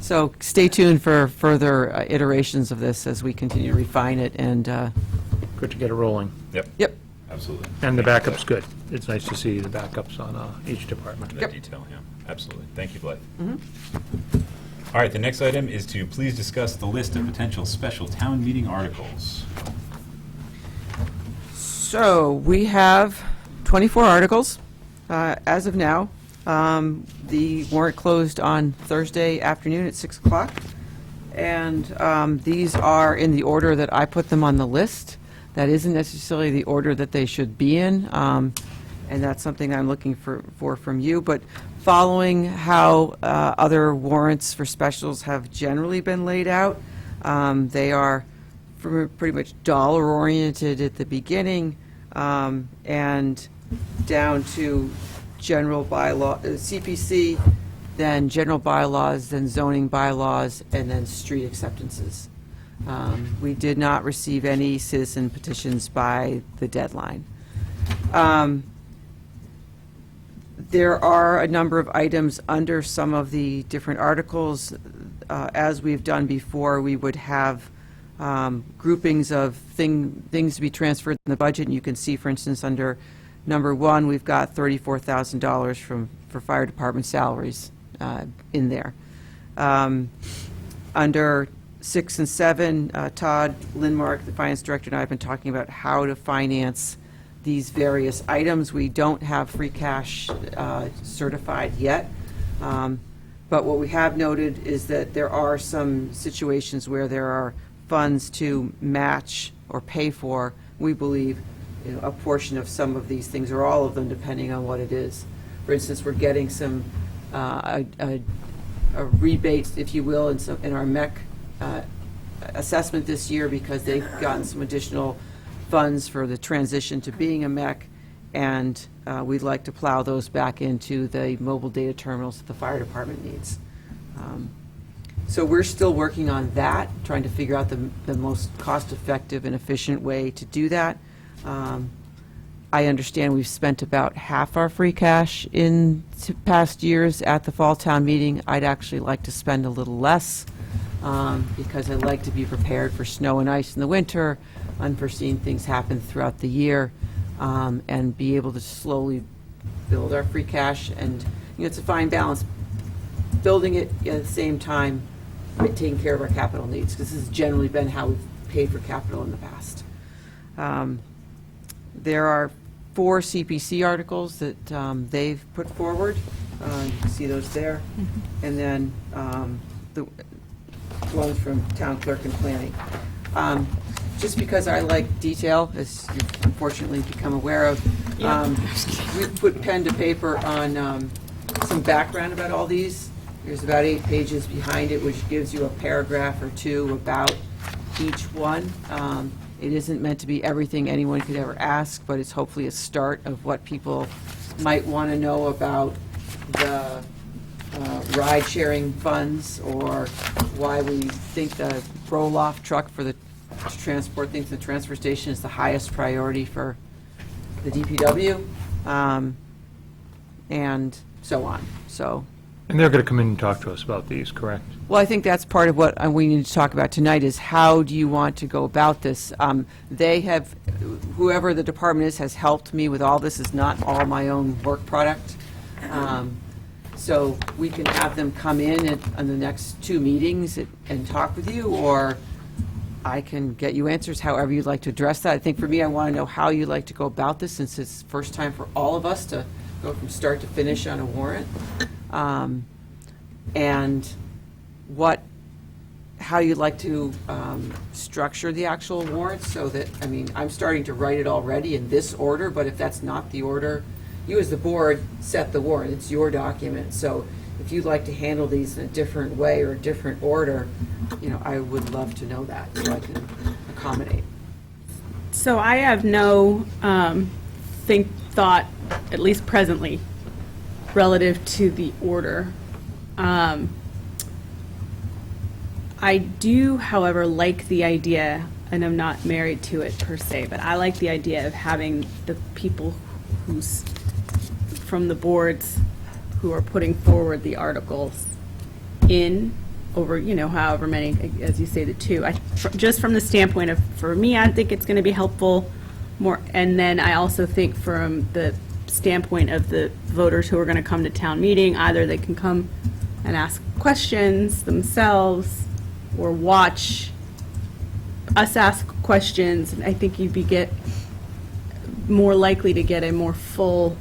So stay tuned for further iterations of this as we continue to refine it and. Good to get it rolling. Yep. Absolutely. And the backup's good. It's nice to see the backups on each department. That detail, yeah. Absolutely. Thank you, Blythe. All right, the next item is to please discuss the list of potential special town meeting articles. So we have 24 articles as of now. The warrant closed on Thursday afternoon at 6 o'clock. And these are in the order that I put them on the list. That isn't necessarily the order that they should be in. And that's something I'm looking for from you. But following how other warrants for specials have generally been laid out, they are pretty much dollar-oriented at the beginning, and down to general bylaw, CPC, then general bylaws, then zoning bylaws, and then street acceptances. We did not receive any citizen petitions by the deadline. There are a number of items under some of the different articles. As we've done before, we would have groupings of things to be transferred in the budget. And you can see, for instance, under number 1, we've got $34,000 for fire department salaries in there. Under 6 and 7, Todd Lindmark, the finance director, and I have been talking about how to finance these various items. We don't have free cash certified yet, but what we have noted is that there are some situations where there are funds to match or pay for, we believe, a portion of some of these things, or all of them, depending on what it is. For instance, we're getting some a rebate, if you will, in our MEC assessment this year, because they've gotten some additional funds for the transition to being a MEC, and we'd like to plow those back into the mobile data terminals that the fire department needs. So we're still working on that, trying to figure out the most cost-effective and efficient way to do that. I understand we've spent about half our free cash in past years at the fall town meeting. I'd actually like to spend a little less, because I'd like to be prepared for snow and ice in the winter, unforeseen things happen throughout the year, and be able to slowly build our free cash. And it's a fine balance, building it at the same time, but taking care of our capital needs, because this has generally been how we've paid for capital in the past. There are 4 CPC articles that they've put forward. You can see those there. And then the ones from town clerk and planning. Just because I like detail, as you've unfortunately become aware of, we put pen to paper on some background about all these. There's about 8 pages behind it, which gives you a paragraph or 2 about each one. It isn't meant to be everything anyone could ever ask, but it's hopefully a start of what people might want to know about the ride-sharing funds, or why we think the roll-off truck for the to transport things to the transfer station is the highest priority for the DPW, and so on. And they're going to come in and talk to us about these, correct? Well, I think that's part of what we need to talk about tonight, is how do you want to go about this? They have, whoever the department is, has helped me with all this. It's not all my own work product. So we can have them come in on the next 2 meetings and talk with you, or I can get you answers however you'd like to address that. I think for me, I want to know how you'd like to go about this, since it's the first time for all of us to go from start to finish on a warrant. And how you'd like to structure the actual warrant, so that, I'm starting to write it already in this order, but if that's not the order, you as the board set the warrant. It's your document. So if you'd like to handle these in a different way or a different order, I would love to know that, so I can accommodate. So I have no thought, at least presently, relative to the order. I do, however, like the idea, and I'm not married to it per se, but I like the idea of having the people from the boards who are putting forward the articles in over, however many, as you say, the 2. Just from the standpoint of, for me, I think it's going to be helpful more, and then I also think from the standpoint of the voters who are going to come to town meeting, either they can come and ask questions themselves, or watch us ask questions. And I think you'd get more likely to get a more full,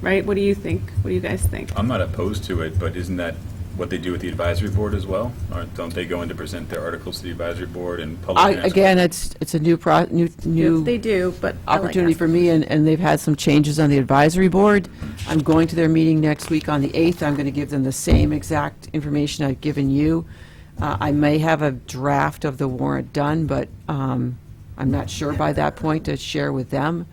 right? What do you think? What do you guys think? I'm not opposed to it, but isn't that what they do with the advisory board as well? Or don't they go in to present their articles to the advisory board and public? Again, it's a new Yes, they do, but opportunity for me, and they've had some changes on the advisory board. I'm going to their meeting next week on the 8th. I'm going to give them the same exact information I've given you. I may have a draft of the warrant done, but I'm not sure by that point to share with them.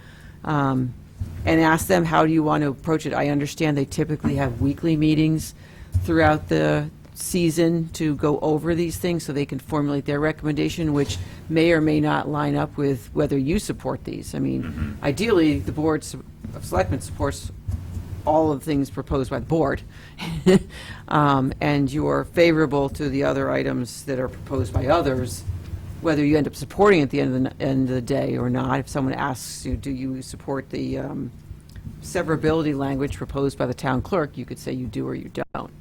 and ask them, how do you want to approach it? I understand they typically have weekly meetings throughout the season to go over these things so they can formulate their recommendation, which may or may not line up with whether you support these. I mean, ideally, the Board of Selectmen supports all of the things proposed by the board, and you're favorable to the other items that are proposed by others, whether you end up supporting it at the end of the day or not. If someone asks you, do you support the severability language proposed by the town clerk, you could say you do or you don't.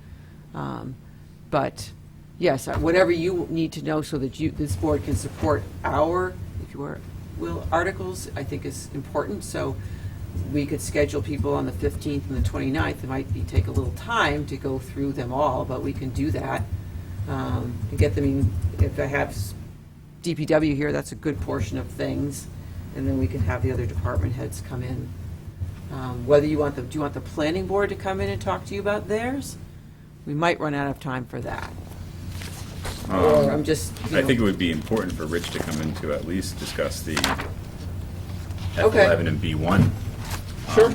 But yes, whatever you need to know so that this board can support our, if you will, articles, I think is important. So we could schedule people on the 15th and the 29th. It might take a little time to go through them all, but we can do that and get them in. If I have DPW here, that's a good portion of things, and then we can have the other department heads come in. Whether you want do you want the planning board to come in and talk to you about theirs? We might run out of time for that. Or I'm just. I think it would be important for Rich to come in to at least discuss the Okay. F11 and B1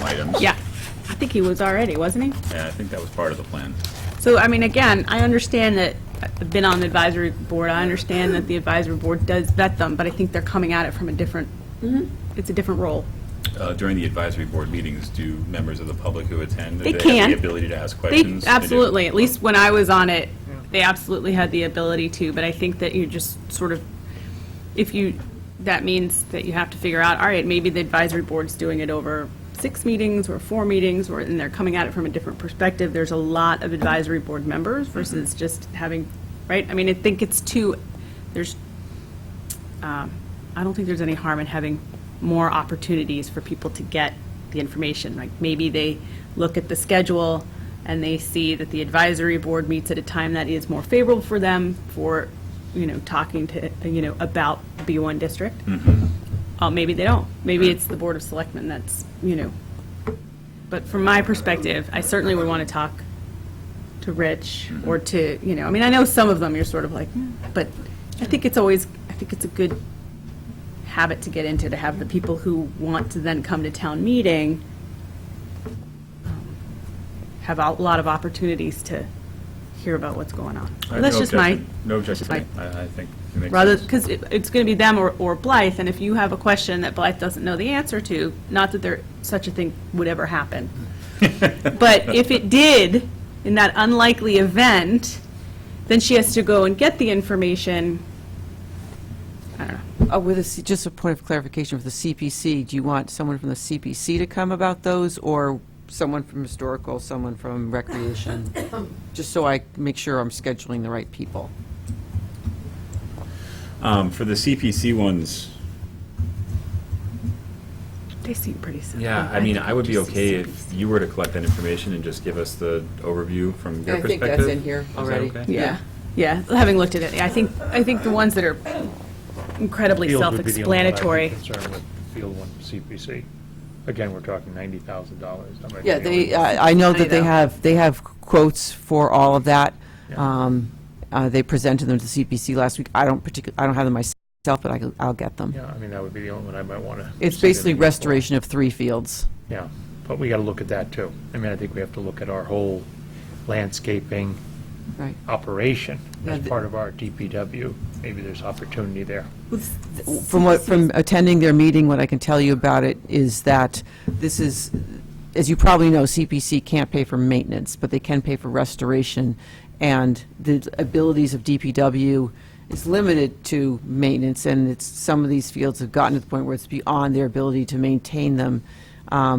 items. Yeah, I think he was already, wasn't he? Yeah, I think that was part of the plan. So, I mean, again, I understand that I've been on the advisory board. I understand that the advisory board does vet them, but I think they're coming at it from a different, it's a different role. During the advisory board meetings, do members of the public who attend, They have can. the ability to ask questions? They absolutely, at least when I was on it, they absolutely had the ability to, but I think that you just sort of, that means that you have to figure out, all right, maybe the advisory board's doing it over 6 meetings or 4 meetings, and they're coming at it from a different perspective. There's a lot of advisory board members versus just having, right? I mean, I think it's I don't think there's any harm in having more opportunities for people to get the information. Like maybe they look at the schedule and they see that the advisory board meets at a time that is more favorable for them for, talking to, about the B1 district. Maybe they don't. Maybe it's the Board of Selectmen that's, But from my perspective, I certainly would want to talk to Rich or to, I mean, I know some of them you're sort of like, but I think it's a good habit to get into, to have the people who want to then come to town meeting have a lot of opportunities to hear about what's going on. I have That's no just objection. No objection. my- I think it makes Rather, sense. because it's going to be them or Blythe, and if you have a question that Blythe doesn't know the answer to, not that there such a thing would ever happen, but if it did, in that unlikely event, then she has to go and get the information. I don't know. Just a point of clarification for the CPC, do you want someone from the CPC to come about those, or someone from historical, someone from recreation? Just so I make sure I'm scheduling the right people. For the CPC ones, They seem pretty simple. yeah, I mean, I would be okay if you were to collect that information and just give us the overview from your I think perspective. that's in here Is that already. okay? Yeah, having looked at it, I think the ones that are incredibly Field would be the only one I'd be self-explanatory. concerned with, Field 1 CPC. Again, we're talking $90,000. That might be Yeah, the only- I know that they have quotes for all of that. They presented them to the CPC last week. I don't have them myself, but I'll get them. Yeah, I mean, that would be the only one I might want to. It's basically restoration of 3 fields. Yeah, but we got to look at that too. I mean, I think we have to look at our whole landscaping Right. operation Yeah, as part of our DPW. Maybe there's opportunity there. From attending their meeting, what I can tell you about it is that this is, as you probably know, CPC can't pay for maintenance, but they can pay for restoration, and the abilities of DPW is limited to maintenance, and some of these fields have gotten to the point where it's beyond their ability to maintain them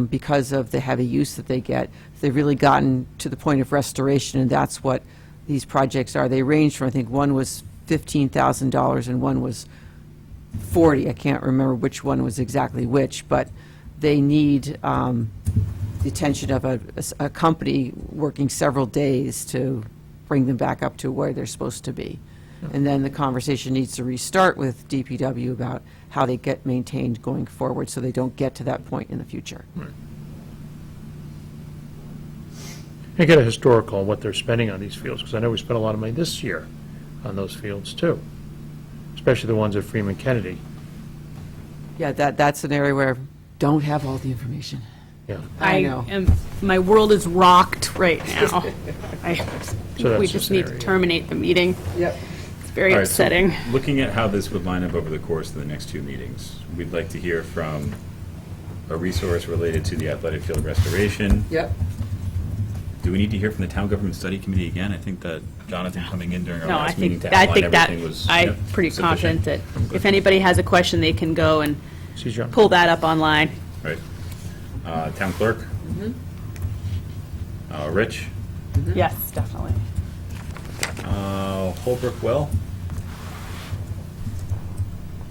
because of the heavy use that they get. They've really gotten to the point of restoration, and that's what these projects are. They range from, I think, one was $15,000 and one was 40. I can't remember which one was exactly which, but they need the attention of a company working several days to bring them back up to where they're supposed to be. And then the conversation needs to restart with DPW about how they get maintained going forward so they don't get to that point in the future. Right. I get a historical on what they're spending on these fields, because I know we spent a lot of money this year on those fields too, especially the ones at Freeman Kennedy. Yeah, that's an area where I don't have all the information. Yeah. I know. My world is rocked right now. I think that's we just just an need to area. terminate the meeting. Yep. It's very All right, so upsetting. looking at how this would line up over the course of the next two meetings, we'd like to hear from a resource related to the athletic field restoration. Yep. Do we need to hear from the Town Government Study Committee again? I think that Jonathan coming in during our No, I last meeting think, to I outline think that, everything was I'm yep, pretty sufficient. confident that if anybody has a question, they can go and See, John. pull that up online. Right. Town clerk? Rich? Yes, definitely. Holbrook Well?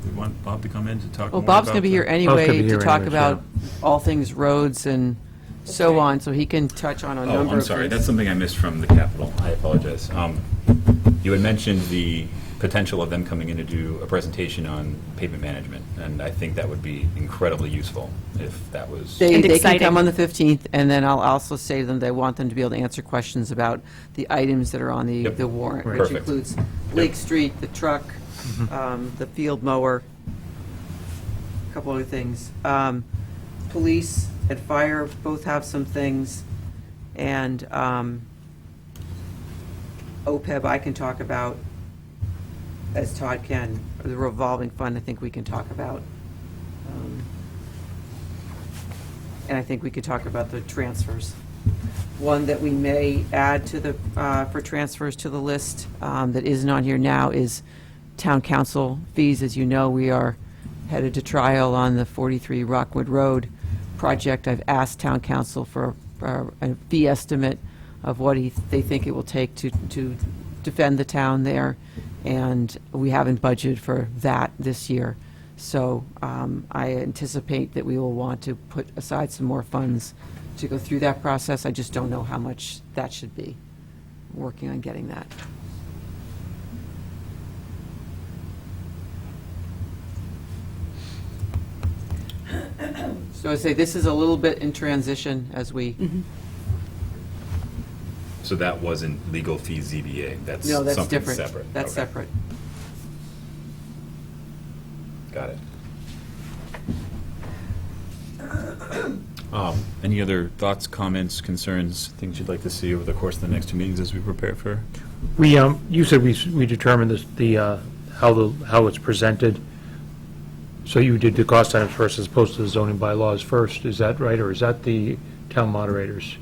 We want Bob to come in to talk Well, more Bob's about going to be here the- anyway be here to talk anyways, about all things roads and so on, so he can touch on a Oh, number I'm of sorry, things. that's something I missed from the Capitol. I apologize. You had mentioned the potential of them coming in to do a presentation on pavement management, and I think that would be incredibly useful if that was... They can exciting. come on the 15th, and then I'll also say to them that I want them to be able to answer questions about the items that are on the Yep. the warrant, Right. which Perfect. includes Lake Street, the truck, the field mower, a couple other things. Police and fire both have some things, and OPEB I can talk about, as Todd can, or the revolving fund I think we can talk about. And I think we could talk about the transfers. One that we may add to the, for transfers to the list that isn't on here now is town council fees. As you know, we are headed to trial on the 43 Rockwood Road project. I've asked town council for a fee estimate of what they think it will take to defend the town there, and we haven't budgeted for that this year. So I anticipate that we will want to put aside some more funds to go through that process. I just don't know how much that should be. I'm working on getting that. So I say this is a little bit in transition as we, So that wasn't legal fees ZBA? That's no, that's something different. separate? That's Okay. separate. Got it. Any other thoughts, comments, concerns, things you'd like to see over the course of the next two meetings as we prepare for? We, you said we determined how it's presented. So you did the cost items first as opposed to the zoning bylaws first, is that right, or is that the town moderators?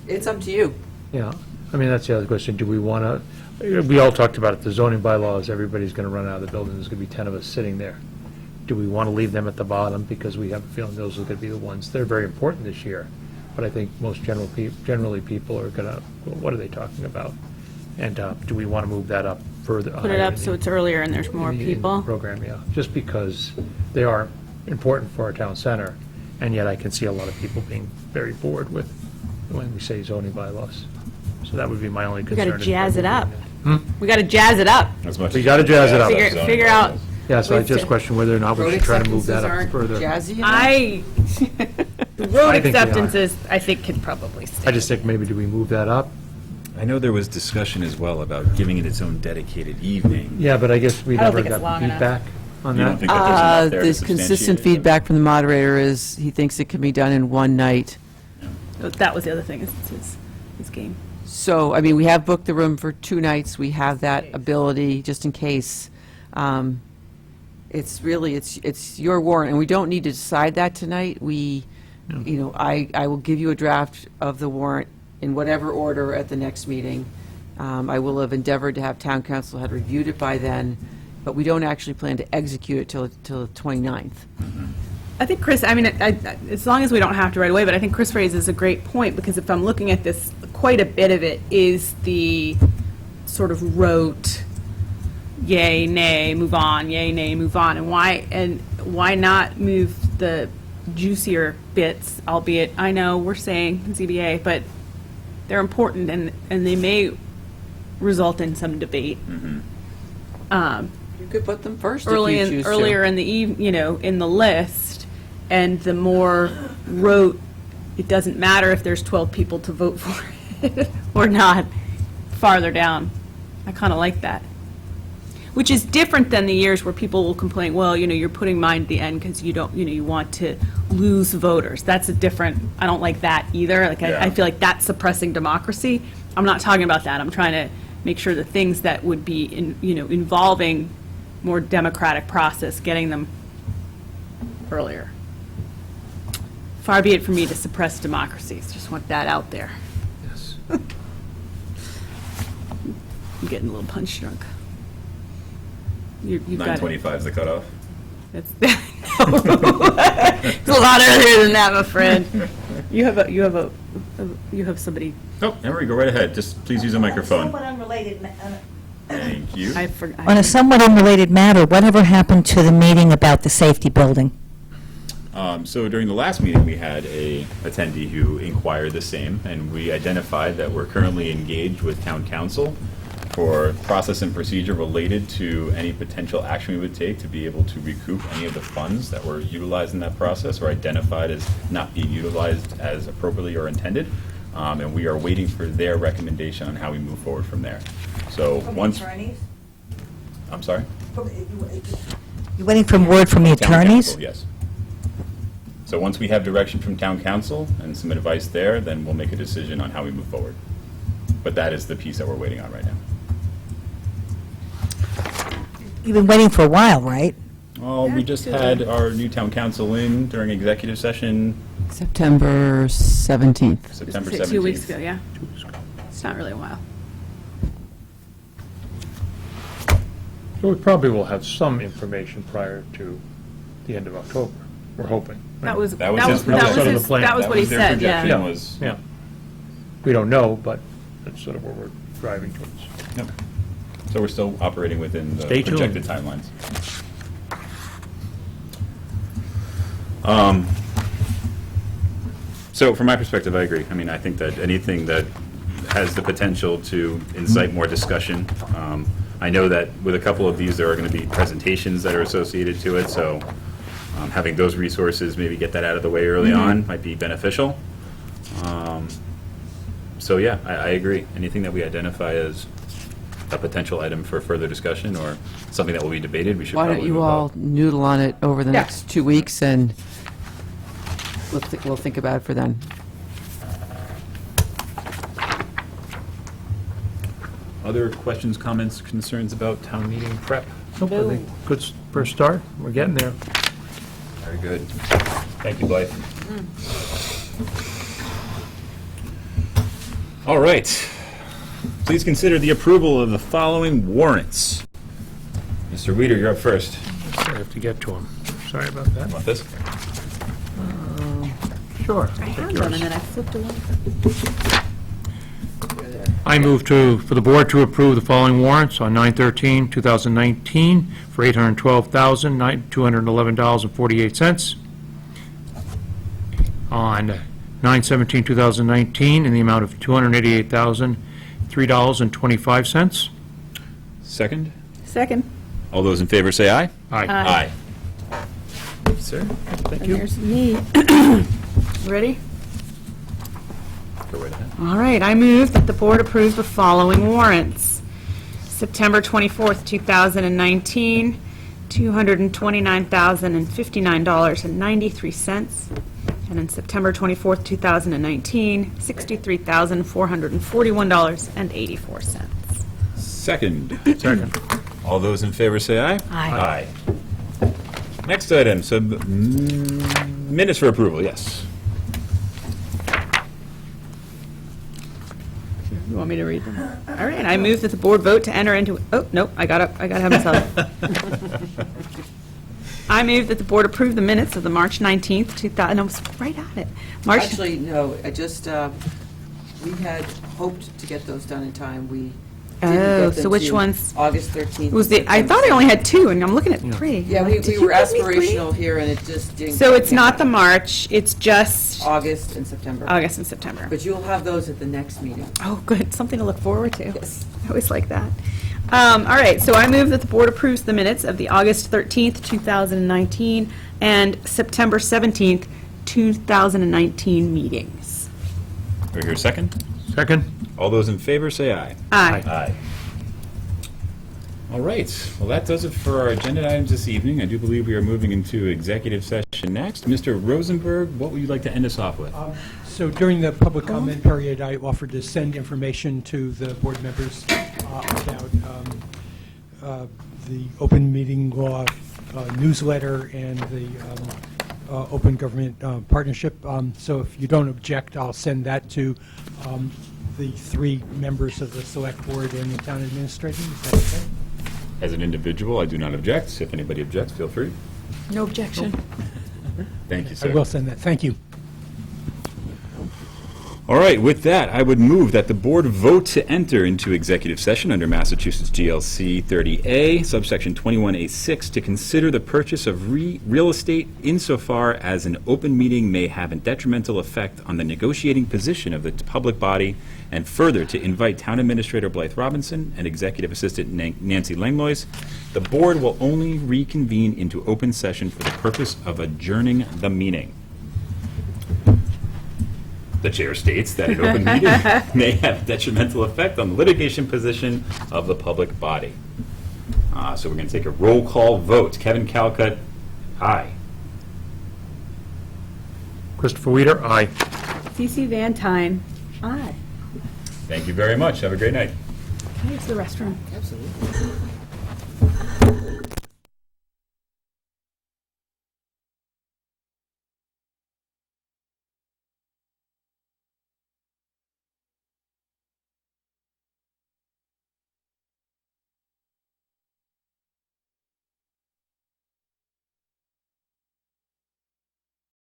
It's up to you. Yeah, I mean, that's the other question, do we want to, we all talked about it, the zoning bylaws, everybody's going to run out of the building, there's going to be 10 of us sitting there. Do we want to leave them at the bottom, because we have a feeling those are going to be the ones, they're very important this year, but I think most generally people are going to, well, what are they talking about? And do we want to move that up further? Put it up so it's earlier and there's more in the people. program, yeah, just because they are important for our town center, and yet I can see a lot of people being very bored with when we say zoning bylaws. So that would be my only We concern. got to jazz it up. Hmm? We got to jazz it up. As much We as got to you jazz it up. Figure out. Yeah, so I ways just to- question whether or not we Road should try to move acceptances that up aren't further. jazzy enough? The road I think they are. acceptances, I think, could probably stay. I just think maybe do we move that up? I know there was discussion as well about giving it its own dedicated evening. Yeah, but I guess we I don't never think it's got long enough. feedback on You don't that. think that there's enough there to There's consistent substantiate it? feedback from the moderator is he thinks it can be done in one night. That was the other thing, is his game. So, I mean, we have booked the room for 2 nights. We have that ability, just in case. It's really, it's your warrant, and we don't need to decide that tonight. We, you know, I will give you a draft of the warrant in whatever order at the next meeting. I will have endeavored to have town council had reviewed it by then, but we don't actually plan to execute it till the 29th. I think Chris, I mean, as long as we don't have to right away, but I think Chris raises a great point, because if I'm looking at this, quite a bit of it is the sort of rote, yay, nay, move on, yay, nay, move on, and why not move the juicier bits, albeit, I know we're saying ZBA, but they're important, and they may result in some debate. You could put them first Early if you choose to. earlier in the in the list, and the more rote, it doesn't matter if there's 12 people to vote for it or not, farther down. I kind of like that. Which is different than the years where people will complain, well, you're putting mine at the end because you don't, you want to lose voters. That's a different, I don't like that either. Like, I feel like that's suppressing democracy. I'm not talking about that. I'm trying to make sure the things that would be, involving more democratic process, getting them earlier. Far be it from me to suppress democracies. Just want that out there. Yes. I'm getting a little punch drunk. You've got 9:25 is the cutoff. It's a lot earlier than that, my friend. You have somebody. Oh, Emery, go right ahead. Just please use a microphone. Somewhat unrelated. Thank you. On a somewhat unrelated matter, whatever happened to the meeting about the safety building? So during the last meeting, we had a attendee who inquired the same, and we identified that we're currently engaged with town council for process and procedure related to any potential action we would take to be able to recoup any of the funds that were utilized in that process or identified as not being utilized as appropriately or intended. And we are waiting for their recommendation on how we move forward from there. So once... attorneys? I'm sorry? You're waiting for word from the Town attorneys? council, yes. So once we have direction from town council and some advice there, then we'll make a decision on how we move forward. But that is the piece that we're waiting on right now. You've been waiting for a while, right? Well, we just had our new town council in during executive session September 17th. September 2 17th. weeks ago, yeah. It's not really a while. So we probably will have some information prior to the end of October, we're hoping. That was That was his projection. that was what he their said, yeah. projection was- Yeah. We don't know, but that's sort of what we're driving towards. Yep. So we're still operating within the Stay tuned. projected timelines. So from my perspective, I agree. I mean, I think that anything that has the potential to incite more discussion. I know that with a couple of these, there are going to be presentations that are associated to it, so having those resources, maybe get that out of the way early on, might be beneficial. So yeah, I agree. Anything that we identify as a potential item for further discussion or something that will be debated, we should Why probably don't you move all up. noodle on it over the Yeah. next 2 weeks, and we'll think about it for then. Other questions, comments, concerns about town meeting prep? Nope, I think good first start, we're getting there. Very good. Thank you, Blythe. All right. Please consider the approval of the following warrants. Mr. Weeder, you're up first. I have to get to them. Sorry about that. Want this? Sure. I had them and then I flipped away. I move for the board to approve the following warrants on 9/13/2019 for $812,211.48. On 9/17/2019 in the amount of $288,003.25. Second. Second. All those in favor say aye. Aye. Aye. Sir? Thank And you. there's me. Ready? Go right ahead. All right, I move that the board approve the following warrants. September 24th, 2019, $229,059.93. And on September 24th, 2019, $63,441.84. Second. Second. All those in favor say aye. Aye. Next item, minutes for approval, yes. You want me to read them? All right, I move that the board vote to enter into, oh, nope, I gotta have myself. I move that the board approve the minutes of the March 19th, 2000, and I was right at it. March. Actually, no, I just, we had hoped to get those done in time. We didn't get Oh, them so which to ones? August 13th. Was the, I thought I only had two, and I'm looking at three. Yeah, Like, we did were you give me three? aspirational here, and it just didn't. So it's quite not the happen. March, it's just August and September. August and September. But you'll have those at the next meeting. Oh, good, something to look forward to. Yes. I always like that. All right, so I move that the board approves the minutes of the August 13th, 2019, and September 17th, 2019 meetings. Do I hear a second? Second? All those in favor say aye. Aye. Aye. All right. Well, that does it for our agenda items this evening. I do believe we are moving into executive session next. Mr. Rosenberg, what would you like to end us off with? So during the public comment period, I offered to send information to the board members about the open meeting law newsletter and the open government partnership. So if you don't object, I'll send that to the 3 members of the select board and the town administrator. Is that okay? As an individual, I do not object. If anybody objects, feel free. No objection. Thank you, sir. I will send that. Thank you. All right, with that, I would move that the board vote to enter into executive session under Massachusetts GLC 30A, subsection 21A6, to consider the purchase of real estate insofar as an open meeting may have a detrimental effect on the negotiating position of the public body, and further to invite Town Administrator Blythe Robinson and Executive Assistant Nancy Langlois. The board will only reconvene into open session for the purpose of adjourning the meeting. The chair states that an open meeting may have a detrimental effect on the litigation position of the public body. So we're going to take a roll call vote. Kevin Calcutt, aye. Christopher Weider, aye. CC Van Tine, aye. Thank you very much. Have a great night. Can I use the restroom? Absolutely.